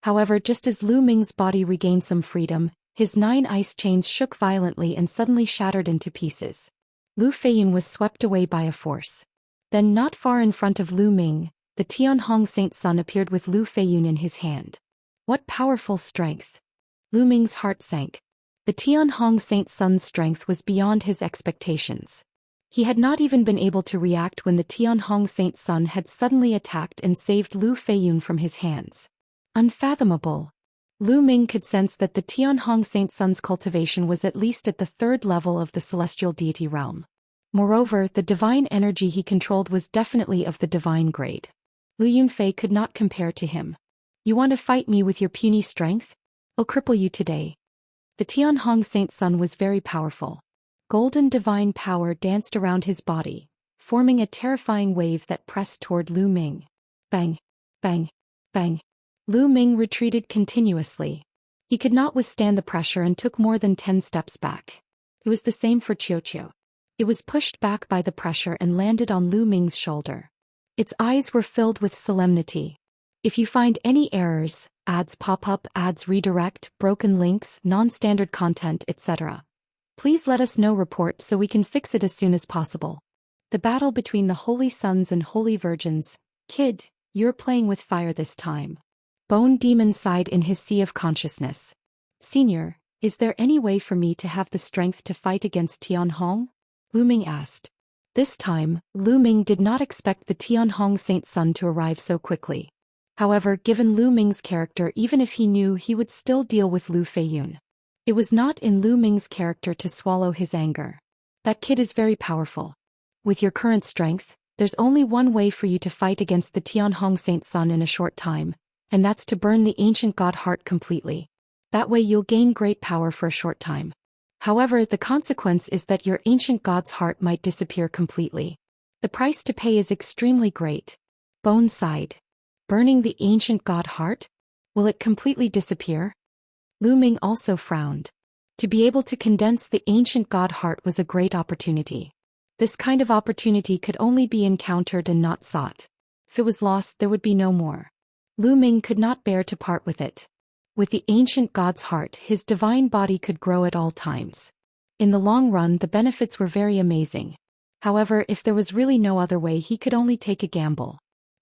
However, just as Lu Ming's body regained some freedom, his 9 ice chains shook violently and suddenly shattered into pieces. Lu Feiyun was swept away by a force. Then, not far in front of Lu Ming, the Tianhong Saint Sun appeared with Lu Feiyun in his hand. What powerful strength! Lu Ming's heart sank. The Tianhong Saint Sun's strength was beyond his expectations. He had not even been able to react when the Tianhong Saint Sun had suddenly attacked and saved Lu Feiyun from his hands. Unfathomable. Lu Ming could sense that the Tianhong Saint Sun's cultivation was at least at the 3rd level of the celestial deity realm. Moreover, the divine energy he controlled was definitely of the divine grade. Lu Yunfei could not compare to him. You want to fight me with your puny strength? I'll cripple you today. The Tianhong Saint Sun was very powerful. Golden divine power danced around his body, forming a terrifying wave that pressed toward Lu Ming. Bang, bang, bang. Lu Ming retreated continuously. He could not withstand the pressure and took more than 10 steps back. It was the same for Qiu. It was pushed back by the pressure and landed on Lu Ming's shoulder. Its eyes were filled with solemnity. If you find any errors, ads pop up, ads redirect, broken links, non-standard content, etc., please let us know report so we can fix it as soon as possible. The battle between the Holy Sons and Holy Virgins. Kid, you're playing with fire this time. Bone Demon sighed in his sea of consciousness. Senior, is there any way for me to have the strength to fight against Tianhong? Lu Ming asked. This time, Lu Ming did not expect the Tianhong Saint Son to arrive so quickly. However, given Lu Ming's character, even if he knew, he would still deal with Lu Feiyun. It was not in Lu Ming's character to swallow his anger. That kid is very powerful. With your current strength, there's only one way for you to fight against the Tianhong Saint Son in a short time, and that's to burn the ancient god heart completely. That way you'll gain great power for a short time. However, the consequence is that your ancient god's heart might disappear completely. The price to pay is extremely great. Bone sighed. Burning the ancient god heart? Will it completely disappear? Lu Ming also frowned. To be able to condense the ancient god heart was a great opportunity. This kind of opportunity could only be encountered and not sought. If it was lost, there would be no more. Lu Ming could not bear to part with it. With the ancient god's heart, his divine body could grow at all times. In the long run, the benefits were very amazing. However, if there was really no other way, he could only take a gamble.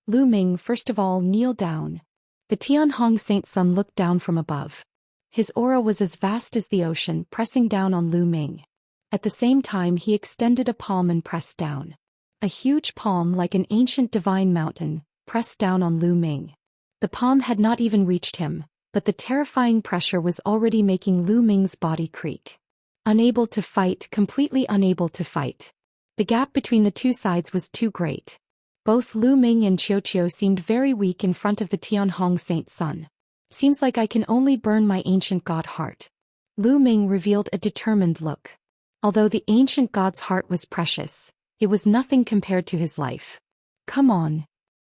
Lu Ming, first of all, kneel down. The Tianhong Saint Son looked down from above. His aura was as vast as the ocean, pressing down on Lu Ming. At the same time, he extended a palm and pressed down. A huge palm, like an ancient divine mountain, pressed down on Lu Ming. The palm had not even reached him, but the terrifying pressure was already making Lu Ming's body creak. Unable to fight, completely unable to fight. The gap between the two sides was too great. Both Lu Ming and Qiu seemed very weak in front of the Tianhong Saint Son. Seems like I can only burn my ancient god heart. Lu Ming revealed a determined look. Although the ancient god's heart was precious, it was nothing compared to his life. Come on.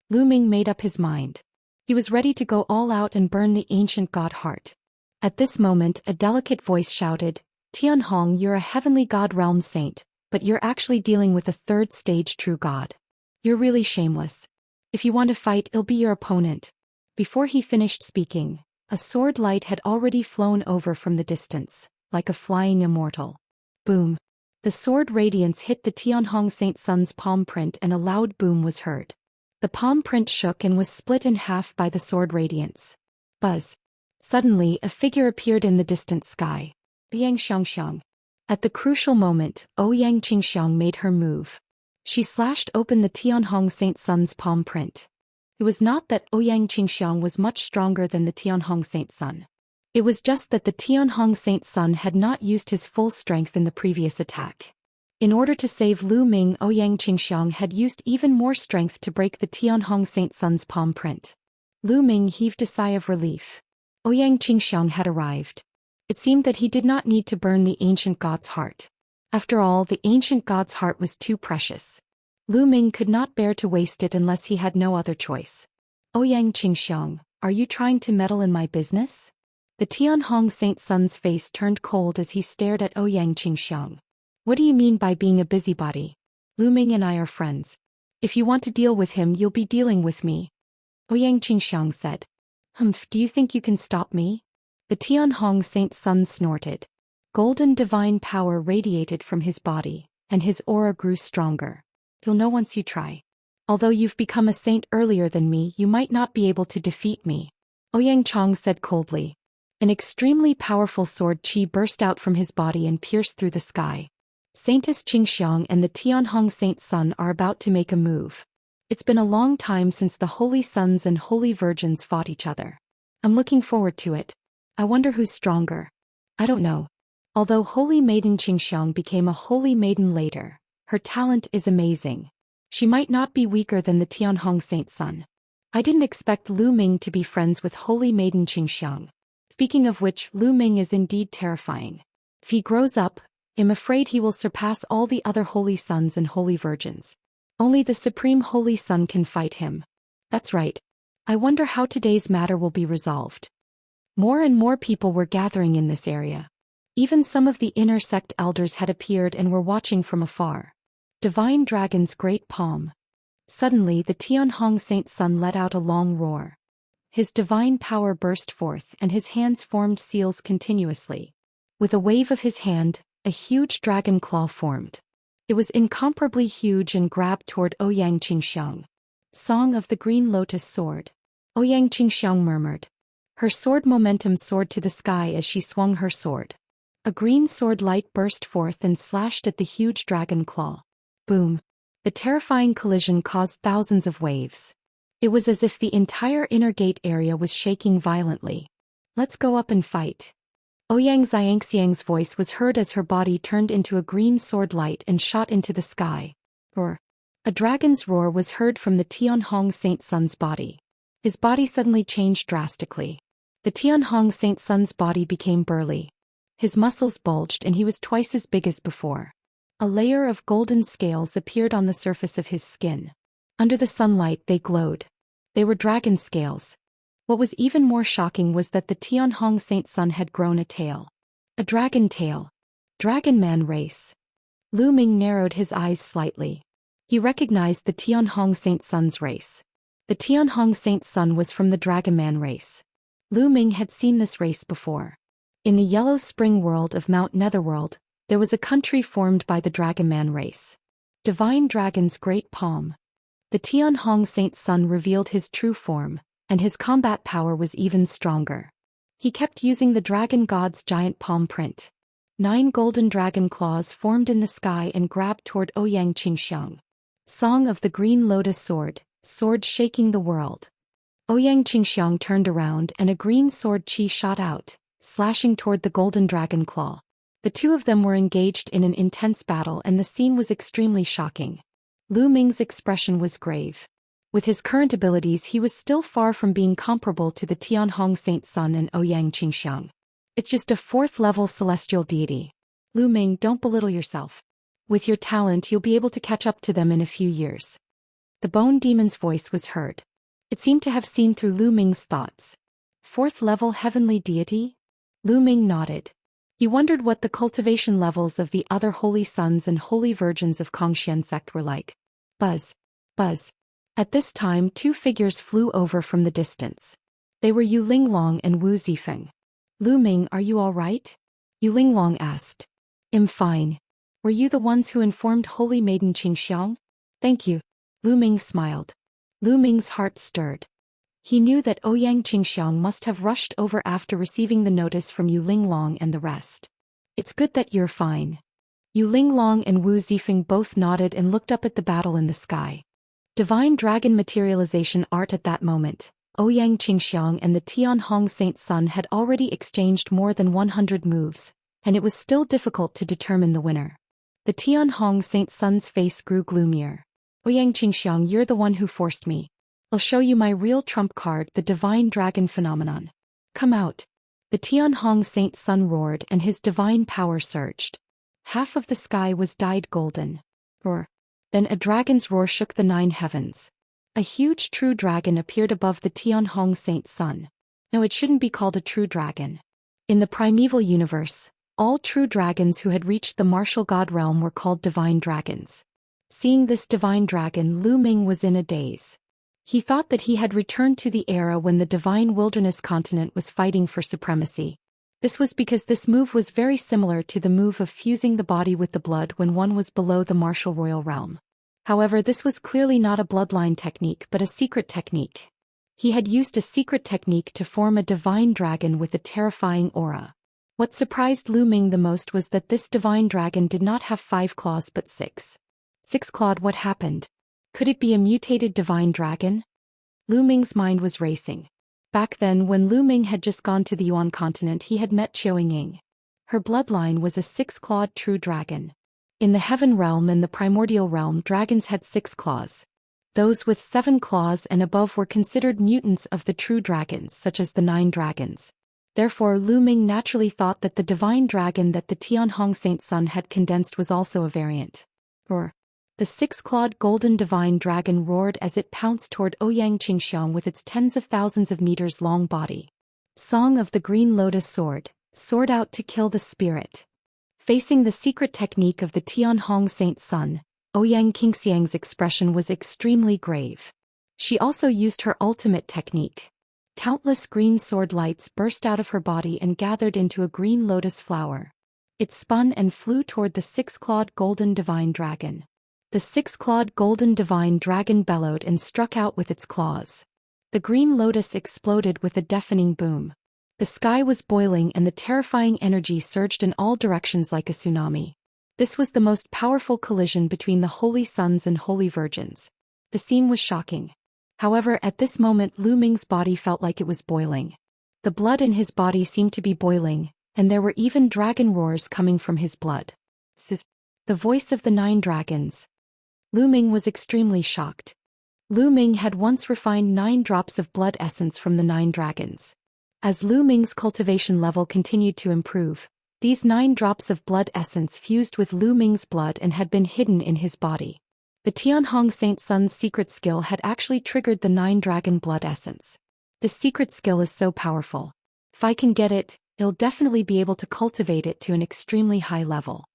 Lu Ming made up his mind. He was ready to go all out and burn the ancient god heart. At this moment, a delicate voice shouted, Tianhong, you're a heavenly god realm saint, but you're actually dealing with a third stage true god. You're really shameless. If you want to fight, it'll be your opponent. Before he finished speaking, a sword light had already flown over from the distance, like a flying immortal. Boom. The sword radiance hit the Tianhong Saint Son's palm print and a loud boom was heard. The palm print shook and was split in half by the sword radiance. Buzz. Suddenly, a figure appeared in the distant sky. Xianxia. At the crucial moment, Ouyang Qingxiang made her move. She slashed open the Tianhong Saint Son's palm print. It was not that Ouyang Qingxiang was much stronger than the Tianhong Saint Son. It was just that the Tianhong Saint Son had not used his full strength in the previous attack. In order to save Lu Ming, Ouyang Qingxiang had used even more strength to break the Tianhong Saint Son's palm print. Lu Ming heaved a sigh of relief. Ouyang Qingxiang had arrived. It seemed that he did not need to burn the ancient god's heart. After all, the ancient god's heart was too precious. Lu Ming could not bear to waste it unless he had no other choice. Ouyang Qingxiang, are you trying to meddle in my business? The Tianhong Saint Son's face turned cold as he stared at Ouyang Qingxiang. What do you mean by being a busybody? Lu Ming and I are friends. If you want to deal with him, you'll be dealing with me. Ouyang Qingxiang said. Humph, do you think you can stop me? The Tianhong Saint Son snorted. Golden divine power radiated from his body, and his aura grew stronger. You'll know once you try. Although you've become a saint earlier than me, you might not be able to defeat me. Ouyang Chong said coldly. An extremely powerful sword chi burst out from his body and pierced through the sky. Saintess Qingxiang and the Tianhong Saint Son are about to make a move. It's been a long time since the Holy Sons and Holy Virgins fought each other. I'm looking forward to it. I wonder who's stronger. I don't know. Although Holy Maiden Qingxiang became a Holy Maiden later, her talent is amazing. She might not be weaker than the Tianhong Saint Son. I didn't expect Lu Ming to be friends with Holy Maiden Qingxiang. Speaking of which, Lu Ming is indeed terrifying. If he grows up, I'm afraid he will surpass all the other Holy Sons and Holy Virgins. Only the Supreme Holy Son can fight him. That's right. I wonder how today's matter will be resolved. More and more people were gathering in this area. Even some of the inner sect elders had appeared and were watching from afar. Divine Dragon's great palm. Suddenly the Tianhong Saint Sun let out a long roar. His divine power burst forth and his hands formed seals continuously. With a wave of his hand, a huge dragon claw formed. It was incomparably huge and grabbed toward Ouyang Qingxiang. Song of the Green Lotus Sword. Ouyang Qingxiang murmured. Her sword momentum soared to the sky as she swung her sword. A green sword light burst forth and slashed at the huge dragon claw. Boom. The terrifying collision caused thousands of waves. It was as if the entire inner gate area was shaking violently. Let's go up and fight. Ouyang Xianxiang's voice was heard as her body turned into a green sword light and shot into the sky. Roar. A dragon's roar was heard from the Tianhong Saint Sun's body. His body suddenly changed drastically. The Tianhong Saint Sun's body became burly. His muscles bulged and he was twice as big as before. A layer of golden scales appeared on the surface of his skin. Under the sunlight they glowed. They were dragon scales. What was even more shocking was that the Tianhong Saint Sun had grown a tail. A dragon tail. Dragon man race. Lu Ming narrowed his eyes slightly. He recognized the Tianhong Saint Sun's race. The Tianhong Saint Sun was from the Dragon Man race. Lu Ming had seen this race before. In the Yellow Spring world of Mount Netherworld, there was a country formed by the Dragon Man race. Divine Dragon's great palm. The Tianhong Saint Sun revealed his true form, and his combat power was even stronger. He kept using the Dragon God's giant palm print. 9 golden dragon claws formed in the sky and grabbed toward Ouyang Qingxiang. Song of the Green Lotus Sword, sword shaking the world. Ouyang Qingxiang turned around and a green sword chi shot out, slashing toward the golden dragon claw. The two of them were engaged in an intense battle and the scene was extremely shocking. Lu Ming's expression was grave. With his current abilities he was still far from being comparable to the Tianhong Saint Sun and Ouyang Qingxiang. It's just a 4th-level celestial deity. Lu Ming, don't belittle yourself. With your talent you'll be able to catch up to them in a few years. The Bone Demon's voice was heard. It seemed to have seen through Lu Ming's thoughts. 4th-level heavenly deity? Lu Ming nodded. He wondered what the cultivation levels of the other holy sons and holy virgins of Kongxian sect were like. Buzz. Buzz. At this time 2 figures flew over from the distance. They were Yu Linglong and Wu Zifeng. Lu Ming, are you all right? Yu Linglong asked. I'm fine. Were you the ones who informed Holy Maiden Qingxiang? Thank you. Lu Ming smiled. Lu Ming's heart stirred. He knew that Ouyang Qingxiang must have rushed over after receiving the notice from Yu Linglong and the rest. It's good that you're fine. Yu Linglong and Wu Zifeng both nodded and looked up at the battle in the sky. Divine Dragon materialization art at that moment. Ouyang Qingxiang and the Tianhong Saint Sun had already exchanged more than 100 moves, and it was still difficult to determine the winner. The Tianhong Saint Sun's face grew gloomier. Ouyang Qingxiang, you're the one who forced me. I'll show you my real trump card, the Divine Dragon Phenomenon. Come out. The Tianhong Saint Sun roared and his divine power surged. Half of the sky was dyed golden. Roar. Then a dragon's roar shook the 9 heavens. A huge true dragon appeared above the Tianhong Saint Sun. No, it shouldn't be called a true dragon. In the primeval universe, all true dragons who had reached the martial god realm were called divine dragons. Seeing this divine dragon, Lu Ming was in a daze. He thought that he had returned to the era when the divine wilderness continent was fighting for supremacy. This was because this move was very similar to the move of fusing the body with the blood when one was below the martial royal realm. However, this was clearly not a bloodline technique but a secret technique. He had used a secret technique to form a divine dragon with a terrifying aura. What surprised Lu Ming the most was that this divine dragon did not have 5 claws but 6. 6-clawed. What happened? Could it be a mutated divine dragon? Lu Ming's mind was racing. Back then, when Lu Ming had just gone to the Yuan continent, he had met Qiu Ying. Her bloodline was a 6-clawed true dragon. In the heaven realm and the primordial realm, dragons had 6 claws. Those with 7 claws and above were considered mutants of the true dragons, such as the 9 dragons. Therefore, Lu Ming naturally thought that the divine dragon that the Tianhong Saint Sun had condensed was also a variant. Roar. The 6-clawed golden divine dragon roared as it pounced toward Ouyang Qingxiang with its tens of thousands of meters long body. Song of the Green Lotus Sword, sword out to kill the spirit. Facing the secret technique of the Tianhong Saint Sun, Ouyang Qingxiang's expression was extremely grave. She also used her ultimate technique. Countless green sword lights burst out of her body and gathered into a green lotus flower. It spun and flew toward the six-clawed golden divine dragon. The six-clawed golden divine dragon bellowed and struck out with its claws. The green lotus exploded with a deafening boom. The sky was boiling and the terrifying energy surged in all directions like a tsunami. This was the most powerful collision between the holy sons and holy virgins. The scene was shocking. However, at this moment Lu Ming's body felt like it was boiling. The blood in his body seemed to be boiling, and there were even dragon roars coming from his blood. The voice of the 9 dragons. Lu Ming was extremely shocked. Lu Ming had once refined 9 drops of blood essence from the 9 dragons. As Lu Ming's cultivation level continued to improve, these 9 drops of blood essence fused with Lu Ming's blood and had been hidden in his body. The Tianhong Saint Sun's secret skill had actually triggered the 9 dragon blood essence. This secret skill is so powerful. If I can get it, I'll definitely be able to cultivate it to an extremely high level.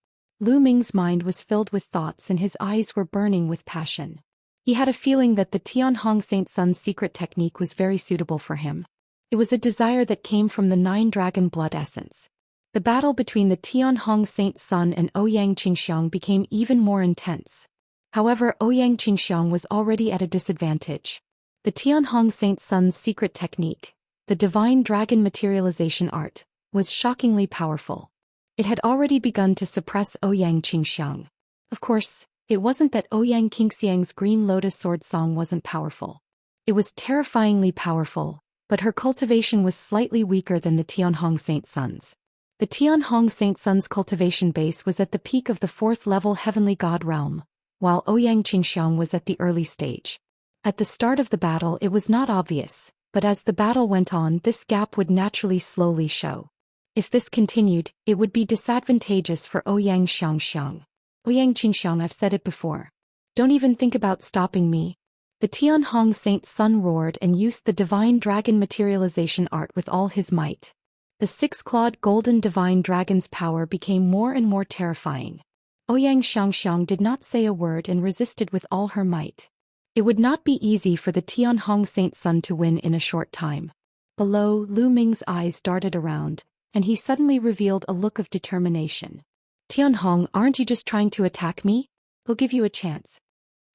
Lu Ming's mind was filled with thoughts and his eyes were burning with passion. He had a feeling that the Tianhong Saint Sun's secret technique was very suitable for him. It was a desire that came from the 9 dragon blood essence. The battle between the Tianhong Saint Sun and Ouyang Qingxiang became even more intense. However, Ouyang Qingxiang was already at a disadvantage. The Tianhong Saint Sun's secret technique, the divine dragon materialization art, was shockingly powerful. It had already begun to suppress Ouyang Qingxiang. Of course, it wasn't that Ouyang Qingxiang's Green Lotus Sword song wasn't powerful. It was terrifyingly powerful, but her cultivation was slightly weaker than the Tianhong Saint Sun's. The Tianhong Saint Sun's cultivation base was at the peak of the 4th level Heavenly God realm, while Ouyang Qingxiang was at the early stage. At the start of the battle it was not obvious, but as the battle went on this gap would naturally slowly show. If this continued, it would be disadvantageous for Ouyang Xianxia. Ouyang Qingxiang, I've said it before. Don't even think about stopping me. The Tianhong Saint Sun roared and used the divine dragon materialization art with all his might. The 6-clawed golden divine dragon's power became more and more terrifying. Ouyang Xianxiang did not say a word and resisted with all her might. It would not be easy for the Tianhong Saint Sun to win in a short time. Below, Lu Ming's eyes darted around, and he suddenly revealed a look of determination. Tianhong, aren't you just trying to attack me? I'll give you a chance.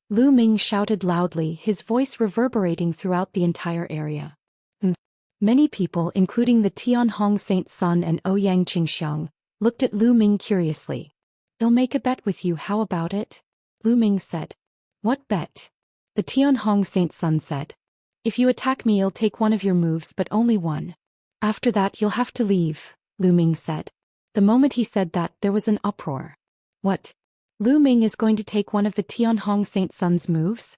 Lu Ming shouted loudly, his voice reverberating throughout the entire area. Many people, including the Tianhong Saint Sun and Ouyang Qingxiang, looked at Lu Ming curiously. I'll make a bet with you, how about it? Lu Ming said. What bet? The Tianhong Saint Sun said. If you attack me I'll take one of your moves, but only one. After that you'll have to leave, Lu Ming said. The moment he said that there was an uproar. What? Lu Ming is going to take one of the Tianhong Saint Sun's moves?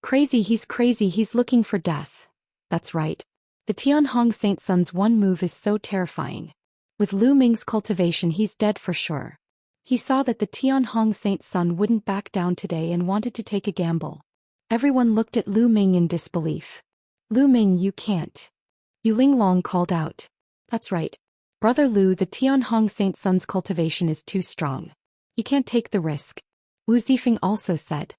Crazy, he's looking for death. That's right. The Tianhong Saint Sun's one move is so terrifying. With Lu Ming's cultivation he's dead for sure. He saw that the Tianhong Saint Sun wouldn't back down today and wanted to take a gamble. Everyone looked at Lu Ming in disbelief. Lu Ming, you can't. Yu Linglong called out. That's right. Brother Lu, the Tianhong Saint Sun's cultivation is too strong. You can't take the risk. Wu Zifeng also said.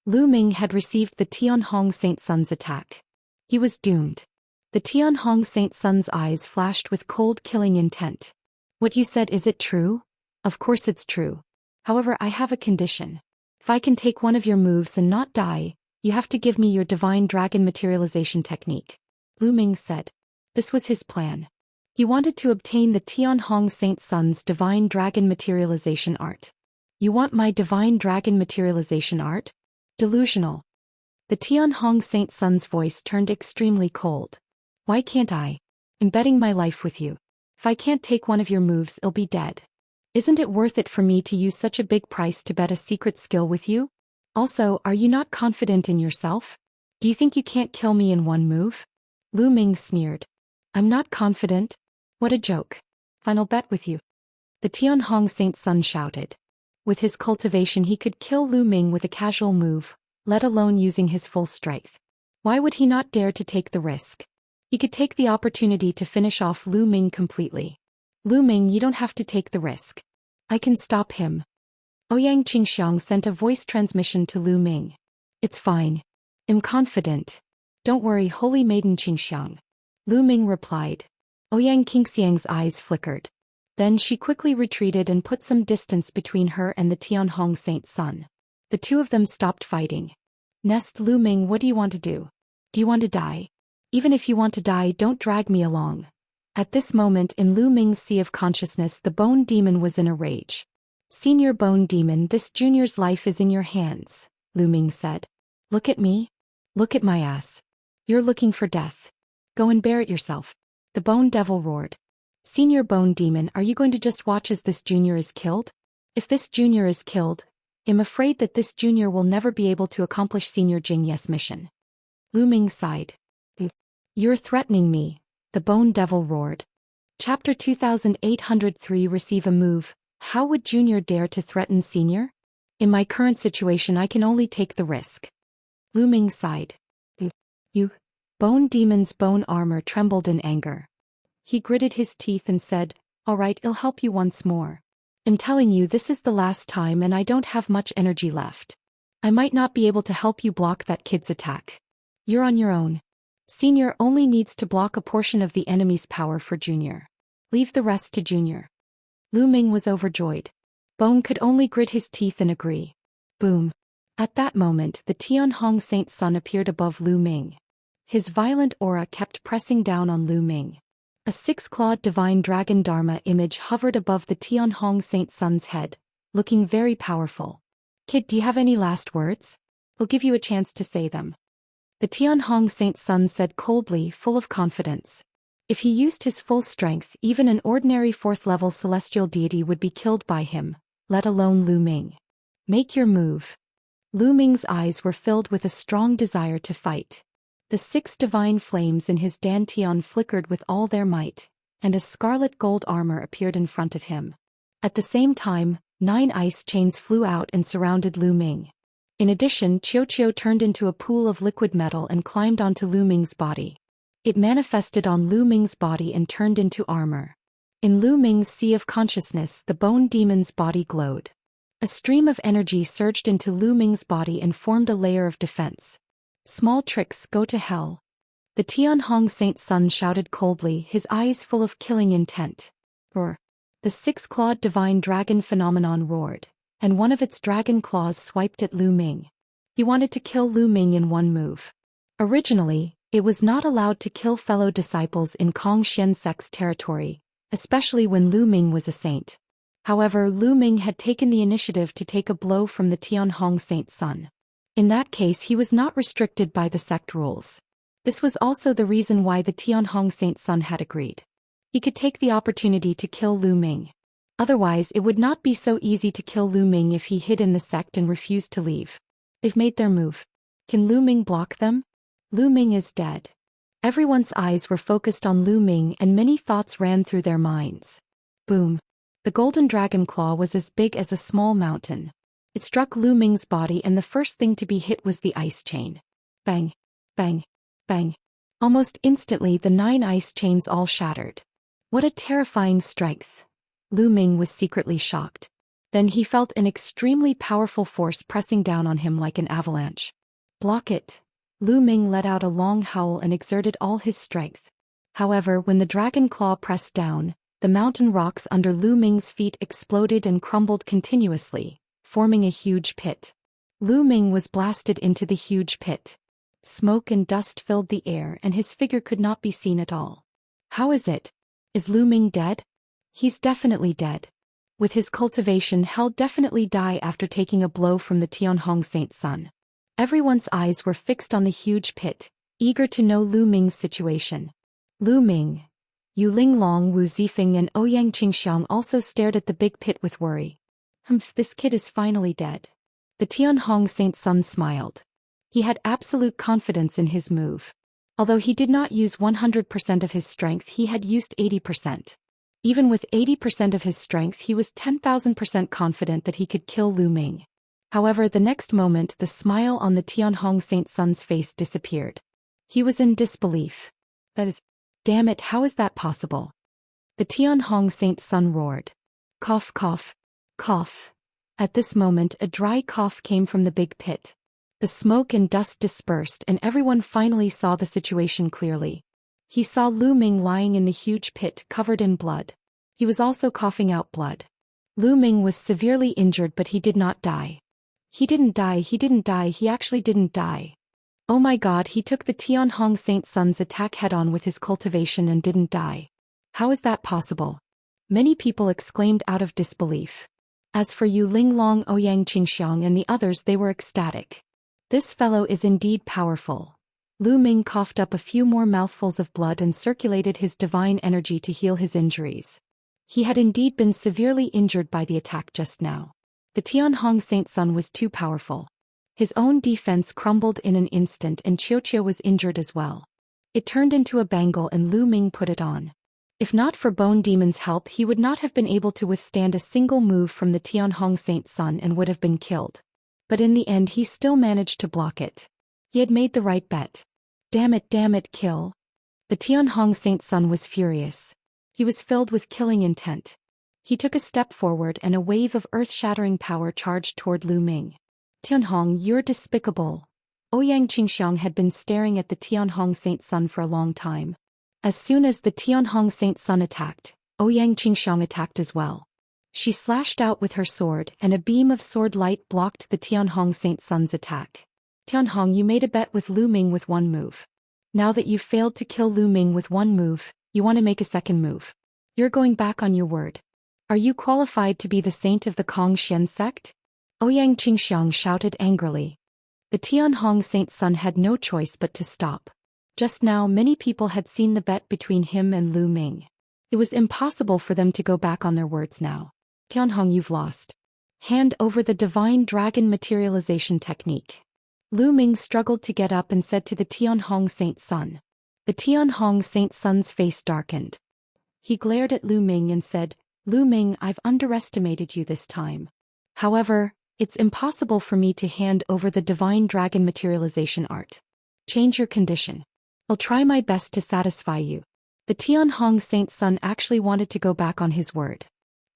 Lu Ming had received the Tianhong Saint Sun's attack. He was doomed. The Tianhong Saint Sun's eyes flashed with cold killing intent. What you said, is it true? Of course it's true. However, I have a condition. If I can take one of your moves and not die, you have to give me your divine dragon materialization technique. Lu Ming said. This was his plan. He wanted to obtain the Tianhong Saint Sun's divine dragon materialization art. You want my divine dragon materialization art? Delusional. The Tianhong Saint Sun's voice turned extremely cold. Why can't I? I'm betting my life with you. If I can't take one of your moves, I'll be dead. Isn't it worth it for me to use such a big price to bet a secret skill with you? Also, are you not confident in yourself? Do you think you can't kill me in one move? Lu Ming sneered. I'm not confident? What a joke. Final bet with you. The Tianhong Saint Sun shouted. With his cultivation he could kill Lu Ming with a casual move, let alone using his full strength. Why would he not dare to take the risk? He could take the opportunity to finish off Lu Ming completely. Lu Ming, you don't have to take the risk. I can stop him. Ouyang Qingxiang sent a voice transmission to Lu Ming. It's fine. I'm confident. Don't worry, Holy Maiden Qingxiang. Lu Ming replied. Ouyang Qingxiang's eyes flickered. Then she quickly retreated and put some distance between her and the Tianhong Saint Sun. The two of them stopped fighting. Nest, Lu Ming, what do you want to do? Do you want to die? Even if you want to die, don't drag me along. At this moment in Lu Ming's sea of consciousness, the Bone Demon was in a rage. Senior Bone Demon, this junior's life is in your hands, Lu Ming said. Look at me. Look at my ass. You're looking for death. Go and bear it yourself. The Bone Devil roared. Senior Bone Demon, are you going to just watch as this junior is killed? If this junior is killed, I'm afraid that this junior will never be able to accomplish Senior Jingye's mission. Lu Ming sighed. You're threatening me, the Bone Devil roared. Chapter 2803 Receive a move. How would Junior dare to threaten Senior? In my current situation I can only take the risk. Lu Ming sighed. You. Bone Demon's bone armor trembled in anger. He gritted his teeth and said, all right, I'll help you once more. I'm telling you, this is the last time and I don't have much energy left. I might not be able to help you block that kid's attack. You're on your own. Senior only needs to block a portion of the enemy's power for Junior. Leave the rest to Junior. Lu Ming was overjoyed. Bone could only grit his teeth and agree. Boom. At that moment, the Tianhong Saint Sun appeared above Lu Ming. His violent aura kept pressing down on Lu Ming. A six-clawed divine dragon Dharma image hovered above the Tianhong Saint Sun's head, looking very powerful. Kid, do you have any last words? We'll give you a chance to say them. The Tianhong Saint Sun said coldly, full of confidence. If he used his full strength, even an ordinary fourth-level celestial deity would be killed by him, let alone Lu Ming. Make your move. Lu Ming's eyes were filled with a strong desire to fight. The 6 divine flames in his dantian flickered with all their might, and a scarlet gold armor appeared in front of him. At the same time, 9 ice chains flew out and surrounded Lu Ming. In addition, Qiu turned into a pool of liquid metal and climbed onto Lu Ming's body. It manifested on Lu Ming's body and turned into armor. In Lu Ming's sea of consciousness, the Bone Demon's body glowed. A stream of energy surged into Lu Ming's body and formed a layer of defense. Small tricks, go to hell. The Tianhong Saint Sun shouted coldly, his eyes full of killing intent. Roar. The 6-clawed divine dragon phenomenon roared, and one of its dragon claws swiped at Lu Ming. He wanted to kill Lu Ming in one move. Originally, it was not allowed to kill fellow disciples in Kong Xian sect's territory, especially when Lu Ming was a saint. However, Lu Ming had taken the initiative to take a blow from the Tianhong Saint Sun. In that case, he was not restricted by the sect rules. This was also the reason why the Tianhong Saint Sun had agreed. He could take the opportunity to kill Lu Ming. Otherwise, it would not be so easy to kill Lu Ming if he hid in the sect and refused to leave. They've made their move. Can Lu Ming block them? Lu Ming is dead. Everyone's eyes were focused on Lu Ming and many thoughts ran through their minds. Boom. The golden dragon claw was as big as a small mountain. It struck Lu Ming's body and the first thing to be hit was the ice chain. Bang. Bang. Bang. Almost instantly the 9 ice chains all shattered. What a terrifying strength. Lu Ming was secretly shocked. Then he felt an extremely powerful force pressing down on him like an avalanche. Block it. Lu Ming let out a long howl and exerted all his strength. However, when the dragon claw pressed down, the mountain rocks under Lu Ming's feet exploded and crumbled continuously, forming a huge pit. Lu Ming was blasted into the huge pit. Smoke and dust filled the air and his figure could not be seen at all. How is it? Is Lu Ming dead? He's definitely dead. With his cultivation, he'll definitely die after taking a blow from the Tianhong Saint Sun. Everyone's eyes were fixed on the huge pit, eager to know Lu Ming's situation. Lu Ming, Yu Linglong, Wu Zifeng and Ouyang Qingxiang also stared at the big pit with worry. This kid is finally dead. The Tianhong Saint Sun smiled. He had absolute confidence in his move. Although he did not use 100% of his strength, he had used 80%. Even with 80% of his strength, he was 10,000% confident that he could kill Lu Ming. However, the next moment the smile on the Tianhong Saint Sun's face disappeared. He was in disbelief. That is... Damn it, how is that possible? The Tianhong Saint Sun roared. Cough, cough, cough. At this moment a dry cough came from the big pit. The smoke and dust dispersed and everyone finally saw the situation clearly. He saw Lu Ming lying in the huge pit covered in blood. He was also coughing out blood. Lu Ming was severely injured but he did not die. He didn't die, he actually didn't die. Oh my god, he took the Tianhong Saint Sun's attack head-on with his cultivation and didn't die. How is that possible? Many people exclaimed out of disbelief. As for Yu Linglong, Ouyang Qingxiang and the others, they were ecstatic. This fellow is indeed powerful. Lu Ming coughed up a few more mouthfuls of blood and circulated his divine energy to heal his injuries. He had indeed been severely injured by the attack just now. The Tianhong Saint Sun was too powerful. His own defense crumbled in an instant and Xiaoxia was injured as well. It turned into a bangle and Lu Ming put it on. If not for Bone Demon's help, he would not have been able to withstand a single move from the Tianhong Saint Sun and would have been killed. But in the end he still managed to block it. He had made the right bet. Damn it, kill. The Tianhong Saint Sun was furious. He was filled with killing intent. He took a step forward and a wave of earth-shattering power charged toward Lu Ming. Tianhong, you're despicable. Ouyang Qingxiang had been staring at the Tianhong Saint Sun for a long time. As soon as the Tianhong Saint Sun attacked, Ouyang Qingxiang attacked as well. She slashed out with her sword and a beam of sword light blocked the Tianhong Saint Sun's attack. Tianhong, you made a bet with Lu Ming with one move. Now that you've failed to kill Lu Ming with one move, you want to make a second move. You're going back on your word. Are you qualified to be the saint of the Kongxian sect? Ouyang Qingxiang shouted angrily. The Tianhong Saint Sun had no choice but to stop. Just now many people had seen the bet between him and Lu Ming. It was impossible for them to go back on their words now. Tianhong, you've lost. Hand over the divine dragon materialization technique. Lu Ming struggled to get up and said to the Tianhong Saint Sun. The Tianhong Saint Sun's face darkened. He glared at Lu Ming and said, Lu Ming, I've underestimated you this time. However, it's impossible for me to hand over the divine dragon materialization art. Change your condition. I'll try my best to satisfy you. The Tianhong Saint Sun actually wanted to go back on his word.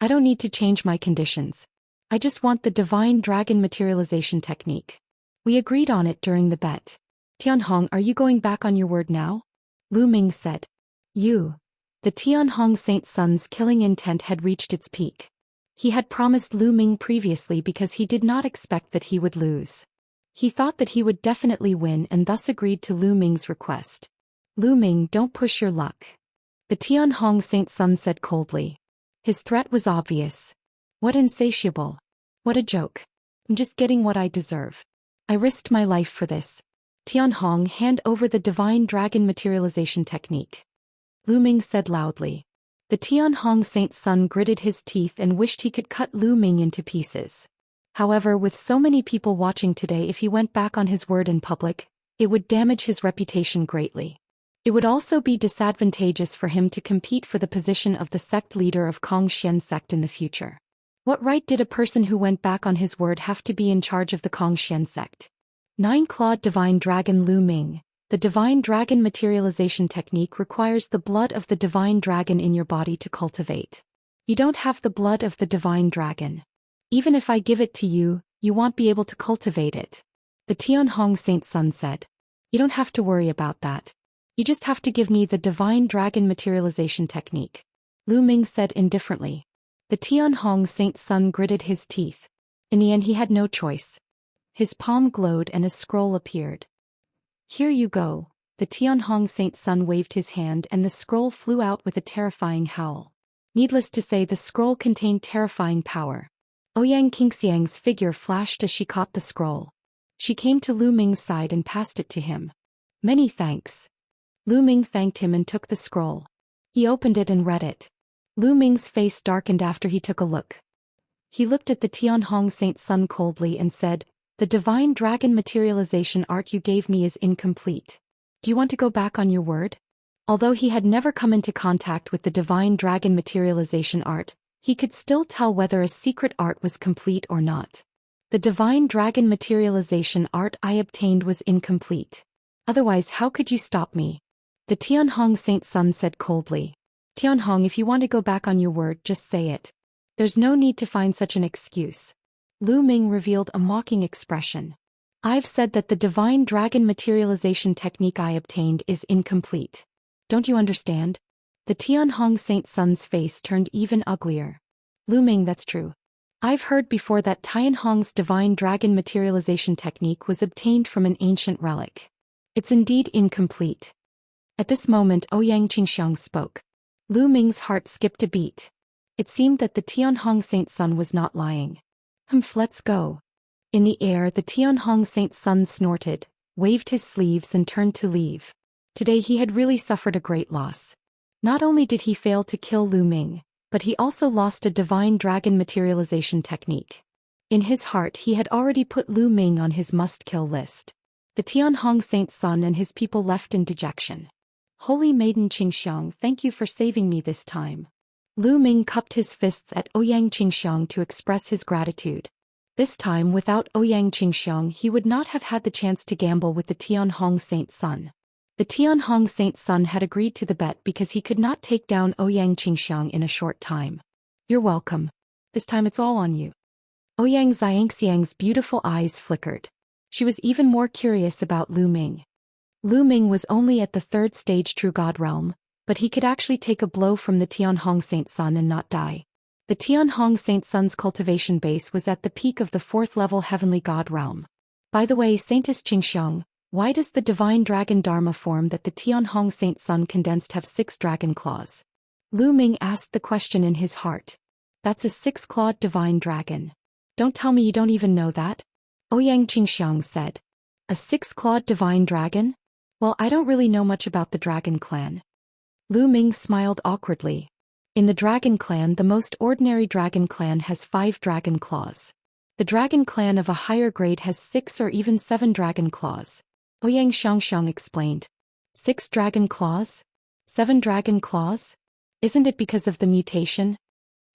I don't need to change my conditions. I just want the divine dragon materialization technique. We agreed on it during the bet. Tianhong, are you going back on your word now? Lu Ming said. The Tianhong Saint Sun's killing intent had reached its peak. He had promised Lu Ming previously because he did not expect that he would lose. He thought that he would definitely win and thus agreed to Lu Ming's request. Lu Ming, don't push your luck. The Tianhong Saint Sun said coldly. His threat was obvious. What insatiable. What a joke. I'm just getting what I deserve. I risked my life for this. Tianhong, hand over the divine dragon materialization technique. Lu Ming said loudly. The Tianhong Saint Sun gritted his teeth and wished he could cut Lu Ming into pieces. However, with so many people watching today, if he went back on his word in public, it would damage his reputation greatly. It would also be disadvantageous for him to compete for the position of the sect leader of Kongxian sect in the future. What right did a person who went back on his word have to be in charge of the Kongxian sect? Nine-clawed divine dragon Lu Ming. The divine dragon materialization technique requires the blood of the divine dragon in your body to cultivate. You don't have the blood of the divine dragon. Even if I give it to you, you won't be able to cultivate it. The Tianhong Saint Sun said. You don't have to worry about that. You just have to give me the divine dragon materialization technique. Lu Ming said indifferently. The Tianhong Saint Sun gritted his teeth. In the end he had no choice. His palm glowed and a scroll appeared. Here you go. The Tianhong Saint Sun waved his hand and the scroll flew out with a terrifying howl. Needless to say, the scroll contained terrifying power. Ouyang Qingxiang's figure flashed as she caught the scroll. She came to Lu Ming's side and passed it to him. Many thanks. Lu Ming thanked him and took the scroll. He opened it and read it. Lu Ming's face darkened after he took a look. He looked at the Tianhong Saint Sun coldly and said, The divine dragon materialization art you gave me is incomplete. Do you want to go back on your word? Although he had never come into contact with the divine dragon materialization art, he could still tell whether a secret art was complete or not. The divine dragon materialization art I obtained was incomplete. Otherwise, how could you stop me? The Tianhong Saint Sun said coldly. Tianhong, if you want to go back on your word, just say it. There's no need to find such an excuse. Lu Ming revealed a mocking expression. I've said that the divine dragon materialization technique I obtained is incomplete. Don't you understand? The Tianhong Saint Sun's face turned even uglier. Lu Ming, that's true. I've heard before that Tianhong's divine dragon materialization technique was obtained from an ancient relic. It's indeed incomplete. At this moment Ouyang Qingxiang spoke. Lu Ming's heart skipped a beat. It seemed that the Tianhong Saint Sun was not lying. Let's go. In the air the Tianhong Saint Sun snorted, waved his sleeves and turned to leave. Today he had really suffered a great loss. Not only did he fail to kill Lu Ming, but he also lost a divine dragon materialization technique. In his heart he had already put Lu Ming on his must-kill list. The Tianhong Saint Sun and his people left in dejection. Holy Maiden Qingxiang, thank you for saving me this time. Lu Ming cupped his fists at Ouyang Qingxiang to express his gratitude. This time without Ouyang Qingxiang he would not have had the chance to gamble with the Tianhong Saint Sun. The Tianhong Saint Sun had agreed to the bet because he could not take down Ouyang Qingxiang in a short time. You're welcome. This time it's all on you. Ouyang Xianxiang's beautiful eyes flickered. She was even more curious about Lu Ming. Lu Ming was only at the 3rd stage True God realm, but he could actually take a blow from the Tianhong Saint Sun and not die. The Tianhong Saint Sun's cultivation base was at the peak of the 4th level Heavenly God realm. By the way, Saintess Qingxiang, why does the divine dragon Dharma form that the Tianhong Saint Sun condensed have 6 dragon claws? Lu Ming asked the question in his heart. That's a 6-clawed divine dragon. Don't tell me you don't even know that? Ouyang Qingxiang said. A 6-clawed divine dragon? Well, I don't really know much about the dragon clan. Lu Ming smiled awkwardly. In the dragon clan, the most ordinary dragon clan has 5 dragon claws. The dragon clan of a higher grade has 6 or even 7 dragon claws. Ouyang Xianxiang explained. 6 dragon claws? 7 dragon claws? Isn't it because of the mutation?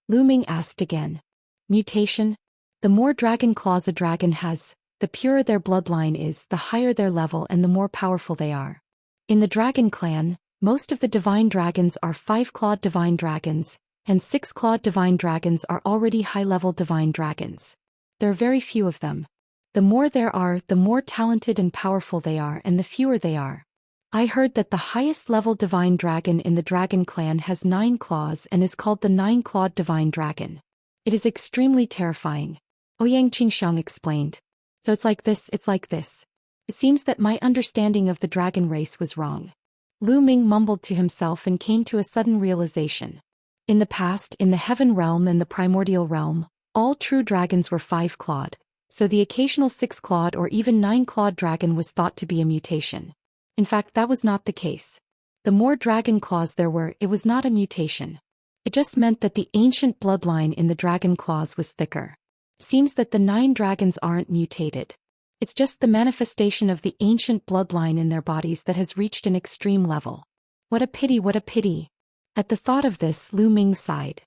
Lu Ming asked again. Mutation? The more dragon claws a dragon has, the purer their bloodline is, the higher their level and the more powerful they are. In the dragon clan, most of the divine dragons are 5-clawed divine dragons, and 6-clawed divine dragons are already high-level divine dragons. There are very few of them. The more there are, the more talented and powerful they are, and the fewer they are. I heard that the highest level divine dragon in the dragon clan has 9 claws and is called the 9-clawed divine dragon. It is extremely terrifying. Ouyang Qingxiang explained. So it's like this. It seems that my understanding of the dragon race was wrong. Lu Ming mumbled to himself and came to a sudden realization. In the past, in the heaven realm and the primordial realm, all true dragons were 5-clawed, so the occasional 6-clawed or even 9-clawed dragon was thought to be a mutation. In fact, that was not the case. The more dragon claws there were, it was not a mutation. It just meant that the ancient bloodline in the dragon claws was thicker. Seems that the 9 dragons aren't mutated. It's just the manifestation of the ancient bloodline in their bodies that has reached an extreme level. What a pity, what a pity. At the thought of this, Lu Ming sighed.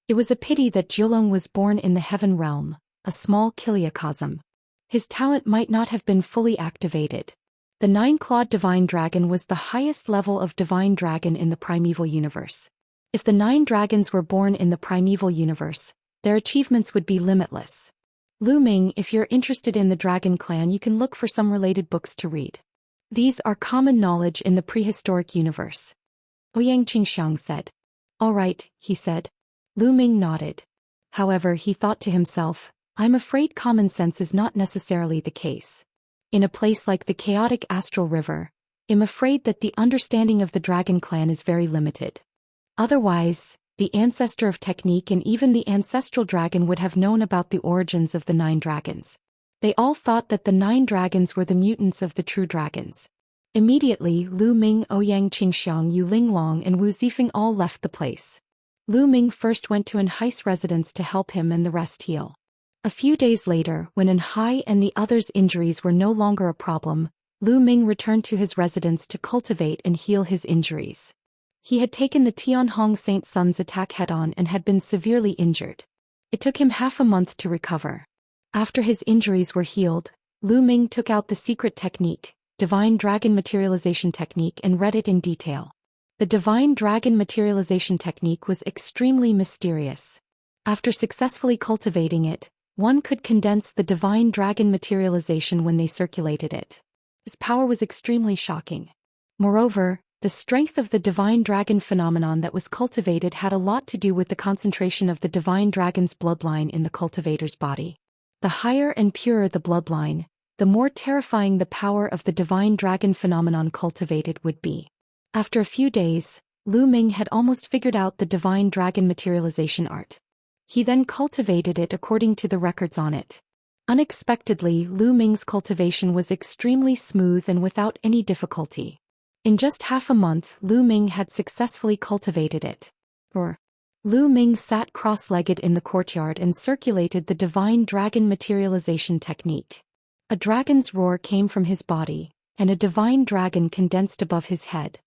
It was a pity that Jiulong was born in the heaven realm, a small kiliacosm. His talent might not have been fully activated. The 9-clawed divine dragon was the highest level of divine dragon in the primeval universe. If the 9 dragons were born in the primeval universe, their achievements would be limitless. Lu Ming, if you're interested in the dragon clan, you can look for some related books to read. These are common knowledge in the prehistoric universe. Ouyang Qingxiang said. All right, he said. Lu Ming nodded. However, he thought to himself, I'm afraid common sense is not necessarily the case. In a place like the chaotic astral river, I'm afraid that the understanding of the dragon clan is very limited. Otherwise, the ancestor of technique and even the ancestral dragon would have known about the origins of the 9 dragons. They all thought that the 9 dragons were the mutants of the true dragons. Immediately, Lu Ming, Ouyang Qingxiang, Yu Linglong and Wu Zifeng all left the place. Lu Ming first went to Anhai's residence to help him and the rest heal. A few days later, when Anhai and the others' injuries were no longer a problem, Lu Ming returned to his residence to cultivate and heal his injuries. He had taken the Tianhong Saint Sun's attack head-on and had been severely injured. It took him half a month to recover. After his injuries were healed, Lu Ming took out the secret technique, Divine Dragon Materialization Technique and read it in detail. The Divine Dragon Materialization Technique was extremely mysterious. After successfully cultivating it, one could condense the Divine Dragon Materialization when they circulated it. Its power was extremely shocking. Moreover, the strength of the Divine Dragon phenomenon that was cultivated had a lot to do with the concentration of the Divine Dragon's bloodline in the cultivator's body. The higher and purer the bloodline, the more terrifying the power of the Divine Dragon phenomenon cultivated would be. After a few days, Lu Ming had almost figured out the Divine Dragon Materialization art. He then cultivated it according to the records on it. Unexpectedly, Lu Ming's cultivation was extremely smooth and without any difficulty. In just half a month, Lu Ming had successfully cultivated it. Lu Ming sat cross-legged in the courtyard and circulated the Divine Dragon Materialization Technique. A dragon's roar came from his body, and a divine dragon condensed above his head.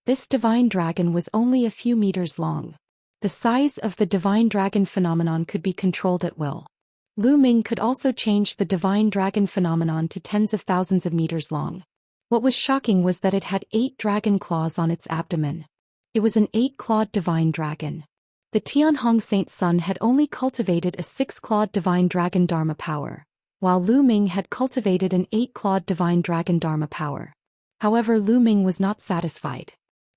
This divine dragon was only a few meters long. The size of the Divine Dragon phenomenon could be controlled at will. Lu Ming could also change the Divine Dragon phenomenon to tens of thousands of meters long. What was shocking was that it had 8 dragon claws on its abdomen. It was an 8-clawed divine dragon. The Tianhong Saint Sun had only cultivated a 6-clawed divine dragon Dharma power, while Lu Ming had cultivated an 8-clawed divine dragon Dharma power. However, Lu Ming was not satisfied.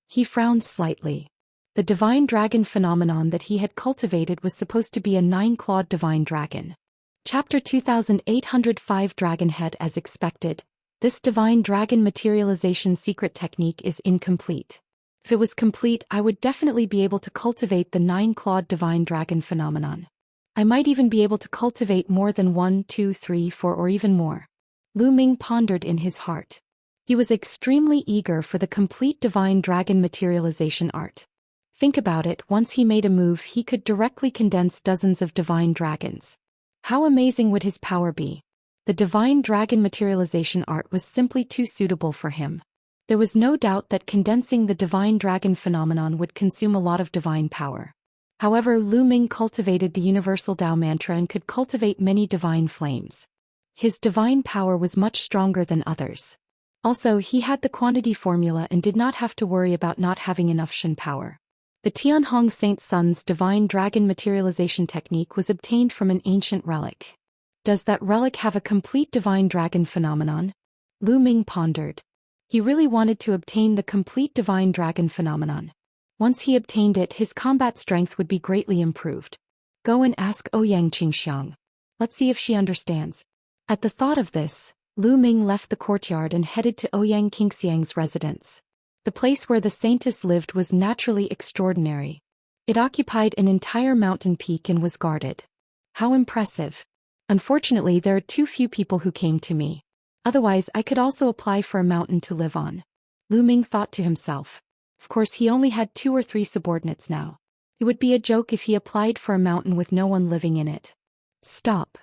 He frowned slightly. The divine dragon phenomenon that he had cultivated was supposed to be a 9-clawed divine dragon. Chapter 2805 Dragonhead. As expected, this Divine Dragon Materialization secret technique is incomplete. If it was complete, I would definitely be able to cultivate the 9-clawed Divine Dragon phenomenon. I might even be able to cultivate more than 1, 2, 3, 4 or even more. Lu Ming pondered in his heart. He was extremely eager for the complete Divine Dragon Materialization art. Think about it, once he made a move he could directly condense dozens of divine dragons. How amazing would his power be? The Divine Dragon Materialization art was simply too suitable for him. There was no doubt that condensing the Divine Dragon phenomenon would consume a lot of divine power. However, Lu Ming cultivated the Universal Tao Mantra and could cultivate many divine flames. His divine power was much stronger than others. Also, he had the quantity formula and did not have to worry about not having enough Shen power. The Tianhong Saint Sun's Divine Dragon Materialization technique was obtained from an ancient relic. Does that relic have a complete Divine Dragon phenomenon? Lu Ming pondered. He really wanted to obtain the complete Divine Dragon phenomenon. Once he obtained it, his combat strength would be greatly improved. Go and ask Ouyang Qingxiang. Let's see if she understands. At the thought of this, Lu Ming left the courtyard and headed to Ouyang Qingxiang's residence. The place where the saintess lived was naturally extraordinary. It occupied an entire mountain peak and was guarded. How impressive. Unfortunately, there are too few people who came to me. Otherwise, I could also apply for a mountain to live on. Lu Ming thought to himself. Of course, he only had 2 or 3 subordinates now. It would be a joke if he applied for a mountain with no one living in it. Stop.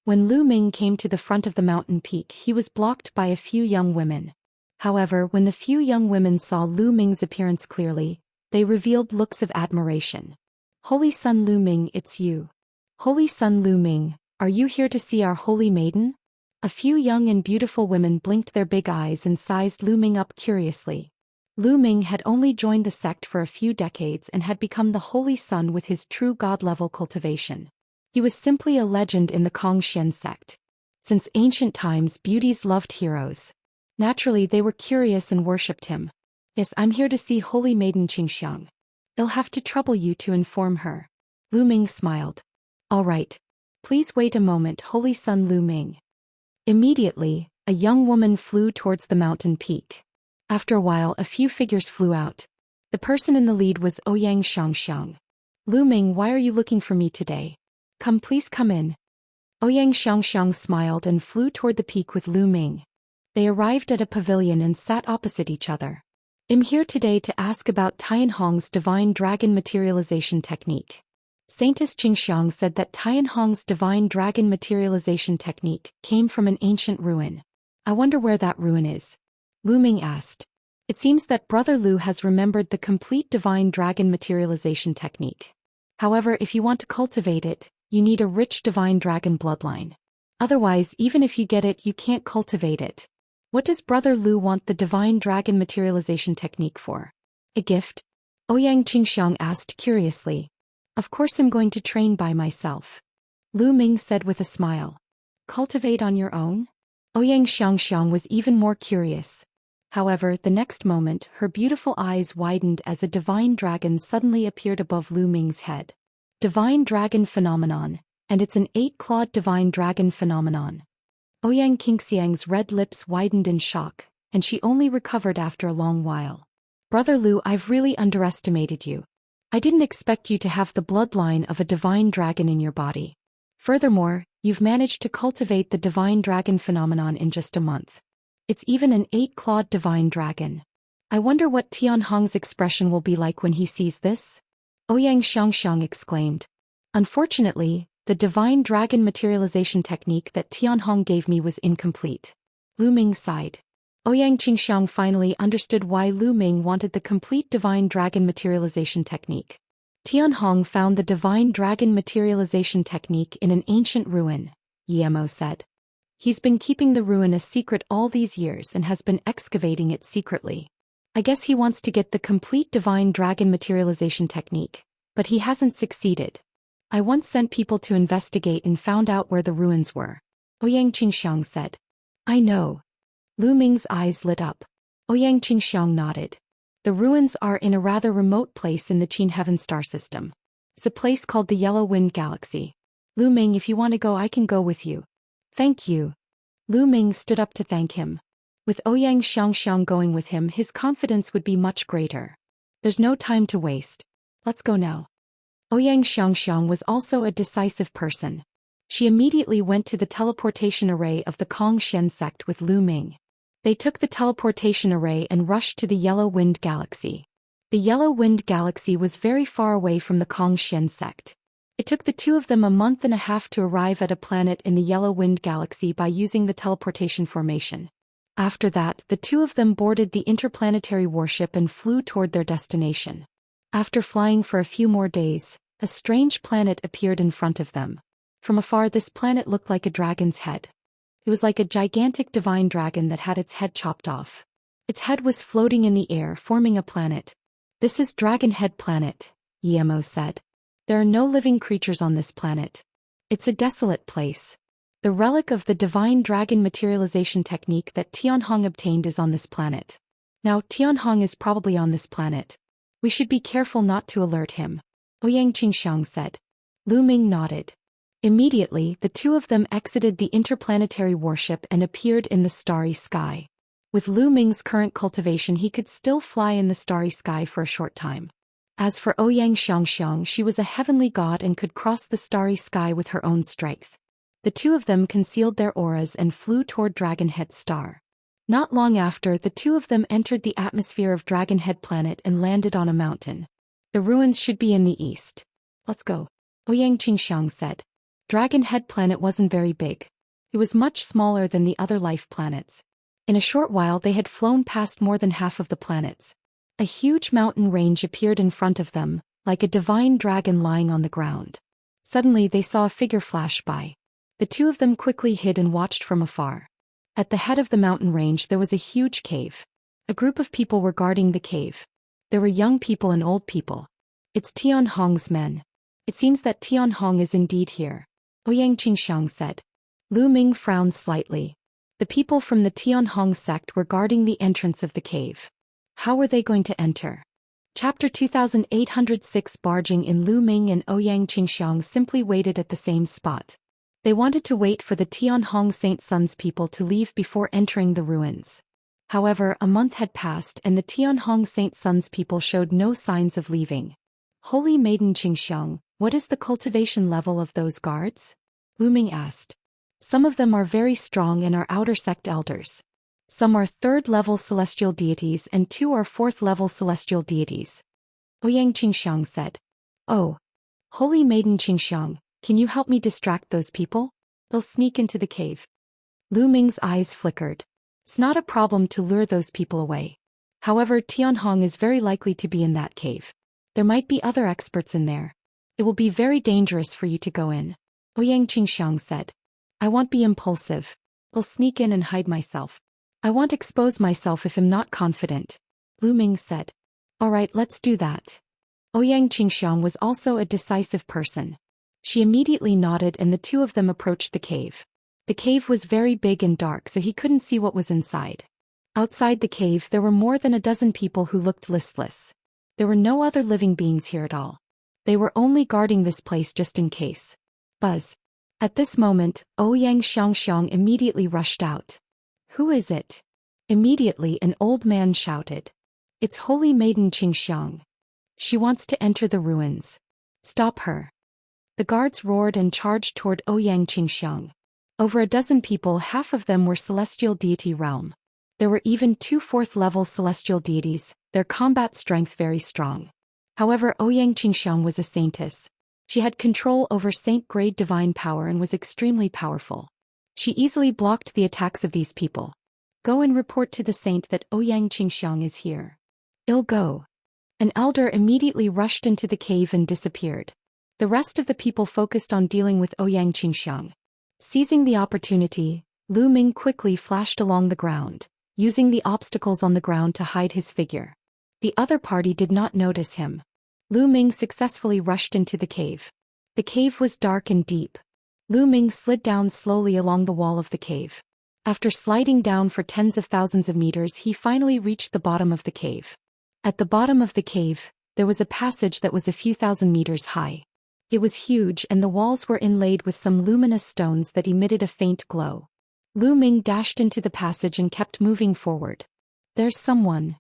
When Lu Ming came to the front of the mountain peak, he was blocked by a few young women. However, when the few young women saw Lu Ming's appearance clearly, they revealed looks of admiration. Holy Sun Lu Ming, it's you. Holy Sun Lu Ming, are you here to see our holy maiden? A few young and beautiful women blinked their big eyes and sized Lu Ming up curiously. Lu Ming had only joined the sect for a few decades and had become the Holy Sun with his true god-level cultivation. He was simply a legend in the Xian sect. Since ancient times, beauties loved heroes. Naturally, they were curious and worshipped him. Yes, I'm here to see Holy Maiden Qingxiang. I'll have to trouble you to inform her. Lu Ming smiled. All right. Please wait a moment, Holy Sun Lu Ming. Immediately, a young woman flew towards the mountain peak. After a while, a few figures flew out. The person in the lead was Ouyang Xianxia. Lu Ming, why are you looking for me today? Please come in. Ouyang Xianxia smiled and flew toward the peak with Lu Ming. They arrived at a pavilion and sat opposite each other. I'm here today to ask about Tianhong's Divine Dragon Materialization technique. Saintess Qingxiang said that Tianhong's Divine Dragon Materialization technique came from an ancient ruin. I wonder where that ruin is. Lu Ming asked. It seems that Brother Lu has remembered the complete Divine Dragon Materialization technique. However, if you want to cultivate it, you need a rich Divine Dragon bloodline. Otherwise, even if you get it, you can't cultivate it. What does Brother Lu want the divine dragon materialization technique for? A gift? Ouyang Qingxiang asked curiously. Of course I'm going to train by myself. Lu Ming said with a smile. Cultivate on your own? Ouyang Xianxiang was even more curious. However, the next moment, her beautiful eyes widened as a divine dragon suddenly appeared above Lu Ming's head. Divine dragon phenomenon, and it's an 8-clawed divine dragon phenomenon. Ouyang Qingxiang's red lips widened in shock, and she only recovered after a long while. Brother Lu, I've really underestimated you. I didn't expect you to have the bloodline of a divine dragon in your body. Furthermore, you've managed to cultivate the divine dragon phenomenon in just a month. It's even an 8-clawed divine dragon. I wonder what Tianhong's expression will be like when he sees this? Ouyang Xiangxiang exclaimed. Unfortunately, the divine dragon materialization technique that Tianhong gave me was incomplete. Lu Ming sighed. Ouyang Qingxiang finally understood why Lu Ming wanted the complete divine dragon materialization technique. Tianhong found the divine dragon materialization technique in an ancient ruin, Yemo said. He's been keeping the ruin a secret all these years and has been excavating it secretly. I guess he wants to get the complete divine dragon materialization technique, but he hasn't succeeded. I once sent people to investigate and found out where the ruins were. Ouyang Qingxiang said. I know. Lu Ming's eyes lit up. Ouyang Qingxiang nodded. The ruins are in a rather remote place in the Qin Heaven star system. It's a place called the Yellow Wind Galaxy. Lu Ming, if you want to go, I can go with you. Thank you. Lu Ming stood up to thank him. With Ouyang Xiangxiang going with him, his confidence would be much greater. There's no time to waste. Let's go now. Ouyang Xiangxiang was also a decisive person. She immediately went to the teleportation array of the Kong-Shen sect with Lu Ming. They took the teleportation array and rushed to the Yellow Wind Galaxy. The Yellow Wind Galaxy was very far away from the Kong-Shen sect. It took the two of them a month and a half to arrive at a planet in the Yellow Wind Galaxy by using the teleportation formation. After that, the two of them boarded the interplanetary warship and flew toward their destination. After flying for a few more days, a strange planet appeared in front of them. From afar, this planet looked like a dragon's head. It was like a gigantic divine dragon that had its head chopped off. Its head was floating in the air, forming a planet. This is Dragon Head Planet, Yemo said. There are no living creatures on this planet. It's a desolate place. The relic of the divine dragon materialization technique that Tianhong obtained is on this planet. Now Tianhong is probably on this planet. We should be careful not to alert him, Ouyang Qingxiang said. Lu Ming nodded. Immediately, the two of them exited the interplanetary warship and appeared in the starry sky. With Lu Ming's current cultivation, he could still fly in the starry sky for a short time. As for Ouyang Xiangxiang, she was a heavenly god and could cross the starry sky with her own strength. The two of them concealed their auras and flew toward Dragonhead Star. Not long after, the two of them entered the atmosphere of Dragonhead Planet and landed on a mountain. The ruins should be in the east. Let's go, Ouyang Qingxiang said. Dragonhead Planet wasn't very big. It was much smaller than the other life planets. In a short while they had flown past more than half of the planets. A huge mountain range appeared in front of them, like a divine dragon lying on the ground. Suddenly they saw a figure flash by. The two of them quickly hid and watched from afar. At the head of the mountain range there was a huge cave. A group of people were guarding the cave. There were young people and old people. It's Tianhong's men. It seems that Tianhong is indeed here, Ouyang Qingxiang said. Lu Ming frowned slightly. The people from the Tianhong sect were guarding the entrance of the cave. How were they going to enter? Chapter 2806. Barging in. Lu Ming and Ouyang Qingxiang simply waited at the same spot. They wanted to wait for the Tianhong Saint Sun's people to leave before entering the ruins. However, a month had passed and the Tianhong Saint Sun's people showed no signs of leaving. Holy Maiden Qingxiang, what is the cultivation level of those guards? Lu Ming asked. Some of them are very strong and are outer sect elders. Some are 3rd-level celestial deities and 2 are 4th-level celestial deities, Ouyang Qingxiang said. Oh. Holy Maiden Qingxiang, can you help me distract those people? They'll sneak into the cave. Lu Ming's eyes flickered. It's not a problem to lure those people away. However, Tianhong is very likely to be in that cave. There might be other experts in there. It will be very dangerous for you to go in, Ouyang Qingxiang said. I won't be impulsive. I'll sneak in and hide myself. I won't expose myself if I'm not confident, Lu Ming said. All right, let's do that. Ouyang Qingxiang was also a decisive person. She immediately nodded and the two of them approached the cave. The cave was very big and dark so he couldn't see what was inside. Outside the cave there were more than a dozen people who looked listless. There were no other living beings here at all. They were only guarding this place just in case. Buzz. At this moment, Ouyang Xianxia immediately rushed out. Who is it? Immediately an old man shouted. It's Holy Maiden Qingxiang. She wants to enter the ruins. Stop her. The guards roared and charged toward Ouyang Qingxiang. Over a dozen people, half of them were celestial deity realm. There were even 2 4th-level celestial deities, their combat strength very strong. However, Ouyang Qingxiang was a saintess. She had control over saint-grade divine power and was extremely powerful. She easily blocked the attacks of these people. Go and report to the saint that Ouyang Qingxiang is here. I'll go. An elder immediately rushed into the cave and disappeared. The rest of the people focused on dealing with Ouyang Qingxiang. Seizing the opportunity, Lu Ming quickly flashed along the ground, using the obstacles on the ground to hide his figure. The other party did not notice him. Lu Ming successfully rushed into the cave. The cave was dark and deep. Lu Ming slid down slowly along the wall of the cave. After sliding down for tens of thousands of meters, he finally reached the bottom of the cave. At the bottom of the cave, there was a passage that was a few thousand meters high. It was huge and the walls were inlaid with some luminous stones that emitted a faint glow. Lu Ming dashed into the passage and kept moving forward. There's someone.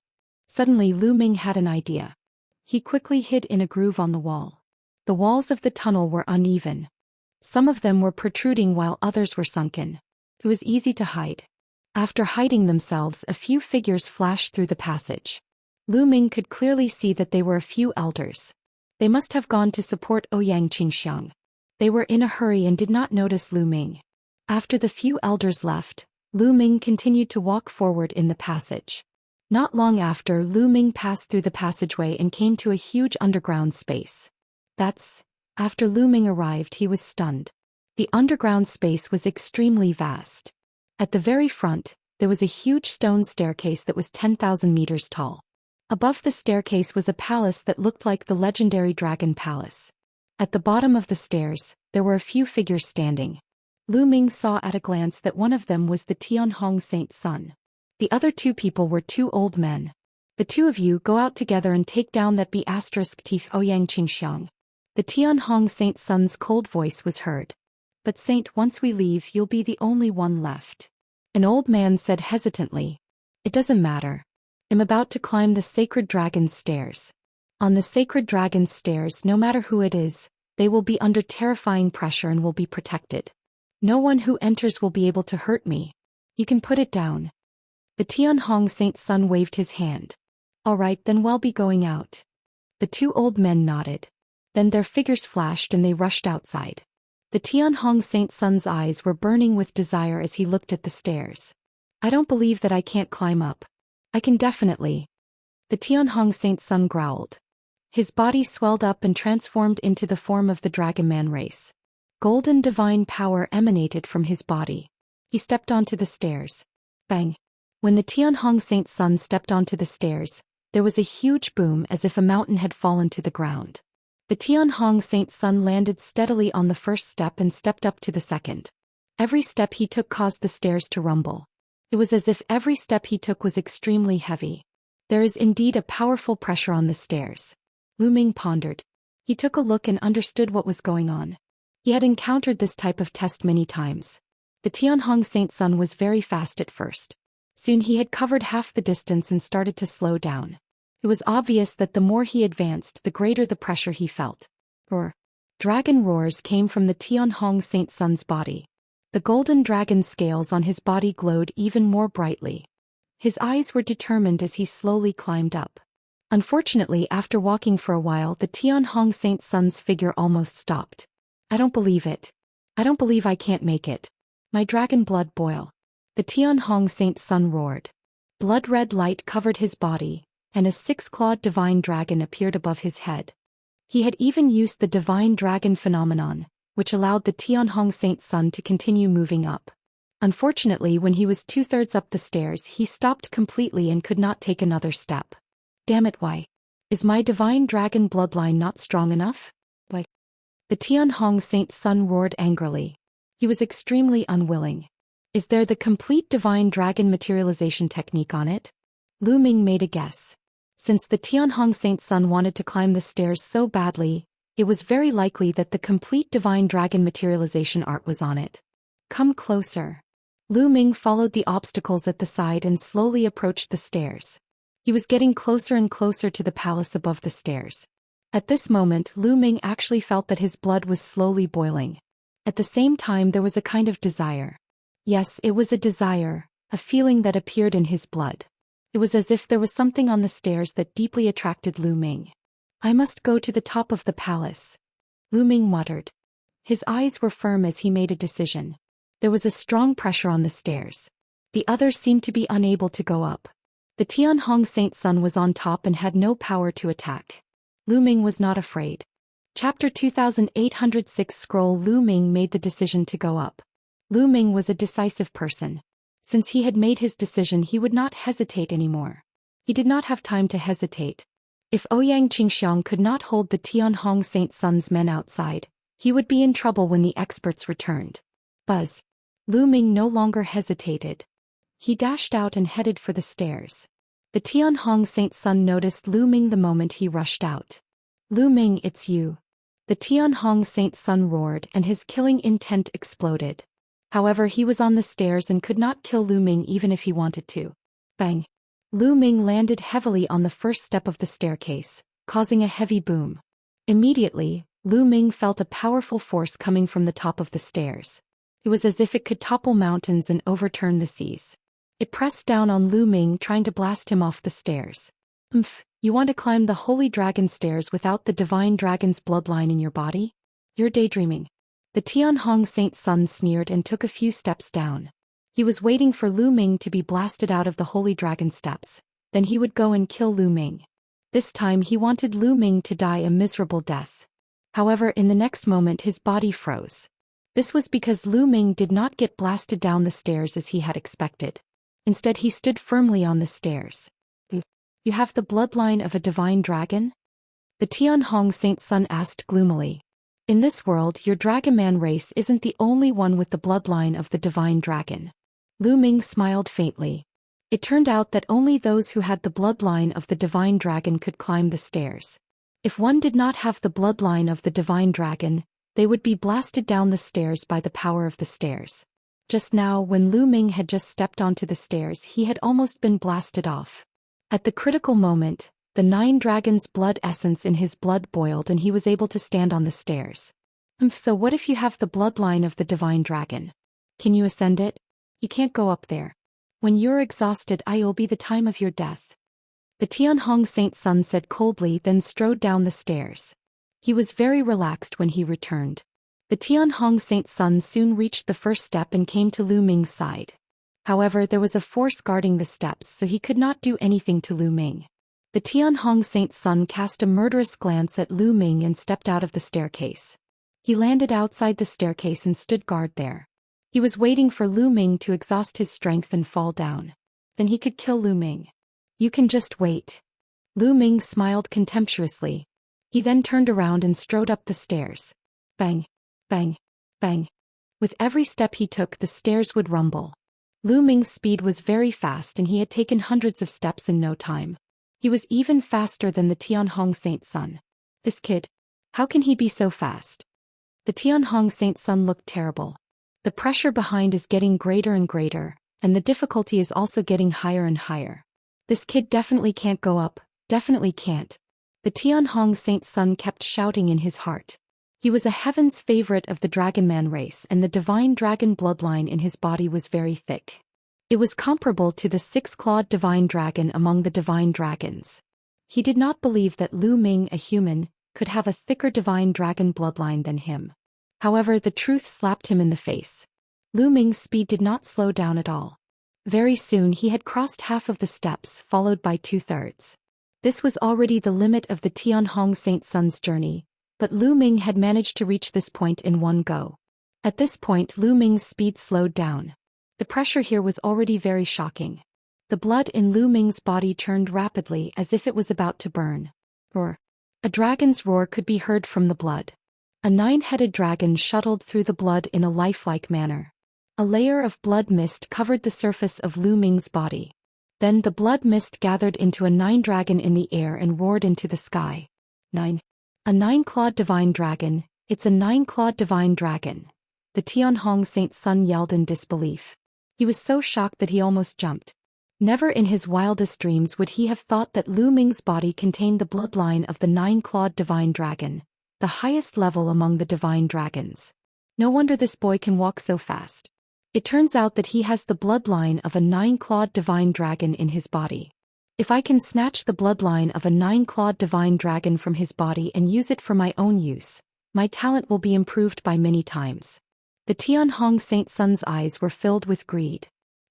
Suddenly Lu Ming had an idea. He quickly hid in a groove on the wall. The walls of the tunnel were uneven. Some of them were protruding while others were sunken. It was easy to hide. After hiding themselves, a few figures flashed through the passage. Lu Ming could clearly see that they were a few elders. They must have gone to support Ouyang Qingxiang. They were in a hurry and did not notice Lu Ming. After the few elders left, Lu Ming continued to walk forward in the passage. Not long after, Lu Ming passed through the passageway and came to a huge underground space. After Lu Ming arrived, he was stunned. The underground space was extremely vast. At the very front, there was a huge stone staircase that was 10,000 meters tall. Above the staircase was a palace that looked like the legendary Dragon Palace. At the bottom of the stairs, there were a few figures standing. Lu Ming saw at a glance that one of them was the Tianhong Saint's son. The other 2 people were 2 old men. The 2 of you go out together and take down that B** thief Ouyang Qingxiang. The Tianhong Saint's son's cold voice was heard. But Saint, once we leave, you'll be the only one left. An old man said hesitantly. It doesn't matter. I'm about to climb the sacred dragon's stairs. On the sacred dragon's stairs, no matter who it is, they will be under terrifying pressure and will be protected. No one who enters will be able to hurt me. You can put it down. The Tianhong Saint's son waved his hand. All right, then we'll be going out. The 2 old men nodded. Then their figures flashed and they rushed outside. The Tianhong Saint's son's eyes were burning with desire as he looked at the stairs. I don't believe that I can't climb up. I can definitely. The Tianhong Saint's son growled. His body swelled up and transformed into the form of the Dragon Man race. Golden divine power emanated from his body. He stepped onto the stairs. Bang! When the Tianhong Saint's son stepped onto the stairs, there was a huge boom as if a mountain had fallen to the ground. The Tianhong Saint's son landed steadily on the first step and stepped up to the second. Every step he took caused the stairs to rumble. It was as if every step he took was extremely heavy. There is indeed a powerful pressure on the stairs. Lu Ming pondered. He took a look and understood what was going on. He had encountered this type of test many times. The Tianhong Saint's son was very fast at first. Soon he had covered half the distance and started to slow down. It was obvious that the more he advanced, the greater the pressure he felt. Dragon roars came from the Tianhong Saint's son's body. The golden dragon scales on his body glowed even more brightly. His eyes were determined as he slowly climbed up. Unfortunately, after walking for a while, the Tianhong Saint's son's figure almost stopped. I don't believe it. I don't believe I can't make it. My dragon blood boil. The Tianhong Saint's son roared. Blood-red light covered his body, and a 6-clawed divine dragon appeared above his head. He had even used the divine dragon phenomenon, which allowed the Tianhong Saint's son to continue moving up. Unfortunately, when he was 2/3 up the stairs, he stopped completely and could not take another step. Damn it, why? Is my divine dragon bloodline not strong enough? Why? The Tianhong Saint's son roared angrily. He was extremely unwilling. Is there the complete divine dragon materialization technique on it? Lu Ming made a guess. Since the Tianhong Saint's son wanted to climb the stairs so badly, it was very likely that the complete divine dragon materialization art was on it. Come closer. Lu Ming followed the obstacles at the side and slowly approached the stairs. He was getting closer and closer to the palace above the stairs. At this moment, Lu Ming actually felt that his blood was slowly boiling. At the same time, there was a kind of desire. Yes, it was a desire, a feeling that appeared in his blood. It was as if there was something on the stairs that deeply attracted Lu Ming. I must go to the top of the palace, Lu Ming muttered. His eyes were firm as he made a decision. There was a strong pressure on the stairs. The others seemed to be unable to go up. The Tianhong Saint's son was on top and had no power to attack. Lu Ming was not afraid. Chapter 2806 Scroll. Lu Ming made the decision to go up. Lu Ming was a decisive person. Since he had made his decision, he would not hesitate anymore. He did not have time to hesitate. If Ouyang Qingxiang could not hold the Tianhong Saint's son's men outside, he would be in trouble when the experts returned. Buzz. Lu Ming no longer hesitated. He dashed out and headed for the stairs. The Tianhong Saint's son noticed Lu Ming the moment he rushed out. Lu Ming, it's you. The Tianhong Saint's son roared and his killing intent exploded. However, he was on the stairs and could not kill Lu Ming even if he wanted to. Bang! Lu Ming landed heavily on the first step of the staircase, causing a heavy boom. Immediately, Lu Ming felt a powerful force coming from the top of the stairs. It was as if it could topple mountains and overturn the seas. It pressed down on Lu Ming, trying to blast him off the stairs. You want to climb the Holy Dragon stairs without the Divine Dragon's bloodline in your body? You're daydreaming. The Tianhong Saint's son sneered and took a few steps down. He was waiting for Lu Ming to be blasted out of the Holy Dragon steps, then he would go and kill Lu Ming. This time he wanted Lu Ming to die a miserable death. However, in the next moment his body froze. This was because Lu Ming did not get blasted down the stairs as he had expected. Instead, he stood firmly on the stairs. You have the bloodline of a divine dragon? The Tianhong Saint's son asked gloomily. In this world, your Dragonman race isn't the only one with the bloodline of the divine dragon. Lu Ming smiled faintly. It turned out that only those who had the bloodline of the divine dragon could climb the stairs. If one did not have the bloodline of the divine dragon, they would be blasted down the stairs by the power of the stairs. Just now, when Lu Ming had just stepped onto the stairs, he had almost been blasted off. At the critical moment, the 9 dragons' blood essence in his blood boiled and he was able to stand on the stairs. So what if you have the bloodline of the divine dragon? Can you ascend it? You can't go up there. When you're exhausted, it will be the time of your death. The Tianhong Saint's son said coldly, then strode down the stairs. He was very relaxed when he returned. The Tianhong Saint's son soon reached the first step and came to Lu Ming's side. However, there was a force guarding the steps, so he could not do anything to Lu Ming. The Tianhong Saint's son cast a murderous glance at Lu Ming and stepped out of the staircase. He landed outside the staircase and stood guard there. He was waiting for Lu Ming to exhaust his strength and fall down. Then he could kill Lu Ming. You can just wait. Lu Ming smiled contemptuously. He then turned around and strode up the stairs. Bang, bang, bang. With every step he took, the stairs would rumble. Lu Ming's speed was very fast and he had taken hundreds of steps in no time. He was even faster than the Tianhong Saint's son. This kid. How can he be so fast? The Tianhong Saint's son looked terrible. The pressure behind is getting greater and greater, and the difficulty is also getting higher and higher. This kid definitely can't go up, definitely can't. The Tianhong Saint's son kept shouting in his heart. He was a heaven's favorite of the Dragonman race and the divine dragon bloodline in his body was very thick. It was comparable to the 6-clawed divine dragon among the divine dragons. He did not believe that Lu Ming, a human, could have a thicker divine dragon bloodline than him. However, the truth slapped him in the face. Lu Ming's speed did not slow down at all. Very soon he had crossed half of the steps, followed by 2/3. This was already the limit of the Tianhong Saint's son's journey, but Lu Ming had managed to reach this point in one go. At this point, Lu Ming's speed slowed down. The pressure here was already very shocking. The blood in Lu Ming's body churned rapidly as if it was about to burn. Roar. A dragon's roar could be heard from the blood. A 9-headed dragon shuttled through the blood in a lifelike manner. A layer of blood mist covered the surface of Lu Ming's body. Then the blood mist gathered into a 9-dragon in the air and roared into the sky. 9. A 9-clawed divine dragon, it's a 9-clawed divine dragon. The Tianhong Saint's son yelled in disbelief. He was so shocked that he almost jumped. Never in his wildest dreams would he have thought that Lu Ming's body contained the bloodline of the 9-clawed divine dragon, the highest level among the divine dragons. No wonder this boy can walk so fast. It turns out that he has the bloodline of a 9-clawed divine dragon in his body. If I can snatch the bloodline of a 9-clawed divine dragon from his body and use it for my own use, my talent will be improved by many times. The Tianhong Saint's son's eyes were filled with greed.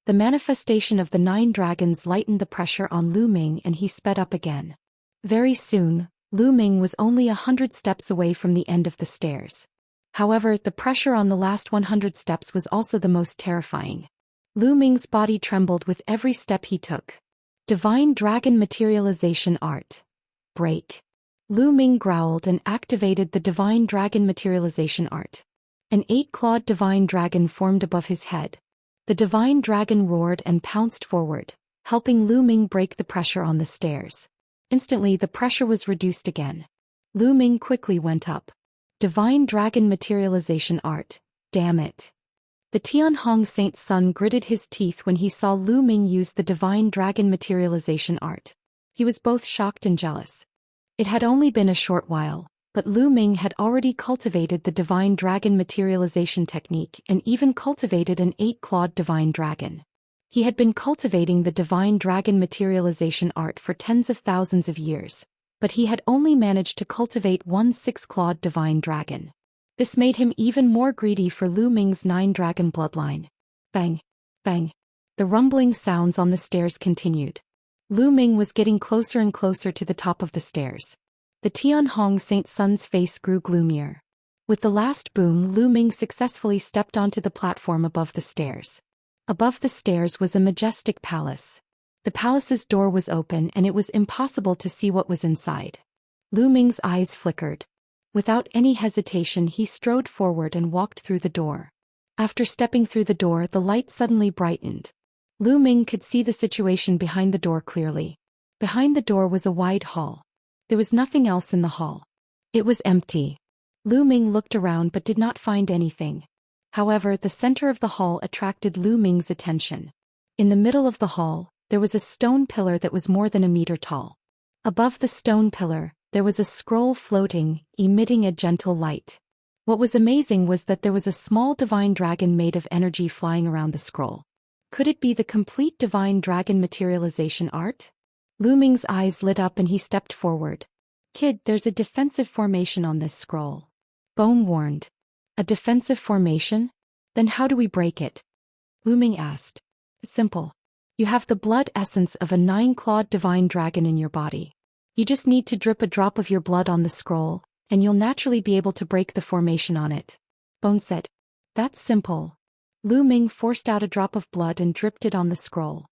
The manifestation of the 9 dragons lightened the pressure on Lu Ming and he sped up again. Very soon, Lu Ming was only 100 steps away from the end of the stairs. However, the pressure on the last 100 steps was also the most terrifying. Lu Ming's body trembled with every step he took. Divine Dragon Materialization Art. Break. Lu Ming growled and activated the Divine Dragon Materialization Art. An 8-clawed divine dragon formed above his head. The divine dragon roared and pounced forward, helping Lu Ming break the pressure on the stairs. Instantly the pressure was reduced again. Lu Ming quickly went up. Divine Dragon Materialization Art. Damn it. The Tianhong Saint's son gritted his teeth when he saw Lu Ming use the Divine Dragon Materialization Art. He was both shocked and jealous. It had only been a short while, but Lu Ming had already cultivated the Divine Dragon Materialization technique and even cultivated an 8-clawed divine dragon. He had been cultivating the Divine Dragon Materialization Art for tens of thousands of years, but he had only managed to cultivate one 6-clawed divine dragon. This made him even more greedy for Lu Ming's 9-dragon bloodline. Bang! Bang! The rumbling sounds on the stairs continued. Lu Ming was getting closer and closer to the top of the stairs. The Tianhong Saint's son's face grew gloomier. With the last boom, Lu Ming successfully stepped onto the platform above the stairs. Above the stairs was a majestic palace. The palace's door was open and it was impossible to see what was inside. Lu Ming's eyes flickered. Without any hesitation he strode forward and walked through the door. After stepping through the door, the light suddenly brightened. Lu Ming could see the situation behind the door clearly. Behind the door was a wide hall. There was nothing else in the hall. It was empty. Lu Ming looked around but did not find anything. However, the center of the hall attracted Lu Ming's attention. In the middle of the hall, there was a stone pillar that was more than a meter tall. Above the stone pillar, there was a scroll floating, emitting a gentle light. What was amazing was that there was a small divine dragon made of energy flying around the scroll. Could it be the complete Divine Dragon Materialization Art? Lu Ming's eyes lit up and he stepped forward. Kid, there's a defensive formation on this scroll. Bone warned. A defensive formation? Then how do we break it? Lu Ming asked. It's simple. You have the blood essence of a 9-clawed divine dragon in your body. You just need to drip a drop of your blood on the scroll, and you'll naturally be able to break the formation on it. Bone said. That's simple. Lu Ming forced out a drop of blood and dripped it on the scroll.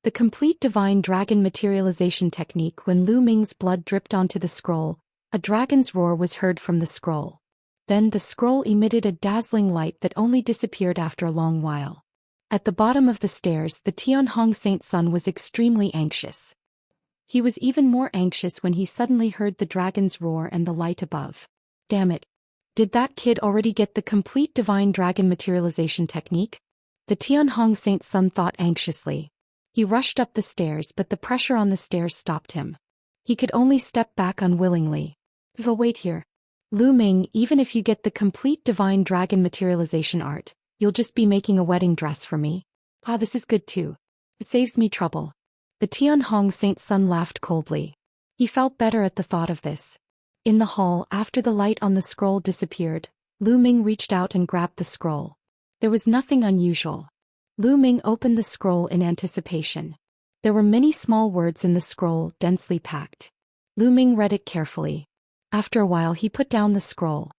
The complete Divine Dragon Materialization technique. When Lu Ming's blood dripped onto the scroll, a dragon's roar was heard from the scroll. Then the scroll emitted a dazzling light that only disappeared after a long while. At the bottom of the stairs, the Tianhong Saint's son was extremely anxious. He was even more anxious when he suddenly heard the dragon's roar and the light above. Damn it. Did that kid already get the complete Divine Dragon Materialization technique? The Tianhong Saint's son thought anxiously. He rushed up the stairs, but the pressure on the stairs stopped him. He could only step back unwillingly. But wait here. Lu Ming, even if you get the complete Divine Dragon Materialization Art, you'll just be making a wedding dress for me. Ah, this is good too. It saves me trouble. The Tianhong Saint's son laughed coldly. He felt better at the thought of this. In the hall, after the light on the scroll disappeared, Lu Ming reached out and grabbed the scroll. There was nothing unusual. Lu Ming opened the scroll in anticipation. There were many small words in the scroll, densely packed. Lu Ming read it carefully. After a while he put down the scroll.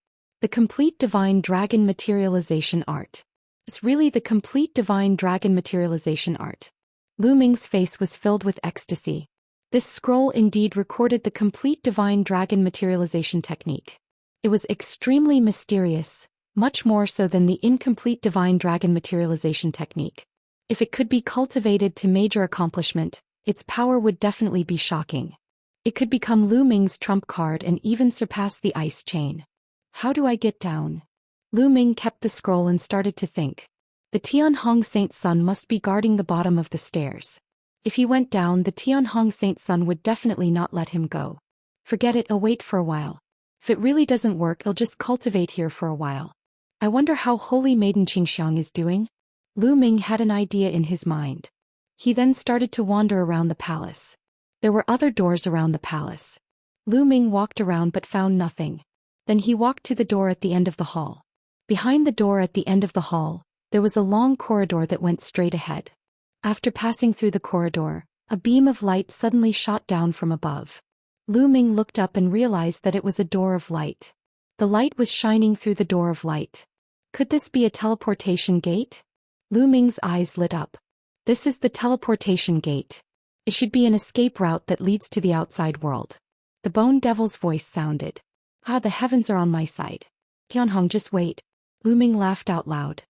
The complete Divine Dragon Materialization Art. It's really the complete divine dragon materialization art. Lu Ming's face was filled with ecstasy. This scroll indeed recorded the complete divine dragon materialization technique. It was extremely mysterious, much more so than the incomplete divine dragon materialization technique. If it could be cultivated to major accomplishment, its power would definitely be shocking. It could become Lu Ming's trump card and even surpass the ice chain. How do I get down? Lu Ming kept the scroll and started to think. The Tianhong Saint Sun must be guarding the bottom of the stairs. If he went down, the Tianhong Saint Sun would definitely not let him go. Forget it, I'll wait for a while. If it really doesn't work, I'll just cultivate here for a while. I wonder how Holy Maiden Xianxia is doing? Lu Ming had an idea in his mind. He then started to wander around the palace. There were other doors around the palace. Lu Ming walked around but found nothing. Then he walked to the door at the end of the hall. Behind the door at the end of the hall, there was a long corridor that went straight ahead. After passing through the corridor, a beam of light suddenly shot down from above. Lu Ming looked up and realized that it was a door of light. The light was shining through the door of light. Could this be a teleportation gate? Lu Ming's eyes lit up. This is the teleportation gate. It should be an escape route that leads to the outside world. The Bone Devil's voice sounded. Ah, the heavens are on my side. Tianhong, just wait. Lu Ming laughed out loud.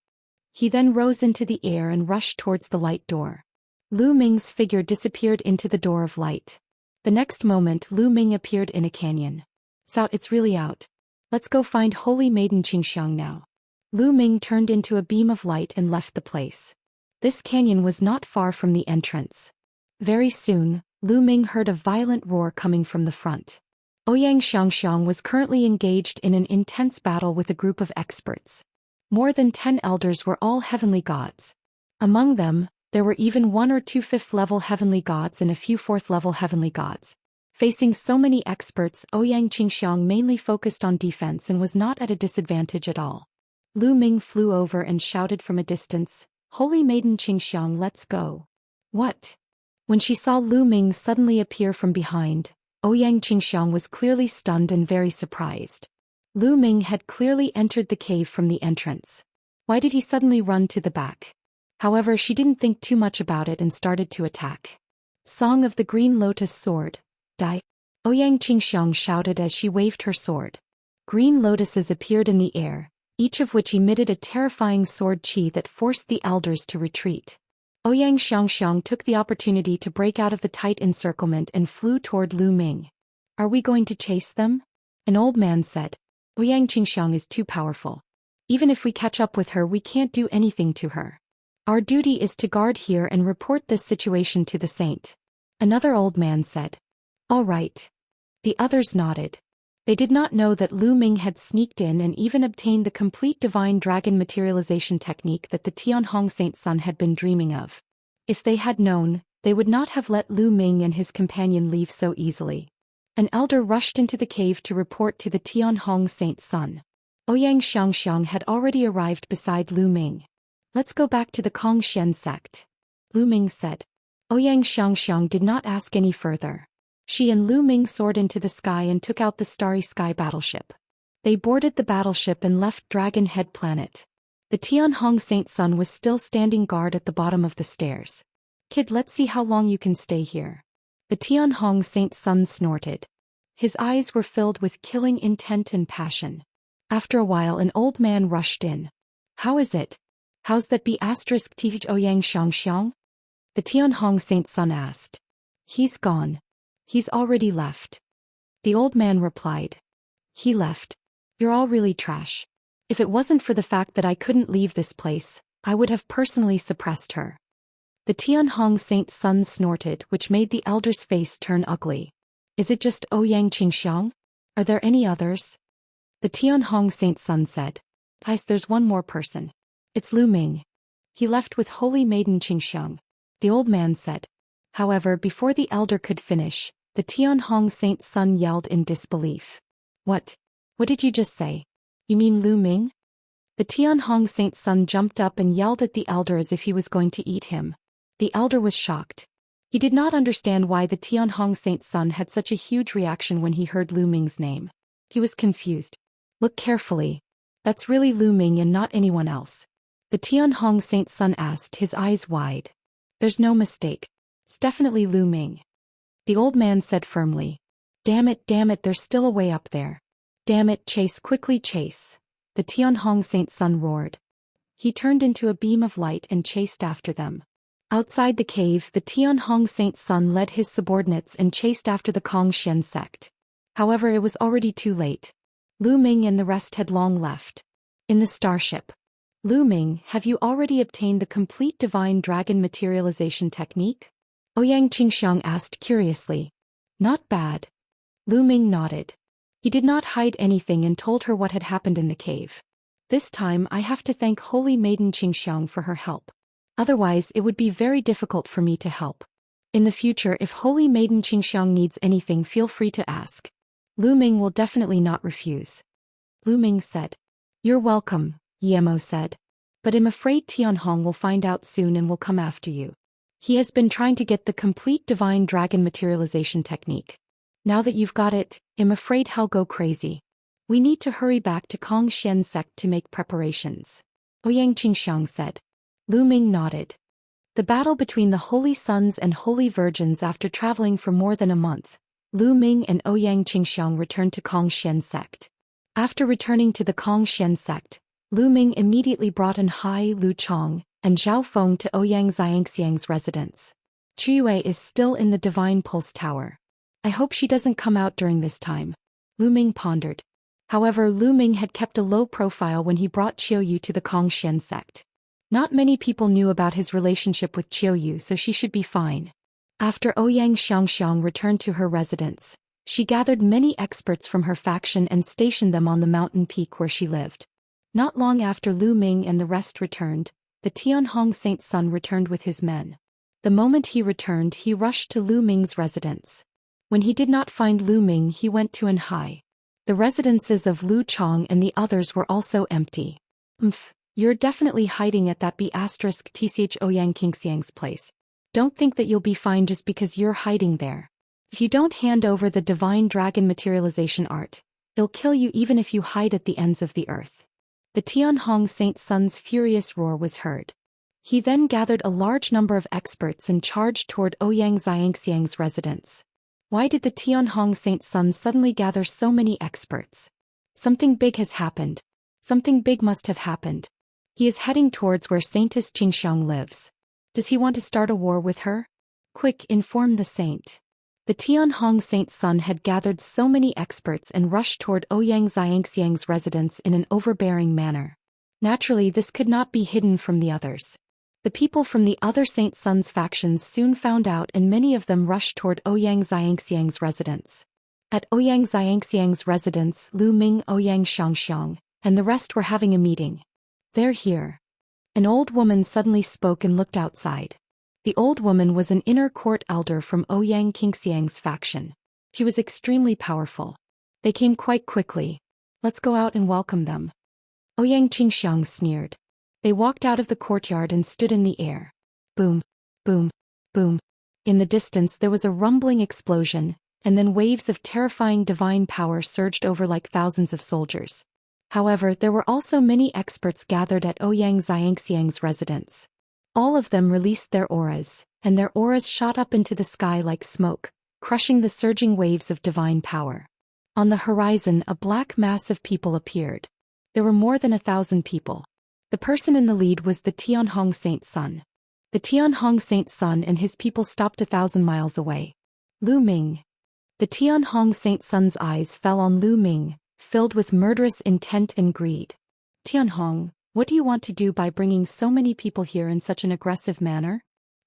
He then rose into the air and rushed towards the light door. Lu Ming's figure disappeared into the door of light. The next moment Lu Ming appeared in a canyon. It's out, it's really out. Let's go find Holy Maiden Xianxia now. Lu Ming turned into a beam of light and left the place. This canyon was not far from the entrance. Very soon, Lu Ming heard a violent roar coming from the front. Ouyang Xianxiang was currently engaged in an intense battle with a group of experts. More than 10 elders were all heavenly gods. Among them, there were even 1 or 2 5th-level heavenly gods and a few 4th-level heavenly gods. Facing so many experts, Ouyang Xianxiang mainly focused on defense and was not at a disadvantage at all. Lu Ming flew over and shouted from a distance, "Holy Maiden Xianxiang, let's go." What? When she saw Lu Ming suddenly appear from behind, Ouyang Xianxiang was clearly stunned and very surprised. Lu Ming had clearly entered the cave from the entrance. Why did he suddenly run to the back? However, she didn't think too much about it and started to attack. Song of the Green Lotus Sword. Die. Ouyang Xianxiang shouted as she waved her sword. Green lotuses appeared in the air, each of which emitted a terrifying sword chi that forced the elders to retreat. Ouyang Xianxiang took the opportunity to break out of the tight encirclement and flew toward Lu Ming. Are we going to chase them? An old man said. Ouyang Xianxiang is too powerful. Even if we catch up with her, we can't do anything to her. Our duty is to guard here and report this situation to the saint. Another old man said. All right. The others nodded. They did not know that Lu Ming had sneaked in and even obtained the complete divine dragon materialization technique that the Tianhong Saint Sun had been dreaming of. If they had known, they would not have let Lu Ming and his companion leave so easily. An elder rushed into the cave to report to the Tianhong Saint Sun. Ouyang Xianxiang had already arrived beside Lu Ming. Let's go back to the Kongxian sect. Lu Ming said. Ouyang Xianxiang did not ask any further. She and Lu Ming soared into the sky and took out the Starry Sky battleship. They boarded the battleship and left Dragon Head Planet. The Tianhong Saint Sun was still standing guard at the bottom of the stairs. Kid, let's see how long you can stay here. The Tianhong Saint Sun snorted. His eyes were filled with killing intent and passion. After a while an old man rushed in. How is it? How's that be asterisk teach Ouyang Xianxiang? The Tianhong Saint Sun asked. He's gone. He's already left. The old man replied. He left. You're all really trash. If it wasn't for the fact that I couldn't leave this place, I would have personally suppressed her. The Tianhong Saint Sun snorted, which made the elder's face turn ugly. Is it just Ouyang Xianxiang? Are there any others? The Tianhong Saint Sun said. There's one more person. It's Lu Ming. He left with Holy Maiden Xianxiang. The old man said. However, before the elder could finish, the Tianhong Saint Sun yelled in disbelief. What? What did you just say? You mean Lu Ming? The Tianhong Saint Sun jumped up and yelled at the elder as if he was going to eat him. The elder was shocked. He did not understand why the Tianhong Saint Sun had such a huge reaction when he heard Lu Ming's name. He was confused. Look carefully. That's really Lu Ming and not anyone else. The The Tianhong Saint Sun asked, his eyes wide. There's no mistake. It's definitely Lu Ming. The old man said firmly. Damn it, they're still away up there. Damn it, chase, quickly chase. The Tianhong Saint Sun roared. He turned into a beam of light and chased after them. Outside the cave, the Tianhong Saint Sun led his subordinates and chased after the Kong Xian sect. However, it was already too late. Lu Ming and the rest had long left. In the starship. Lu Ming, have you already obtained the complete divine dragon materialization technique? Ouyang Qingxiang asked curiously. Not bad. Lu Ming nodded. He did not hide anything and told her what had happened in the cave. This time I have to thank Holy Maiden Qingxiang for her help. Otherwise it would be very difficult for me to help. In the future, if Holy Maiden Qingxiang needs anything, feel free to ask. Lu Ming will definitely not refuse. Lu Ming said. You're welcome, Yemo said. But I'm afraid Tianhong will find out soon and will come after you. He has been trying to get the complete divine dragon materialization technique. Now that you've got it, I'm afraid he'll go crazy. We need to hurry back to Kong Xian sect to make preparations. Ouyang Qingxiang said. Lu Ming nodded. The battle between the Holy Sons and Holy Virgins. After traveling for more than a month, Lu Ming and Ouyang Qingxiang returned to Kong Xian sect. After returning to the Kong Xian sect, Lu Ming immediately brought in Hai Lu Chong and Zhao Feng to Ouyang Xianxiang's residence. Yue is still in the Divine Pulse Tower. I hope she doesn't come out during this time. Lu Ming pondered. However, Lu Ming had kept a low profile when he brought Qiuyu to the Kong Xian sect. Not many people knew about his relationship with Qiuyu, so she should be fine. After Ouyang Xiangxiang returned to her residence, she gathered many experts from her faction and stationed them on the mountain peak where she lived. Not long after Lu Ming and the rest returned, the Tianhong Saint Sun returned with his men. The moment he returned, he rushed to Lu Ming's residence. When he did not find Lu Ming, he went to Anhai. The residences of Lu Chong and the others were also empty. You're definitely hiding at that B***th Ouyang Qingxiang's place. Don't think that you'll be fine just because you're hiding there. If you don't hand over the divine dragon materialization art, it'll kill you even if you hide at the ends of the earth. The Tianhong Saint Sun's furious roar was heard. He then gathered a large number of experts and charged toward Ouyang Xianxiang's residence. Why did the Tianhong Saint Sun suddenly gather so many experts? Something big has happened. Something big must have happened. He is heading towards where Saintess Qingxiang lives. Does he want to start a war with her? Quick, inform the saint. The Tianhong Saint Sun had gathered so many experts and rushed toward Ouyang Xianxiang's residence in an overbearing manner. Naturally, this could not be hidden from the others. The people from the other Saint Sun's factions soon found out, and many of them rushed toward Ouyang Xianxiang's residence. At Ouyang Xianxiang's residence, Lu Ming, Ouyang Xiangxiang, and the rest were having a meeting. They're here. An old woman suddenly spoke and looked outside. The old woman was an inner court elder from Ouyang Qingxiang's faction. She was extremely powerful. They came quite quickly. Let's go out and welcome them. Ouyang Qingxiang sneered. They walked out of the courtyard and stood in the air. Boom, boom, boom. In the distance there was a rumbling explosion, and then waves of terrifying divine power surged over like thousands of soldiers. However, there were also many experts gathered at Ouyang Xianxiang's residence. All of them released their auras, and their auras shot up into the sky like smoke, crushing the surging waves of divine power. On the horizon, a black mass of people appeared. There were more than 1,000 people. The person in the lead was the Tianhong Saint Sun. The Tianhong Saint Sun and his people stopped 1,000 miles away. Lu Ming. The Tianhong Saint Sun's eyes fell on Lu Ming, filled with murderous intent and greed. Tianhong, what do you want to do by bringing so many people here in such an aggressive manner?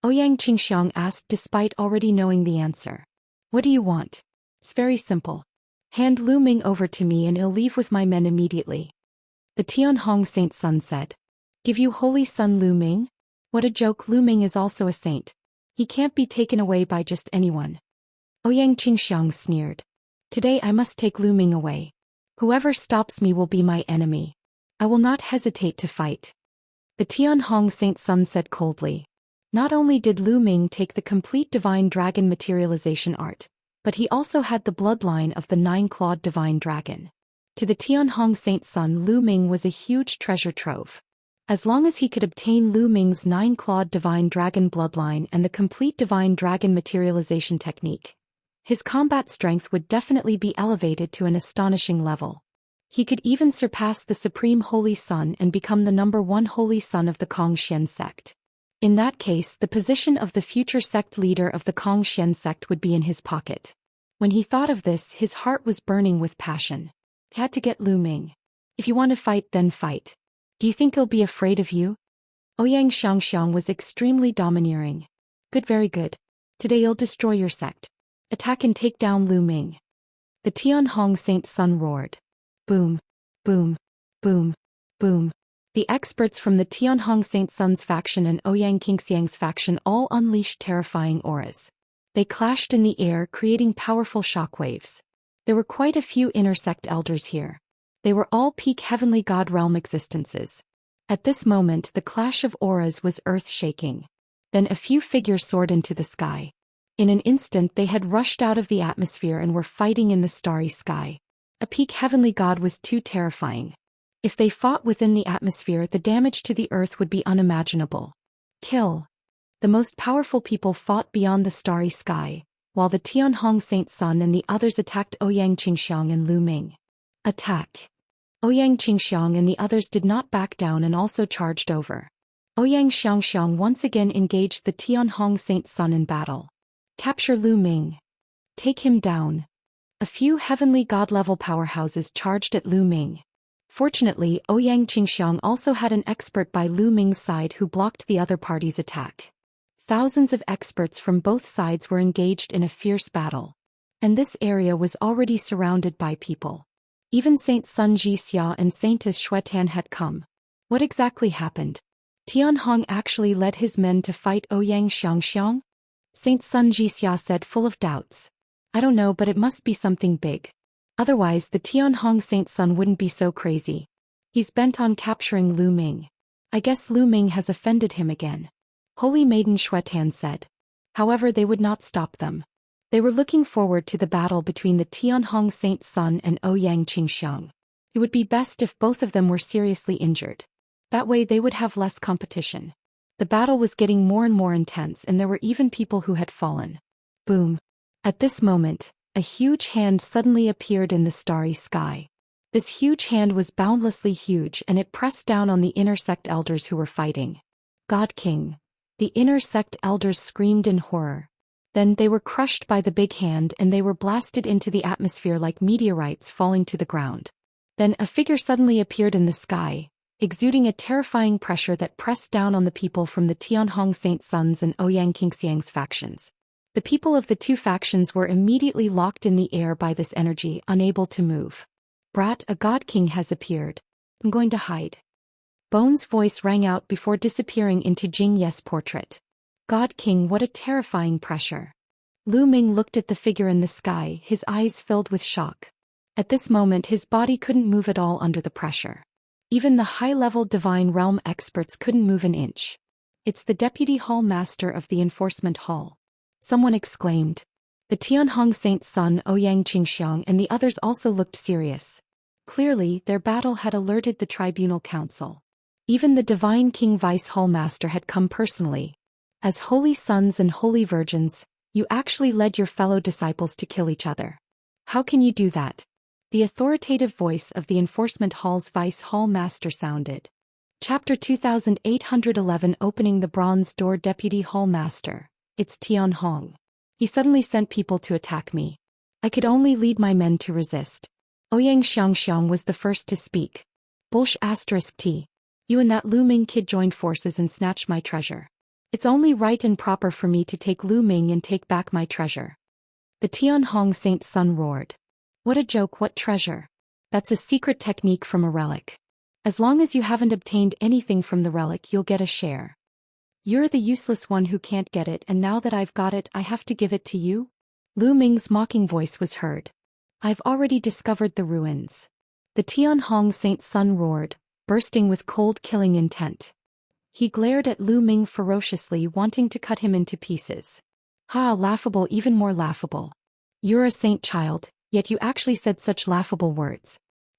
Ouyang Qingxiang asked despite already knowing the answer. What do you want? It's very simple. Hand Lu Ming over to me and I'll leave with my men immediately. The Tianhong Saint Sun said. Give you Holy Son Lu Ming? What a joke, Lu Ming is also a saint. He can't be taken away by just anyone. Ouyang Qingxiang sneered. Today I must take Lu Ming away. Whoever stops me will be my enemy. I will not hesitate to fight. The Tianhong Saint Sun said coldly. Not only did Lu Ming take the complete divine dragon materialization art, but he also had the bloodline of the 9-clawed divine dragon. To the Tianhong Saint Sun, Lu Ming was a huge treasure trove. As long as he could obtain Lu Ming's 9-clawed divine dragon bloodline and the complete divine dragon materialization technique, his combat strength would definitely be elevated to an astonishing level. He could even surpass the Supreme Holy Sun and become the #1 Holy Son of the Xian sect. In that case, the position of the future sect leader of the Xian sect would be in his pocket. When he thought of this, his heart was burning with passion. He had to get Lu Ming. If you want to fight, then fight. Do you think he'll be afraid of you? Ouyang Xianxia was extremely domineering. Good, very good. Today you'll destroy your sect. Attack and take down Lu Ming. The Tianhong Saint Sun roared. Boom, boom, boom, boom. The experts from the Tianhong Saint Sun's faction and Ouyang Qingxiang's faction all unleashed terrifying auras. They clashed in the air, creating powerful shockwaves. There were quite a few inner sect elders here. They were all peak heavenly god realm existences. At this moment, the clash of auras was earth-shaking. Then a few figures soared into the sky. In an instant, they had rushed out of the atmosphere and were fighting in the starry sky. A peak heavenly god was too terrifying. If they fought within the atmosphere, the damage to the earth would be unimaginable. Kill. The most powerful people fought beyond the starry sky, while the Tianhong Saint Sun and the others attacked Ouyang Qingxiang and Lu Ming. Attack. Ouyang Qingxiang and the others did not back down and also charged over. Ouyang Xianxia once again engaged the Tianhong Saint Sun in battle. Capture Lu Ming. Take him down. A few heavenly god-level powerhouses charged at Lu Ming. Fortunately, Ouyang Qingxiang also had an expert by Lu Ming's side who blocked the other party's attack. Thousands of experts from both sides were engaged in a fierce battle. And this area was already surrounded by people. Even Saint Sun Jixia and Saintess Xuetan had come. What exactly happened? Tianhong actually led his men to fight Ouyang Xianxia? Saint Sun Jixia said, full of doubts. I don't know, but it must be something big. Otherwise the Tianhong Saint Sun wouldn't be so crazy. He's bent on capturing Lu Ming. I guess Lu Ming has offended him again. Holy Maiden Xuetan said. However, they would not stop them. They were looking forward to the battle between the Tianhong Saint Sun and Ouyang Qingxiang. It would be best if both of them were seriously injured. That way they would have less competition. The battle was getting more and more intense, and there were even people who had fallen. Boom. At this moment, a huge hand suddenly appeared in the starry sky. This huge hand was boundlessly huge, and it pressed down on the inner sect elders who were fighting. God King. The inner sect elders screamed in horror. Then they were crushed by the big hand and they were blasted into the atmosphere like meteorites falling to the ground. Then a figure suddenly appeared in the sky, exuding a terrifying pressure that pressed down on the people from the Tianhong Saint Sun's and Ouyang Qingxiang's factions. The people of the two factions were immediately locked in the air by this energy, unable to move. Brat, a god king has appeared. I'm going to hide. Bone's voice rang out before disappearing into Jing Ye's portrait. God King, what a terrifying pressure. Lu Ming looked at the figure in the sky, his eyes filled with shock. At this moment his body couldn't move at all under the pressure. Even the high-level divine realm experts couldn't move an inch. It's the Deputy Hall Master of the Enforcement Hall. Someone exclaimed. The Tianhong Saint Sun, Ouyang Qingxiang and the others also looked serious. Clearly, their battle had alerted the Tribunal Council. Even the Divine King Vice Hall Master had come personally. As holy sons and holy virgins, you actually led your fellow disciples to kill each other. How can you do that? The authoritative voice of the Enforcement Hall's Vice Hall Master sounded. Chapter 2811 Opening the Bronze Door. Deputy Hall Master, it's Tianhong. He suddenly sent people to attack me. I could only lead my men to resist. Ouyang Xianxia was the first to speak. *T. You and that Lu Ming kid joined forces and snatched my treasure. It's only right and proper for me to take Lu Ming and take back my treasure. The Tianhong Saint Sun roared. What a joke, what treasure? That's a secret technique from a relic. As long as you haven't obtained anything from the relic, you'll get a share. You're the useless one who can't get it, and now that I've got it, I have to give it to you? Lu Ming's mocking voice was heard. I've already discovered the ruins. The Tianhong Saint Sun roared, bursting with cold killing intent. He glared at Lu Ming ferociously, wanting to cut him into pieces. Ha, laughable, even more laughable. You're a saint child, yet you actually said such laughable words.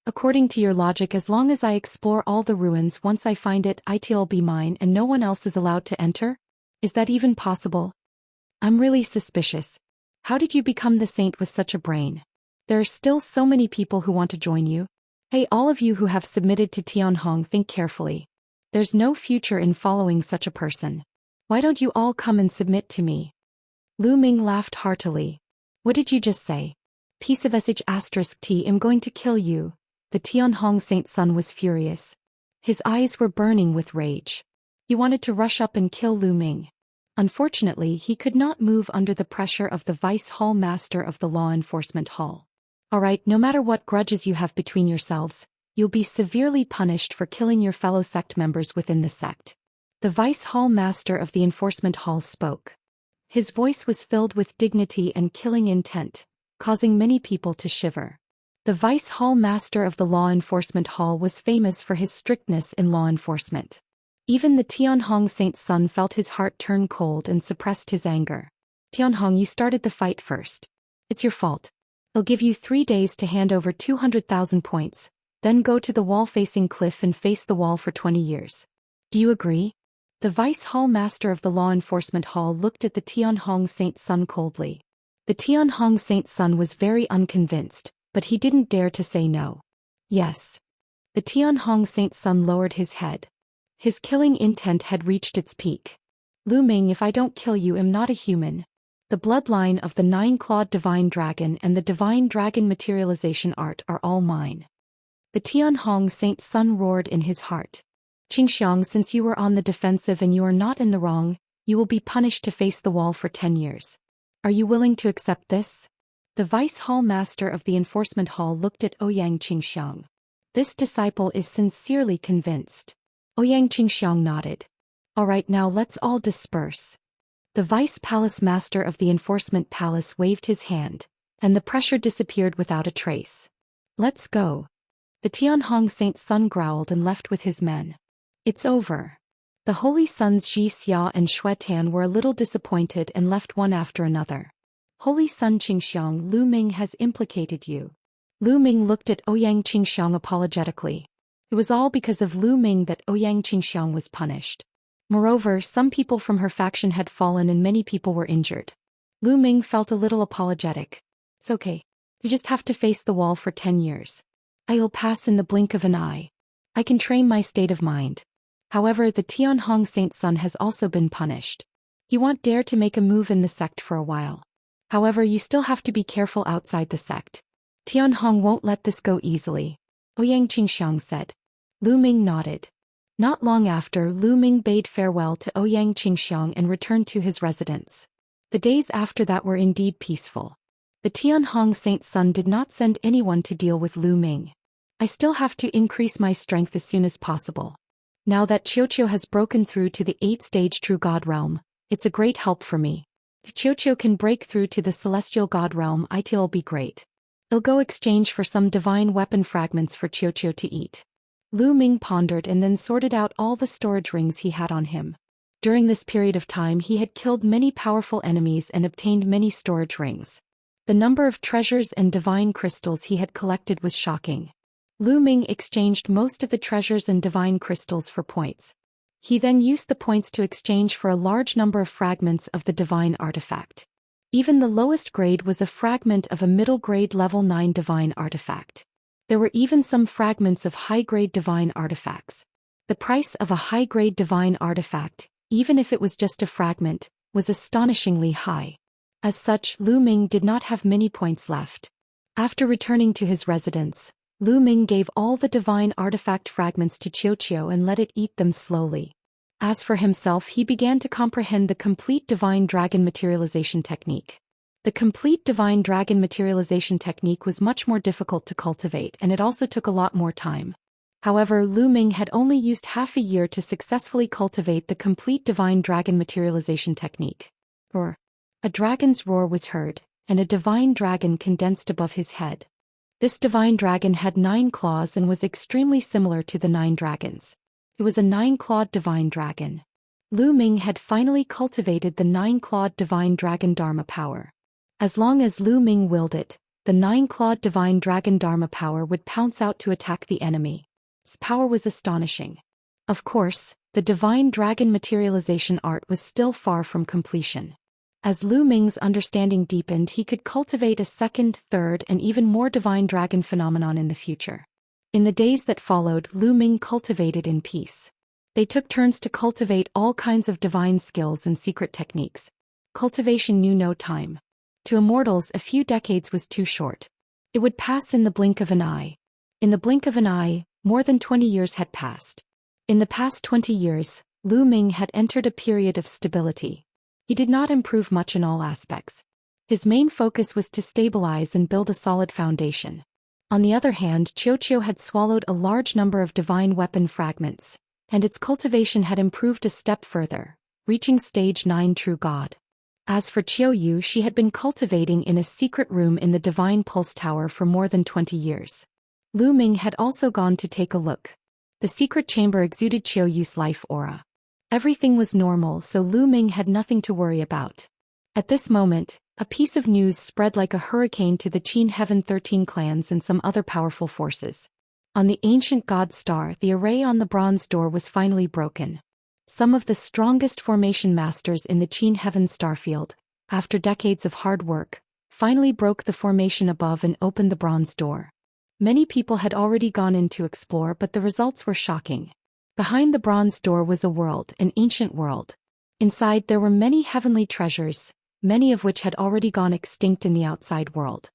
According to your logic, as long as I explore all the ruins, once I find it, it'll be mine and no one else is allowed to enter? Is that even possible? I'm really suspicious. How did you become the saint with such a brain? There are still so many people who want to join you. Hey, all of you who have submitted to Tianhong, think carefully. There's no future in following such a person. Why don't you all come and submit to me? Lu Ming laughed heartily. What did you just say? Piece of sh*t, I'm going to kill you. The Tianhong saint's son was furious. His eyes were burning with rage. He wanted to rush up and kill Lu Ming. Unfortunately, he could not move under the pressure of the Vice Hall Master of the Law Enforcement Hall. Alright, no matter what grudges you have between yourselves, you'll be severely punished for killing your fellow sect members within the sect. The Vice Hall Master of the Enforcement Hall spoke. His voice was filled with dignity and killing intent, causing many people to shiver. The Vice Hall Master of the Law Enforcement Hall was famous for his strictness in law enforcement. Even the Tianhong saint's son felt his heart turn cold and suppressed his anger. Tianhong, you started the fight first. It's your fault. I'll give you 3 days to hand over 200,000 points, then go to the wall-facing cliff and face the wall for 20 years. Do you agree? The Vice Hall Master of the Law Enforcement Hall looked at the Tianhong saint's son coldly. The Tianhong saint's son was very unconvinced, but he didn't dare to say no. Yes. The Tianhong saint's son lowered his head. His killing intent had reached its peak. Lu Ming, if I don't kill you, I'm not a human. The bloodline of the 9-clawed divine dragon and the divine dragon materialization art are all mine. The Tianhong saint's son roared in his heart. Xianxia, since you were on the defensive and you are not in the wrong, you will be punished to face the wall for 10 years. Are you willing to accept this? The Vice Hall Master of the Enforcement Hall looked at Ouyang Xianxia. This disciple is sincerely convinced. Ouyang Xianxia nodded. Alright, now let's all disperse. The Vice Palace Master of the Enforcement Palace waved his hand, and the pressure disappeared without a trace. Let's go. The Tianhong saint's son growled and left with his men. It's over. The holy sons Xianxia and Shuetan were a little disappointed and left one after another. Holy son Xianxiang, Lu Ming has implicated you. Lu Ming looked at Ouyang Xianxiang apologetically. It was all because of Lu Ming that Ouyang Xianxiang was punished. Moreover, some people from her faction had fallen and many people were injured. Lu Ming felt a little apologetic. It's okay. You just have to face the wall for 10 years. I'll pass in the blink of an eye. I can train my state of mind. However, the Tianhong saint's son has also been punished. You won't dare to make a move in the sect for a while. However, you still have to be careful outside the sect. Tianhong won't let this go easily. Ouyang Xianxiang said. Lu Ming nodded. Not long after, Lu Ming bade farewell to Ouyang Xianxiang and returned to his residence. The days after that were indeed peaceful. The Tianhong saint's son did not send anyone to deal with Lu Ming. I still have to increase my strength as soon as possible. Now that Qiuqiu has broken through to the 8th stage True God Realm, it's a great help for me. If Qiuqiu can break through to the Celestial God Realm, it'll be great. I'll go exchange for some divine weapon fragments for Qiuqiu to eat. Lu Ming pondered and then sorted out all the storage rings he had on him. During this period of time he had killed many powerful enemies and obtained many storage rings. The number of treasures and divine crystals he had collected was shocking. Lu Ming exchanged most of the treasures and divine crystals for points. He then used the points to exchange for a large number of fragments of the divine artifact. Even the lowest grade was a fragment of a middle grade level 9 divine artifact. There were even some fragments of high-grade divine artifacts. The price of a high-grade divine artifact, even if it was just a fragment, was astonishingly high. As such, Lu Ming did not have many points left. After returning to his residence, Lu Ming gave all the divine artifact fragments to Qiuqiu and let it eat them slowly. As for himself, he began to comprehend the complete divine dragon materialization technique. The complete divine dragon materialization technique was much more difficult to cultivate and it also took a lot more time. However, Lu Ming had only used half a year to successfully cultivate the complete divine dragon materialization technique. Roar. A dragon's roar was heard, and a divine dragon condensed above his head. This divine dragon had 9 claws and was extremely similar to the 9 dragons. It was a 9-clawed divine dragon. Lu Ming had finally cultivated the 9-clawed divine dragon Dharma power. As long as Lu Ming willed it, the the nine-clawed divine dragon Dharma power would pounce out to attack the enemy. Its power was astonishing. Of course, the divine dragon materialization art was still far from completion. As Lu Ming's understanding deepened, he could cultivate a second, third, and even more divine dragon phenomenon in the future. In the days that followed, Lu Ming cultivated in peace. They took turns to cultivate all kinds of divine skills and secret techniques. Cultivation knew no time. To immortals, a few decades was too short. It would pass in the blink of an eye. In the blink of an eye, more than 20 years had passed. In the past 20 years, Lu Ming had entered a period of stability. He did not improve much in all aspects. His main focus was to stabilize and build a solid foundation. On the other hand, Qiu had swallowed a large number of divine weapon fragments, and its cultivation had improved a step further, reaching stage 9 true god. As for Qiu, she had been cultivating in a secret room in the divine pulse tower for more than 20 years. Lu Ming had also gone to take a look. The secret chamber exuded Qiu's life aura. Everything was normal, so Lu Ming had nothing to worry about. At this moment, a piece of news spread like a hurricane to the Qin Heaven 13 clans and some other powerful forces. On the ancient god star, the array on the bronze door was finally broken. Some of the strongest formation masters in the Qin Heaven starfield, after decades of hard work, finally broke the formation above and opened the bronze door. Many people had already gone in to explore, but the results were shocking. Behind the bronze door was a world, an ancient world. Inside there were many heavenly treasures, many of which had already gone extinct in the outside world.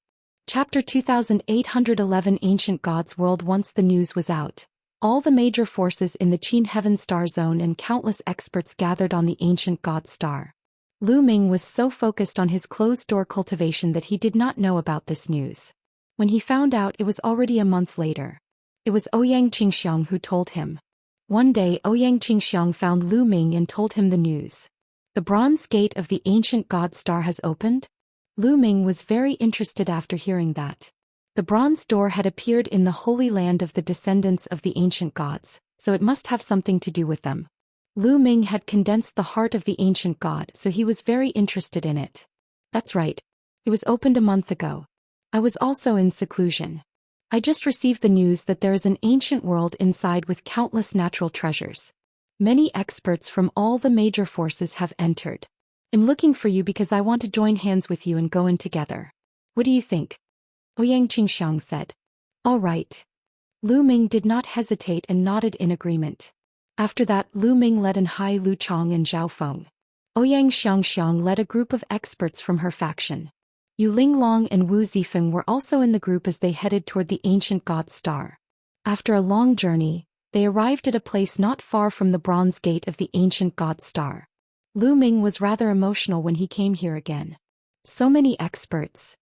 Chapter 2811 Ancient Gods World. Once the news was out, all the major forces in the Qin Heaven star zone and countless experts gathered on the ancient god star. Lu Ming was so focused on his closed-door cultivation that he did not know about this news. When he found out, it was already a month later. It was Ouyang Qingxiang who told him. One day Ouyang Qingxiang found Lu Ming and told him the news. The bronze gate of the ancient god star has opened? Lu Ming was very interested after hearing that. The bronze door had appeared in the holy land of the descendants of the ancient gods, so it must have something to do with them. Lu Ming had condensed the heart of the ancient god, so he was very interested in it. That's right. It was opened a month ago. I was also in seclusion. I just received the news that there is an ancient world inside with countless natural treasures. Many experts from all the major forces have entered. I'm looking for you because I want to join hands with you and go in together. What do you think? Ouyang Qingxiang said. All right. Lu Ming did not hesitate and nodded in agreement. After that, Lu Ming led in Hai Lu Chong and Zhao Feng. Ouyang Xianxia led a group of experts from her faction. Yu Linglong and Wu Zifeng were also in the group as they headed toward the ancient god star. After a long journey, they arrived at a place not far from the bronze gate of the ancient god star. Lu Ming was rather emotional when he came here again. So many experts.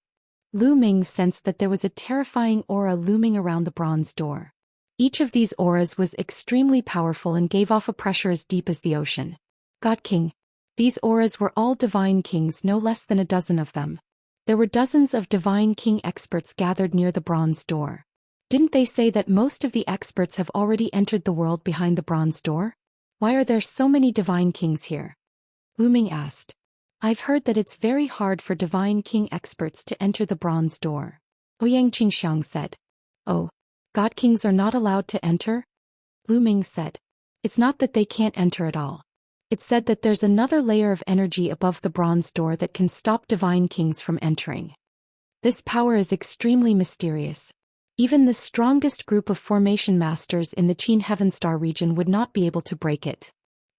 Lu Ming sensed that there was a terrifying aura looming around the bronze door. Each of these auras was extremely powerful and gave off a pressure as deep as the ocean. God King. These auras were all divine kings, no less than a dozen of them. There were dozens of divine king experts gathered near the bronze door. Didn't they say that most of the experts have already entered the world behind the bronze door? Why are there so many divine kings here? Lu Ming asked. I've heard that it's very hard for divine king experts to enter the bronze door. Ouyang Qingxiang said. Oh, god kings are not allowed to enter? Lu Ming said. It's not that they can't enter at all. It's said that there's another layer of energy above the bronze door that can stop divine kings from entering. This power is extremely mysterious. Even the strongest group of formation masters in the Qin Heaven Star region would not be able to break it.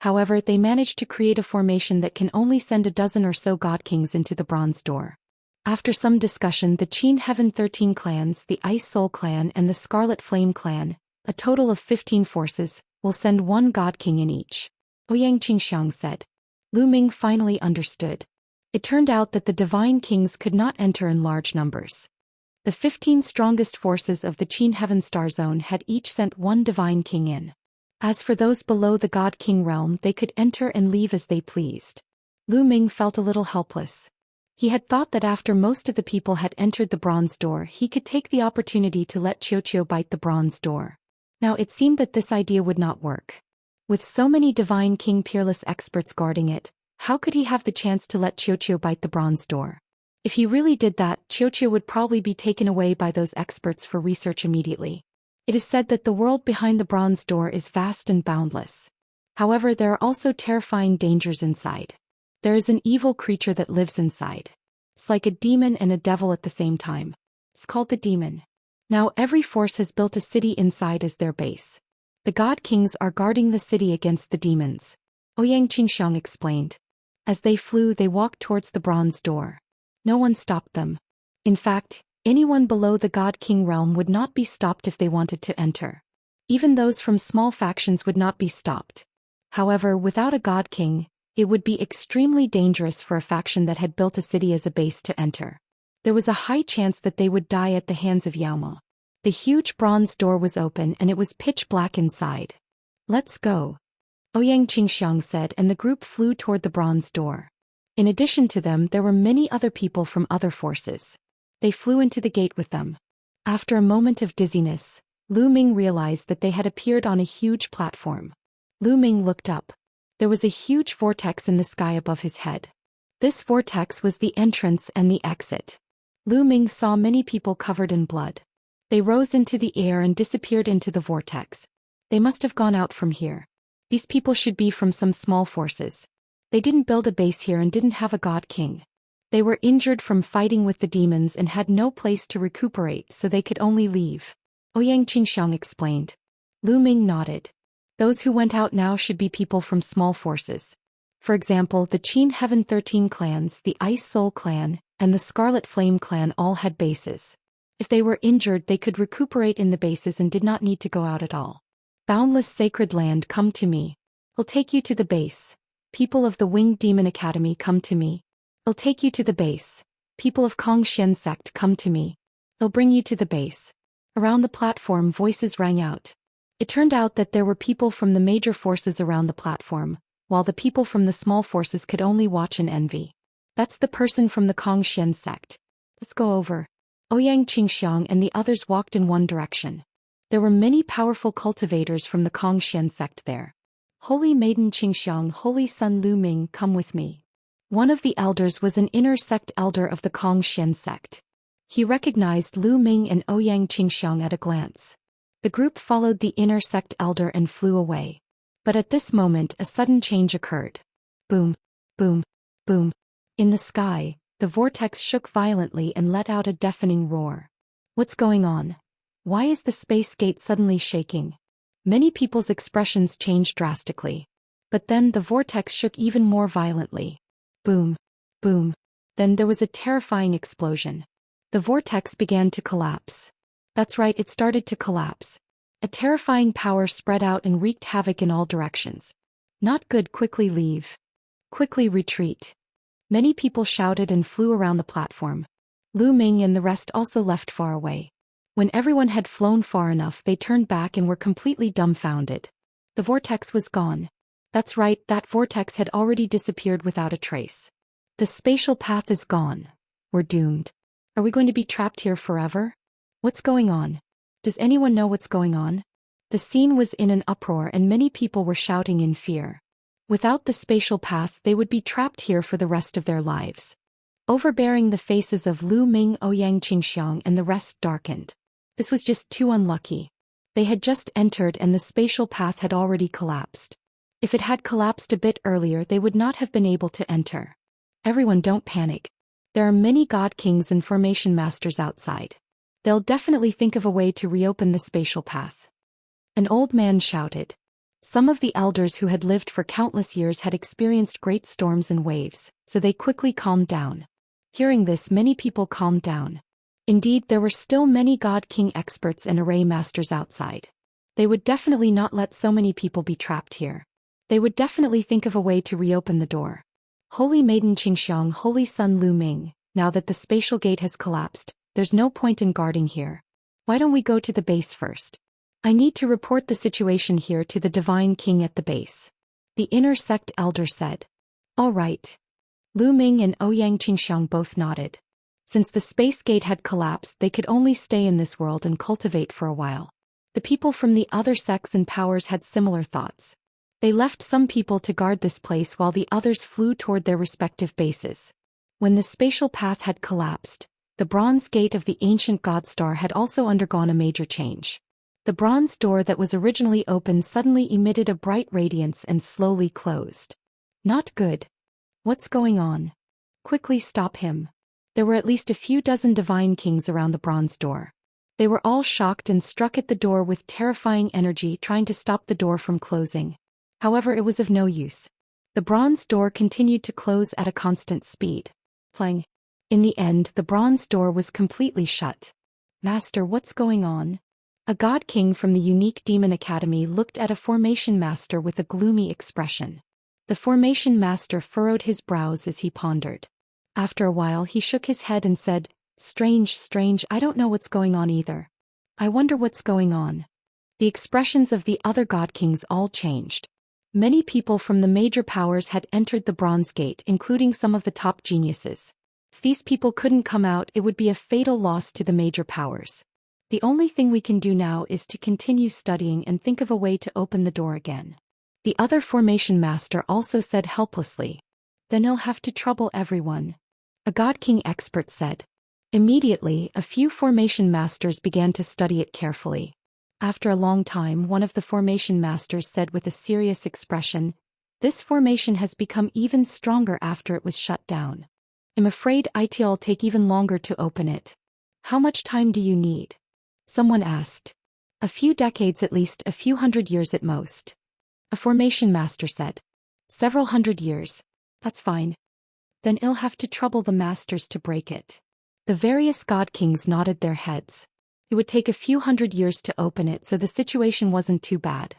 However, they managed to create a formation that can only send a dozen or so god kings into the bronze door. After some discussion, the Qin Heaven 13 clans, the Ice Soul clan and the Scarlet Flame clan, a total of 15 forces, will send one god king in each. Ouyang Qingxiang said. Lu Ming finally understood. It turned out that the divine kings could not enter in large numbers. The 15 strongest forces of the Qin Heaven Star Zone had each sent one divine king in. As for those below the god king realm, they could enter and leave as they pleased. Lu Ming felt a little helpless. He had thought that after most of the people had entered the bronze door, he could take the opportunity to let Qiu bite the bronze door. Now it seemed that this idea would not work. With so many divine king peerless experts guarding it, how could he have the chance to let Qiu bite the bronze door? If he really did that, Xianxia would probably be taken away by those experts for research immediately. It is said that the world behind the bronze door is vast and boundless. However, there are also terrifying dangers inside. There is an evil creature that lives inside. It's like a demon and a devil at the same time. It's called the demon. Now every force has built a city inside as their base. The god kings are guarding the city against the demons. Xianxia explained. As they flew, they walked towards the bronze door. No one stopped them. In fact, anyone below the god king realm would not be stopped if they wanted to enter. Even those from small factions would not be stopped. However, without a god king, it would be extremely dangerous for a faction that had built a city as a base to enter. There was a high chance that they would die at the hands of Yaoma. The huge bronze door was open and it was pitch black inside. Let's go, Xianxia said, and the group flew toward the bronze door. In addition to them, there were many other people from other forces. They flew into the gate with them. After a moment of dizziness, Lu Ming realized that they had appeared on a huge platform. Lu Ming looked up. There was a huge vortex in the sky above his head. This vortex was the entrance and the exit. Lu Ming saw many people covered in blood. They rose into the air and disappeared into the vortex. They must have gone out from here. These people should be from some small forces. They didn't build a base here and didn't have a god king. They were injured from fighting with the demons and had no place to recuperate, so they could only leave. Xianxia explained. Lu Ming nodded. Those who went out now should be people from small forces. For example, the Qin Heaven 13 clans, the Ice Soul clan, and the Scarlet Flame clan all had bases. If they were injured, they could recuperate in the bases and did not need to go out at all. Boundless sacred land, come to me. I'll take you to the base. People of the Winged Demon Academy, come to me. I'll take you to the base. People of Xian sect, come to me. I'll bring you to the base. Around the platform, voices rang out. It turned out that there were people from the major forces around the platform, while the people from the small forces could only watch and envy. That's the person from the Xian sect. Let's go over. Xianxia and the others walked in one direction. There were many powerful cultivators from the Xian sect there. Holy Maiden Xianxia, Holy Son Lu Ming, come with me. One of the elders was an inner sect elder of the Xian sect. He recognized Lu Ming and Xianxia at a glance. The group followed the inner sect elder and flew away. But at this moment a sudden change occurred. Boom, boom, boom. In the sky, the vortex shook violently and let out a deafening roar. What's going on? Why is the space gate suddenly shaking? Many people's expressions changed drastically. But then the vortex shook even more violently. Boom, boom. Then there was a terrifying explosion. The vortex began to collapse. That's right, it started to collapse. A terrifying power spread out and wreaked havoc in all directions. Not good, quickly leave. Quickly retreat. Many people shouted and flew around the platform. Lu Ming and the rest also left far away. When everyone had flown far enough, they turned back and were completely dumbfounded. The vortex was gone. That's right, that vortex had already disappeared without a trace. The spatial path is gone. We're doomed. Are we going to be trapped here forever? What's going on? Does anyone know what's going on? The scene was in an uproar and many people were shouting in fear. Without the spatial path, they would be trapped here for the rest of their lives. Overbearing, the faces of Lu Ming, Xianxia and the rest darkened. This was just too unlucky. They had just entered and the spatial path had already collapsed. If it had collapsed a bit earlier, they would not have been able to enter. Everyone, don't panic. There are many god kings and formation masters outside. They'll definitely think of a way to reopen the spatial path. An old man shouted. Some of the elders who had lived for countless years had experienced great storms and waves, so they quickly calmed down. Hearing this, many people calmed down. Indeed, there were still many god king experts and array masters outside. They would definitely not let so many people be trapped here. They would definitely think of a way to reopen the door. Holy Maiden Xianxia, Holy Son Lu Ming, now that the spatial gate has collapsed, there's no point in guarding here. Why don't we go to the base first? I need to report the situation here to the Divine King at the base. The inner sect elder said. All right. Lu Ming and Xianxia both nodded. Since the space gate had collapsed, they could only stay in this world and cultivate for a while. The people from the other sects and powers had similar thoughts. They left some people to guard this place while the others flew toward their respective bases. When the spatial path had collapsed, the bronze gate of the ancient god star had also undergone a major change. The bronze door that was originally open suddenly emitted a bright radiance and slowly closed. Not good. What's going on? Quickly stop him. There were at least a few dozen divine kings around the bronze door. They were all shocked and struck at the door with terrifying energy, trying to stop the door from closing. However, it was of no use. The bronze door continued to close at a constant speed. Clang. In the end, the bronze door was completely shut. Master, what's going on? A god king from the unique demon academy looked at a formation master with a gloomy expression. The formation master furrowed his brows as he pondered. After a while he shook his head and said, Strange, I don't know what's going on either. I wonder what's going on. The expressions of the other god kings all changed. Many people from the major powers had entered the Bronze Gate, including some of the top geniuses. If these people couldn't come out, it would be a fatal loss to the major powers. The only thing we can do now is to continue studying and think of a way to open the door again. The other formation master also said helplessly. Then he'll have to trouble everyone. A god king expert said. Immediately, a few formation masters began to study it carefully. After a long time, one of the formation masters said with a serious expression, This formation has become even stronger after it was shut down. I'm afraid it'll take even longer to open it. How much time do you need? Someone asked. A few decades, at least a few hundred years at most. A formation master said. Several hundred years. That's fine. Then I'll have to trouble the masters to break it. The various god kings nodded their heads. It would take a few hundred years to open it, so the situation wasn't too bad.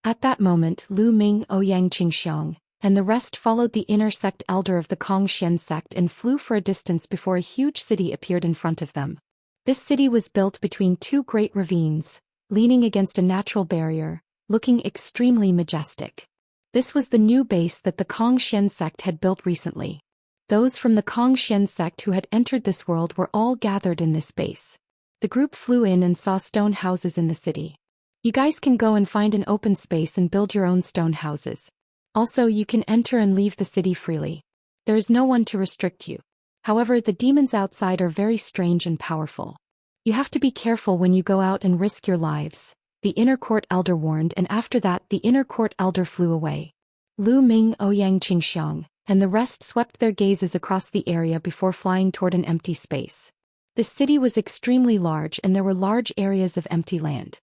At that moment, Lu Ming, Ouyang Qingxiang, and the rest followed the inner sect elder of the Xian sect and flew for a distance before a huge city appeared in front of them. This city was built between two great ravines, leaning against a natural barrier, looking extremely majestic. This was the new base that the Xian sect had built recently. Those from the Xian sect who had entered this world were all gathered in this base. The group flew in and saw stone houses in the city. You guys can go and find an open space and build your own stone houses. Also, you can enter and leave the city freely. There is no one to restrict you. However, the demons outside are very strange and powerful. You have to be careful when you go out and risk your lives, the inner court elder warned, and after that the inner court elder flew away. Lu Ming, Ouyang Qingxiang, and the rest swept their gazes across the area before flying toward an empty space. The city was extremely large and there were large areas of empty land.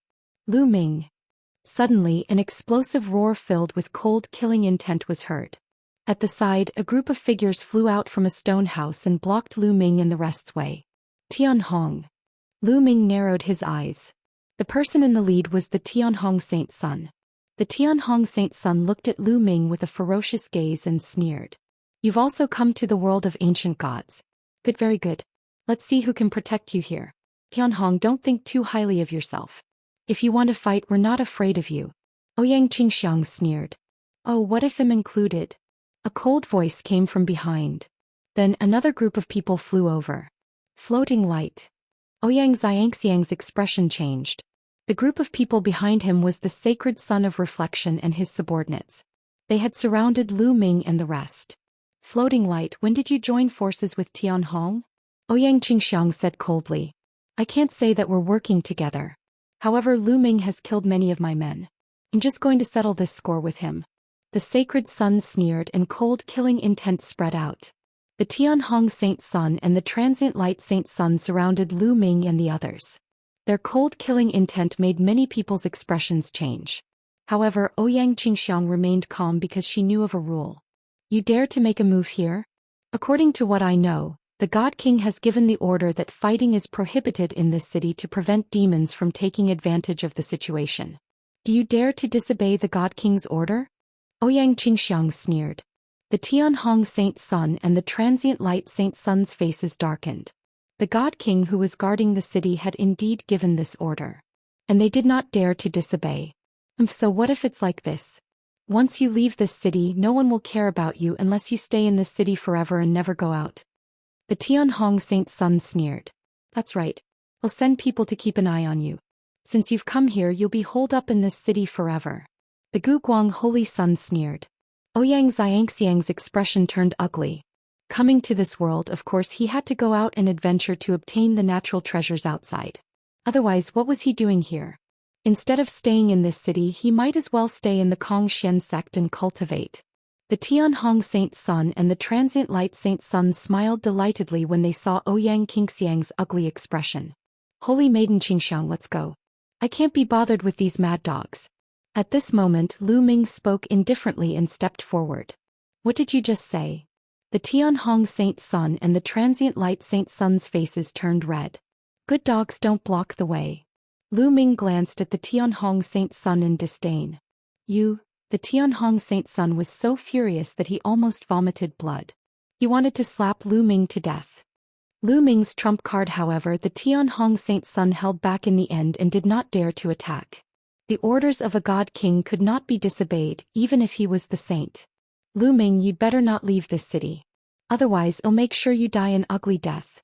Lu Ming. Suddenly, an explosive roar filled with cold, killing intent was heard. At the side, a group of figures flew out from a stone house and blocked Lu Ming and the rest's way. Tianhong. Lu Ming narrowed his eyes. The person in the lead was the Tianhong Saint Sun. The Tianhong Saint Sun looked at Lu Ming with a ferocious gaze and sneered. You've also come to the world of ancient gods. Good, very good. Let's see who can protect you here. Tianhong, don't think too highly of yourself. If you want to fight, we're not afraid of you. Ouyang Qingxiang sneered. Oh, what if I'm included? A cold voice came from behind. Then another group of people flew over. Floating light. Ouyang Xianxiang's expression changed. The group of people behind him was the sacred son of reflection and his subordinates. They had surrounded Lu Ming and the rest. Floating light, when did you join forces with Tianhong? Ouyang Qingxiang said coldly. I can't say that we're working together. However, Lu Ming has killed many of my men. I'm just going to settle this score with him. The sacred sun sneered and cold killing intent spread out. The Tianhong Saint Sun and the transient light Saint Sun surrounded Lu Ming and the others. Their cold killing intent made many people's expressions change. However, Ouyang Qingxiang remained calm because she knew of a rule. You dare to make a move here? According to what I know, the God King has given the order that fighting is prohibited in this city to prevent demons from taking advantage of the situation. Do you dare to disobey the God King's order? Ouyang Qingxiang sneered. The Tianhong Saint Sun and the transient light Saint Sun's faces darkened. The God King who was guarding the city had indeed given this order. And they did not dare to disobey. So what if it's like this? Once you leave this city, no one will care about you unless you stay in this city forever and never go out. The Tianhong Saint Sun sneered. That's right. I'll send people to keep an eye on you. Since you've come here, you'll be holed up in this city forever. The Guguang Holy Sun sneered. Ouyang Xianxiang's expression turned ugly. Coming to this world, of course, he had to go out and adventure to obtain the natural treasures outside. Otherwise, what was he doing here? Instead of staying in this city, he might as well stay in the Kong Xian sect and cultivate. The Tianhong Saint Sun and the Transient Light Saint Sun smiled delightedly when they saw Ouyang Qingxiang's ugly expression. Holy Maiden Xianxia, let's go. I can't be bothered with these mad dogs. At this moment, Lu Ming spoke indifferently and stepped forward. What did you just say? The Tianhong Saint Sun and the Transient Light Saint Sun's faces turned red. Good dogs don't block the way. Lu Ming glanced at the Tianhong Saint Sun in disdain. The Tianhong Saint Sun was so furious that he almost vomited blood. He wanted to slap Lu Ming to death. Lu Ming's trump card, however, the Tianhong Saint Sun held back in the end and did not dare to attack. The orders of a god king could not be disobeyed, even if he was the saint. Lu Ming, you'd better not leave this city. Otherwise, I'll make sure you die an ugly death.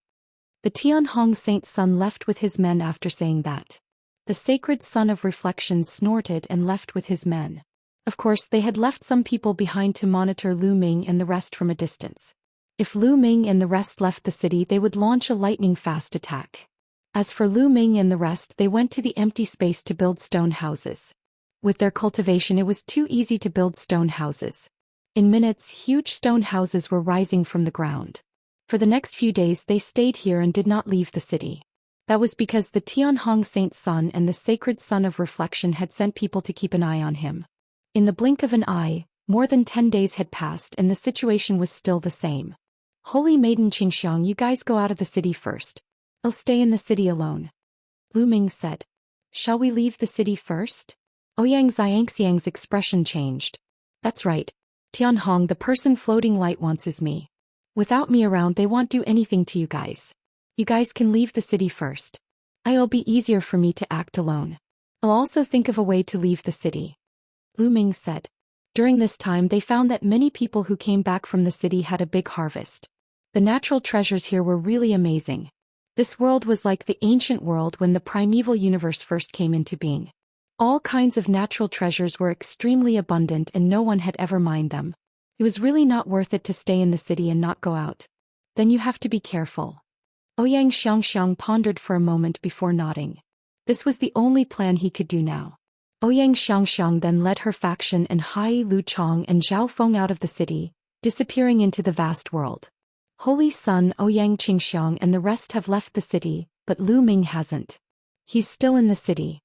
The Tianhong Saint Sun left with his men after saying that. The sacred Sun of Reflection snorted and left with his men. Of course, they had left some people behind to monitor Lu Ming and the rest from a distance. If Lu Ming and the rest left the city, they would launch a lightning-fast attack. As for Lu Ming and the rest, they went to the empty space to build stone houses. With their cultivation, it was too easy to build stone houses. In minutes, huge stone houses were rising from the ground. For the next few days, they stayed here and did not leave the city. That was because the Tianhong Saint Sun and the sacred Sun of Reflection had sent people to keep an eye on him. In the blink of an eye, more than 10 days had passed and the situation was still the same. Holy Maiden Xianxia, you guys go out of the city first. I'll stay in the city alone. Lu Ming said. Shall we leave the city first? Ouyang Xianxiang's expression changed. That's right. Tianhong, the person floating light, wants is me. Without me around, they won't do anything to you guys. You guys can leave the city first. It'll be easier for me to act alone. I'll also think of a way to leave the city. Lu Ming said. During this time, they found that many people who came back from the city had a big harvest. The natural treasures here were really amazing. This world was like the ancient world when the primeval universe first came into being. All kinds of natural treasures were extremely abundant and no one had ever mined them. It was really not worth it to stay in the city and not go out. Then you have to be careful. Ouyang Xianxiang pondered for a moment before nodding. This was the only plan he could do now. Ouyang Xianxiang then led her faction and Hai Lu Chong and Zhao Feng out of the city, disappearing into the vast world. Holy Sun Ouyang Qingxiang and the rest have left the city, but Lu Ming hasn't. He's still in the city.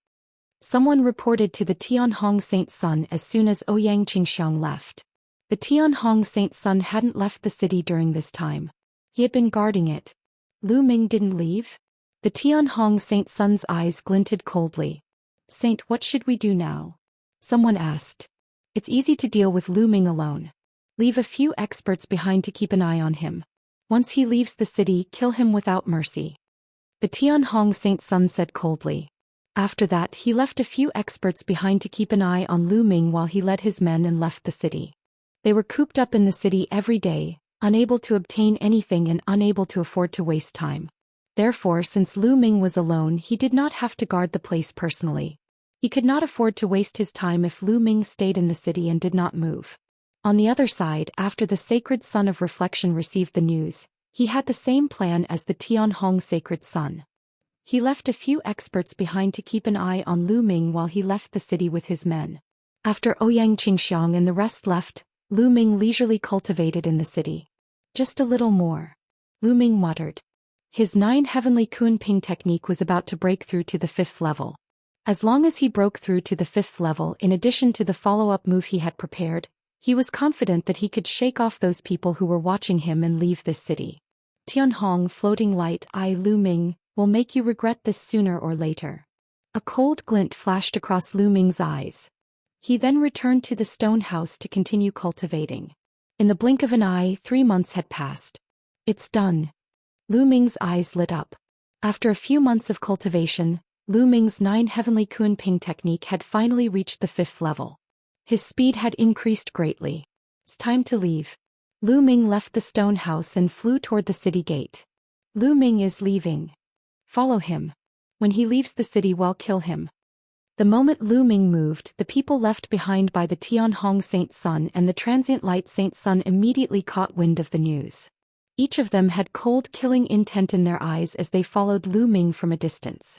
Someone reported to the Tianhong Saint Sun as soon as Ouyang Qingxiang left. The Tianhong Saint Sun hadn't left the city during this time. He had been guarding it. Lu Ming didn't leave? The Tianhong Saint Sun's eyes glinted coldly. Saint, what should we do now? Someone asked. It's easy to deal with Lu Ming alone. Leave a few experts behind to keep an eye on him. Once he leaves the city, kill him without mercy. The Tianhong Saint Sun said coldly. After that, he left a few experts behind to keep an eye on Lu Ming while he led his men and left the city. They were cooped up in the city every day, unable to obtain anything and unable to afford to waste time. Therefore, since Lu Ming was alone, he did not have to guard the place personally. He could not afford to waste his time if Lu Ming stayed in the city and did not move. On the other side, after the sacred Sun of Reflection received the news, he had the same plan as the Tianhong Sacred Sun. He left a few experts behind to keep an eye on Lu Ming while he left the city with his men. After Ouyang Qingxiang and the rest left, Lu Ming leisurely cultivated in the city. Just a little more. Lu Ming muttered. His 9 heavenly Kunping technique was about to break through to the 5th level. As long as he broke through to the 5th level, in addition to the follow-up move he had prepared, he was confident that he could shake off those people who were watching him and leave this city. Tianhong, floating light, Lu Ming, will make you regret this sooner or later. A cold glint flashed across Lu Ming's eyes. He then returned to the stone house to continue cultivating. In the blink of an eye, 3 months had passed. It's done. Lu Ming's eyes lit up. After a few months of cultivation, Lu Ming's 9 heavenly Kunping technique had finally reached the 5th level. His speed had increased greatly. It's time to leave. Lu Ming left the stone house and flew toward the city gate. Lu Ming is leaving. Follow him. When he leaves the city, well, kill him. The moment Lu Ming moved, the people left behind by the Tianhong Saint Sun and the Transient Light Saint Sun immediately caught wind of the news. Each of them had cold killing intent in their eyes as they followed Lu Ming from a distance.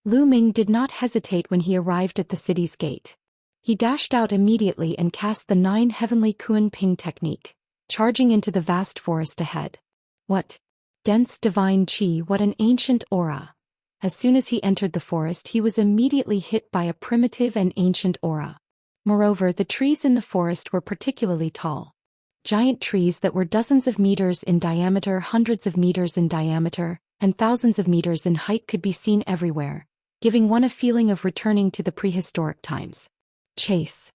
Lu Ming did not hesitate when he arrived at the city's gate. He dashed out immediately and cast the 9 heavenly Kuan Ping technique, charging into the vast forest ahead. What dense divine qi, what an ancient aura. As soon as he entered the forest, he was immediately hit by a primitive and ancient aura. Moreover, the trees in the forest were particularly tall. Giant trees that were dozens of meters in diameter, hundreds of meters in diameter, and thousands of meters in height could be seen everywhere, giving one a feeling of returning to the prehistoric times. Chase.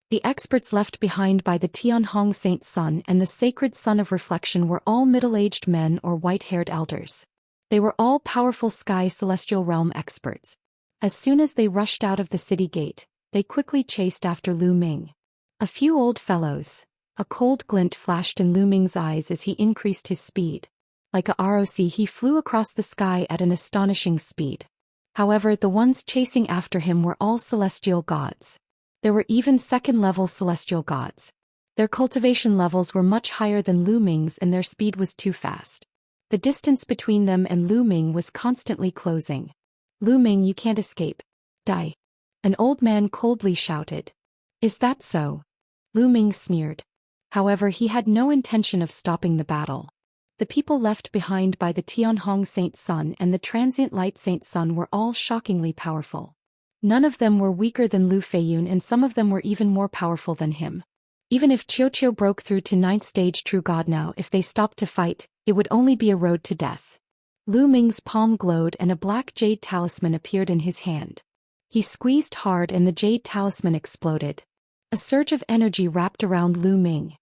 The experts left behind by the Tianhong Saint Sun and the Sacred Sun of Reflection were all middle-aged men or white-haired elders. They were all powerful sky celestial realm experts. As soon as they rushed out of the city gate, they quickly chased after Lu Ming. A few old fellows. A cold glint flashed in Lu Ming's eyes as he increased his speed. Like a ROC, he flew across the sky at an astonishing speed. However, the ones chasing after him were all celestial gods. There were even second-level celestial gods. Their cultivation levels were much higher than Lu Ming's and their speed was too fast. The distance between them and Lu Ming was constantly closing. Lu Ming, you can't escape. Die. An old man coldly shouted. Is that so? Lu Ming sneered. However, he had no intention of stopping the battle. The people left behind by the Tianhong Saint Sun and the Transient Light Saint Sun were all shockingly powerful. None of them were weaker than Lu Feiyun and some of them were even more powerful than him. Even if Qiuqiu broke through to 9th stage True God now, if they stopped to fight, it would only be a road to death. Lu Ming's palm glowed and a black jade talisman appeared in his hand. He squeezed hard and the jade talisman exploded. A surge of energy wrapped around Lu Ming.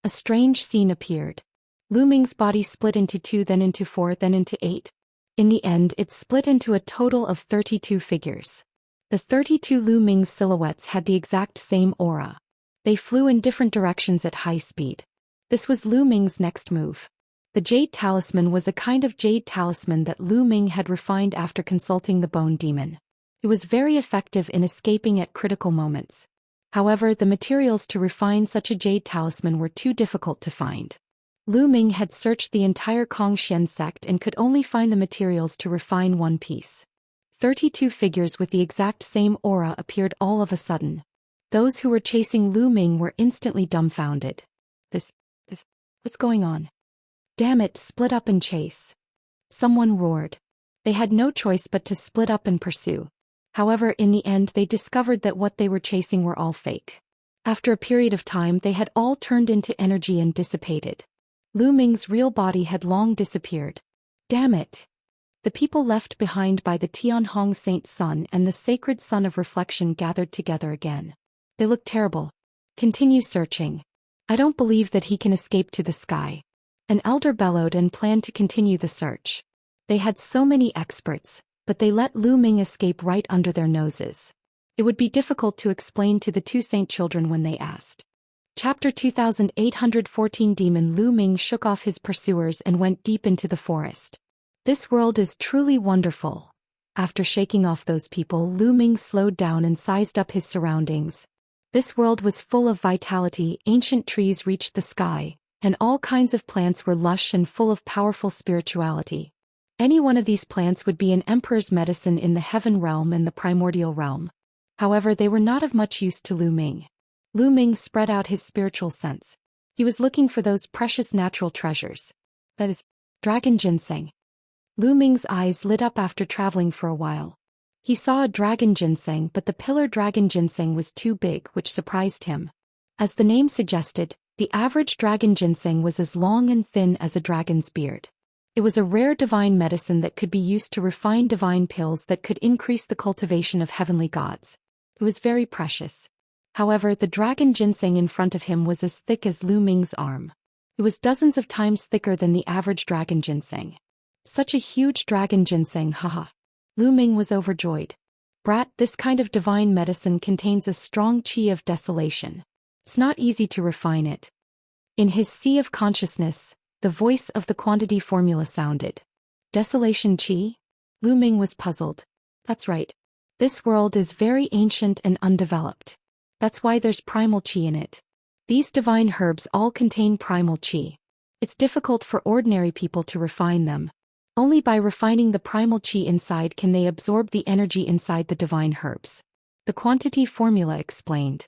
A strange scene appeared. Lu Ming's body split into 2, then into 4, then into 8. In the end, it split into a total of 32 figures. The 32 Lu Ming's silhouettes had the exact same aura. They flew in different directions at high speed. This was Lu Ming's next move. The jade talisman was a kind of jade talisman that Lu Ming had refined after consulting the bone demon. It was very effective in escaping at critical moments. However, the materials to refine such a jade talisman were too difficult to find. Lu Ming had searched the entire Kongxian sect and could only find the materials to refine one piece. 32 figures with the exact same aura appeared all of a sudden. Those who were chasing Lu Ming were instantly dumbfounded. What's going on? Damn it, split up and chase. Someone roared. They had no choice but to split up and pursue. However, in the end they discovered that what they were chasing were all fake. After a period of time they had all turned into energy and dissipated. Lu Ming's real body had long disappeared. Damn it! The people left behind by the Tianhong Saint Sun and the Sacred Sun of Reflection gathered together again. They look terrible. Continue searching. I don't believe that he can escape to the sky. An elder bellowed and planned to continue the search. They had so many experts, but they let Lu Ming escape right under their noses. It would be difficult to explain to the 2 saint children when they asked. Chapter 2814 Demon Lu Ming shook off his pursuers and went deep into the forest. This world is truly wonderful. After shaking off those people, Lu Ming slowed down and sized up his surroundings. This world was full of vitality, ancient trees reached the sky, and all kinds of plants were lush and full of powerful spirituality. Any one of these plants would be an emperor's medicine in the heaven realm and the primordial realm. However, they were not of much use to Lu Ming. Lu Ming spread out his spiritual sense. He was looking for those precious natural treasures. That is, dragon ginseng. Lu Ming's eyes lit up after traveling for a while. He saw a dragon ginseng, but the pillar dragon ginseng was too big, which surprised him. As the name suggested, the average dragon ginseng was as long and thin as a dragon's beard. It was a rare divine medicine that could be used to refine divine pills that could increase the cultivation of heavenly gods. It was very precious. However, the dragon ginseng in front of him was as thick as Lu Ming's arm. It was dozens of times thicker than the average dragon ginseng. Such a huge dragon ginseng, haha. Lu Ming was overjoyed. Brat, this kind of divine medicine contains a strong qi of desolation. It's not easy to refine it. In his sea of consciousness, the voice of the quantity formula sounded. Desolation qi? Lu Ming was puzzled. That's right. This world is very ancient and undeveloped. That's why there's primal qi in it. These divine herbs all contain primal qi. It's difficult for ordinary people to refine them. Only by refining the primal qi inside can they absorb the energy inside the divine herbs. The quantity formula explained.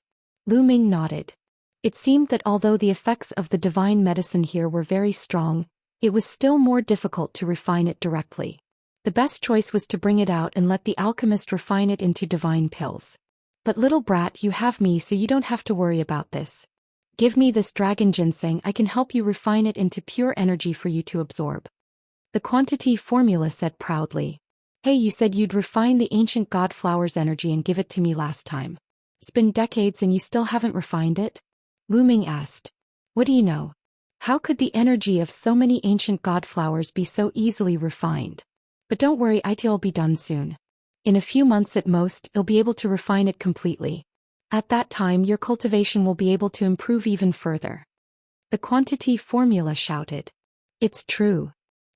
Lu Ming nodded. It seemed that although the effects of the divine medicine here were very strong, it was still more difficult to refine it directly. The best choice was to bring it out and let the alchemist refine it into divine pills. But little brat, you have me, so you don't have to worry about this. Give me this dragon ginseng, I can help you refine it into pure energy for you to absorb. The quantity formula said proudly. Hey, you said you'd refine the ancient god flower's energy and give it to me last time. It's been decades and you still haven't refined it? Lu Ming asked. What do you know? How could the energy of so many ancient god flowers be so easily refined? But don't worry, it'll be done soon. In a few months at most, you'll be able to refine it completely. At that time, your cultivation will be able to improve even further. The quantity formula shouted. It's true.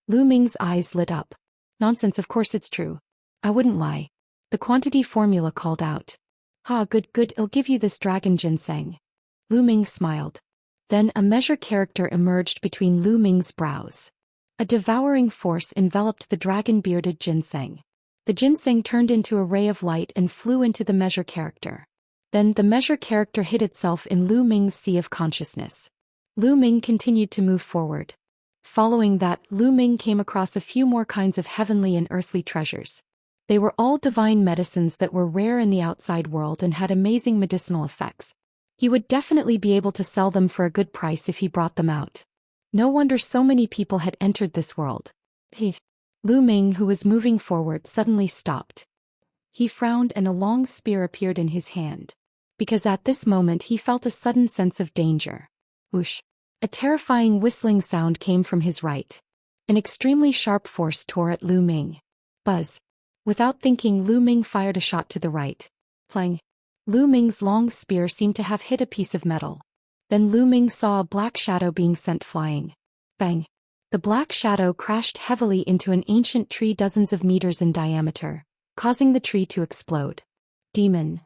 Lu Ming's eyes lit up. Nonsense, of course it's true. I wouldn't lie. The quantity formula called out. Ha, good, I'll give you this dragon ginseng. Lu Ming smiled. Then a measure character emerged between Lu Ming's brows. A devouring force enveloped the dragon-bearded ginseng. The ginseng turned into a ray of light and flew into the measure character. Then the measure character hid itself in Lu Ming's sea of consciousness. Lu Ming continued to move forward. Following that, Lu Ming came across a few more kinds of heavenly and earthly treasures. They were all divine medicines that were rare in the outside world and had amazing medicinal effects. He would definitely be able to sell them for a good price if he brought them out. No wonder so many people had entered this world. Lu Ming, who was moving forward, suddenly stopped. He frowned and a long spear appeared in his hand. Because at this moment he felt a sudden sense of danger. Whoosh! A terrifying whistling sound came from his right. An extremely sharp force tore at Lu Ming. Buzz! Without thinking, Lu Ming fired a shot to the right. Clang! Lu Ming's long spear seemed to have hit a piece of metal. Then Lu Ming saw a black shadow being sent flying. Bang! The black shadow crashed heavily into an ancient tree dozens of meters in diameter, causing the tree to explode. Demon!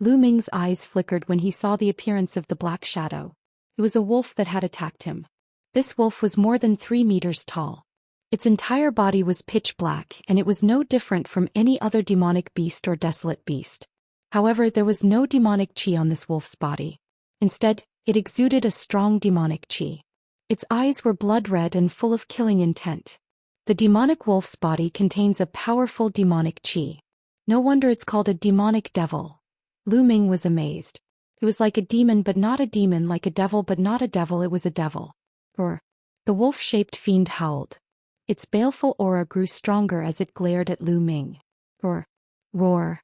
Lu Ming's eyes flickered when he saw the appearance of the black shadow. It was a wolf that had attacked him. This wolf was more than 3 meters tall. Its entire body was pitch black, and it was no different from any other demonic beast or desolate beast. However, there was no demonic qi on this wolf's body. Instead, it exuded a strong demonic qi. Its eyes were blood red and full of killing intent. The demonic wolf's body contains a powerful demonic qi. No wonder it's called a demonic devil. Lu Ming was amazed. It was like a demon but not a demon, like a devil but not a devil, it was a devil. Roar! The wolf-shaped fiend howled. Its baleful aura grew stronger as it glared at Lu Ming. Roar! Roar!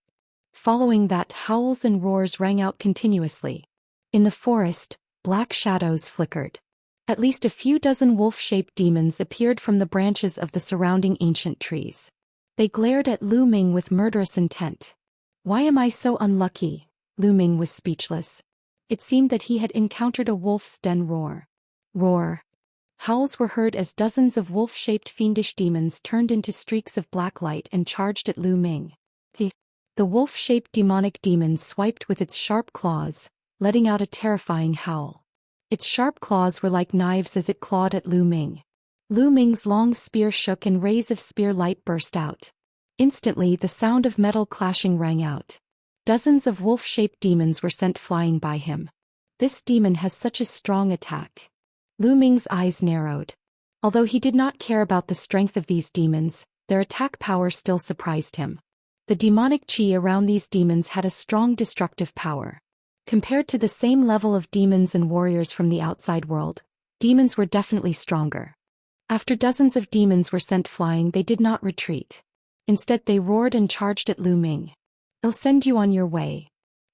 Following that, howls and roars rang out continuously. In the forest, black shadows flickered. At least a few dozen wolf-shaped demons appeared from the branches of the surrounding ancient trees. They glared at Lu Ming with murderous intent. Why am I so unlucky? Lu Ming was speechless. It seemed that he had encountered a wolf's den. Roar! Roar! Howls were heard as dozens of wolf-shaped fiendish demons turned into streaks of black light and charged at Lu Ming. The wolf-shaped demonic demon swiped with its sharp claws, letting out a terrifying howl. Its sharp claws were like knives as it clawed at Lu Ming. Lu Ming's long spear shook and rays of spear light burst out. Instantly, the sound of metal clashing rang out. Dozens of wolf-shaped demons were sent flying by him. This demon has such a strong attack. Lu Ming's eyes narrowed. Although he did not care about the strength of these demons, their attack power still surprised him. The demonic qi around these demons had a strong destructive power. Compared to the same level of demons and warriors from the outside world, demons were definitely stronger. After dozens of demons were sent flying, they did not retreat. Instead, they roared and charged at Lu Ming. I'll send you on your way.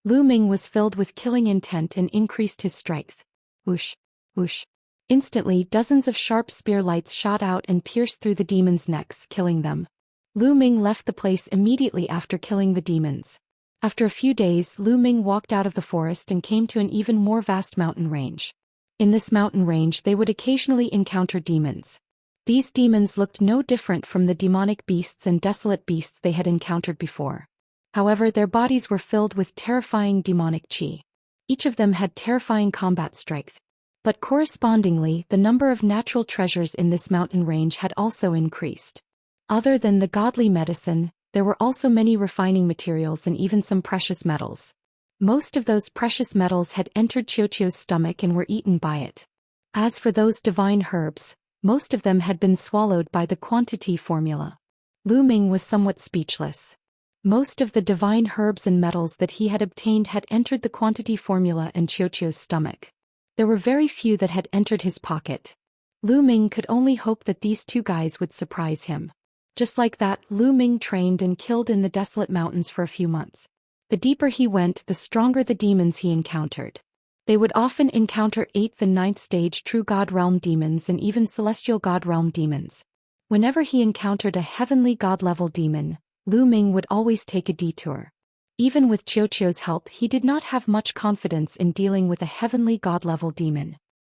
Lu Ming was filled with killing intent and increased his strength. Whoosh! Whoosh! Instantly, dozens of sharp spear lights shot out and pierced through the demons' necks, killing them. Lu Ming left the place immediately after killing the demons. After a few days, Lu Ming walked out of the forest and came to an even more vast mountain range. In this mountain range, they would occasionally encounter demons. These demons looked no different from the demonic beasts and desolate beasts they had encountered before. However, their bodies were filled with terrifying demonic qi. Each of them had terrifying combat strength. But correspondingly, the number of natural treasures in this mountain range had also increased. Other than the godly medicine, there were also many refining materials and even some precious metals. Most of those precious metals had entered Qiuqiu's stomach and were eaten by it. As for those divine herbs, most of them had been swallowed by the quantity formula. Lu Ming was somewhat speechless. Most of the divine herbs and metals that he had obtained had entered the quantity formula and Qiuqiu's stomach. There were very few that had entered his pocket. Lu Ming could only hope that these two guys would surprise him. Just like that, Lu Ming trained and killed in the desolate mountains for a few months. The deeper he went, the stronger the demons he encountered. They would often encounter 8th and 9th stage true God realm demons and even celestial God realm demons. Whenever he encountered a heavenly God level demon, Lu Ming would always take a detour. Even with Qiuqiu's help, he did not have much confidence in dealing with a heavenly God level demon.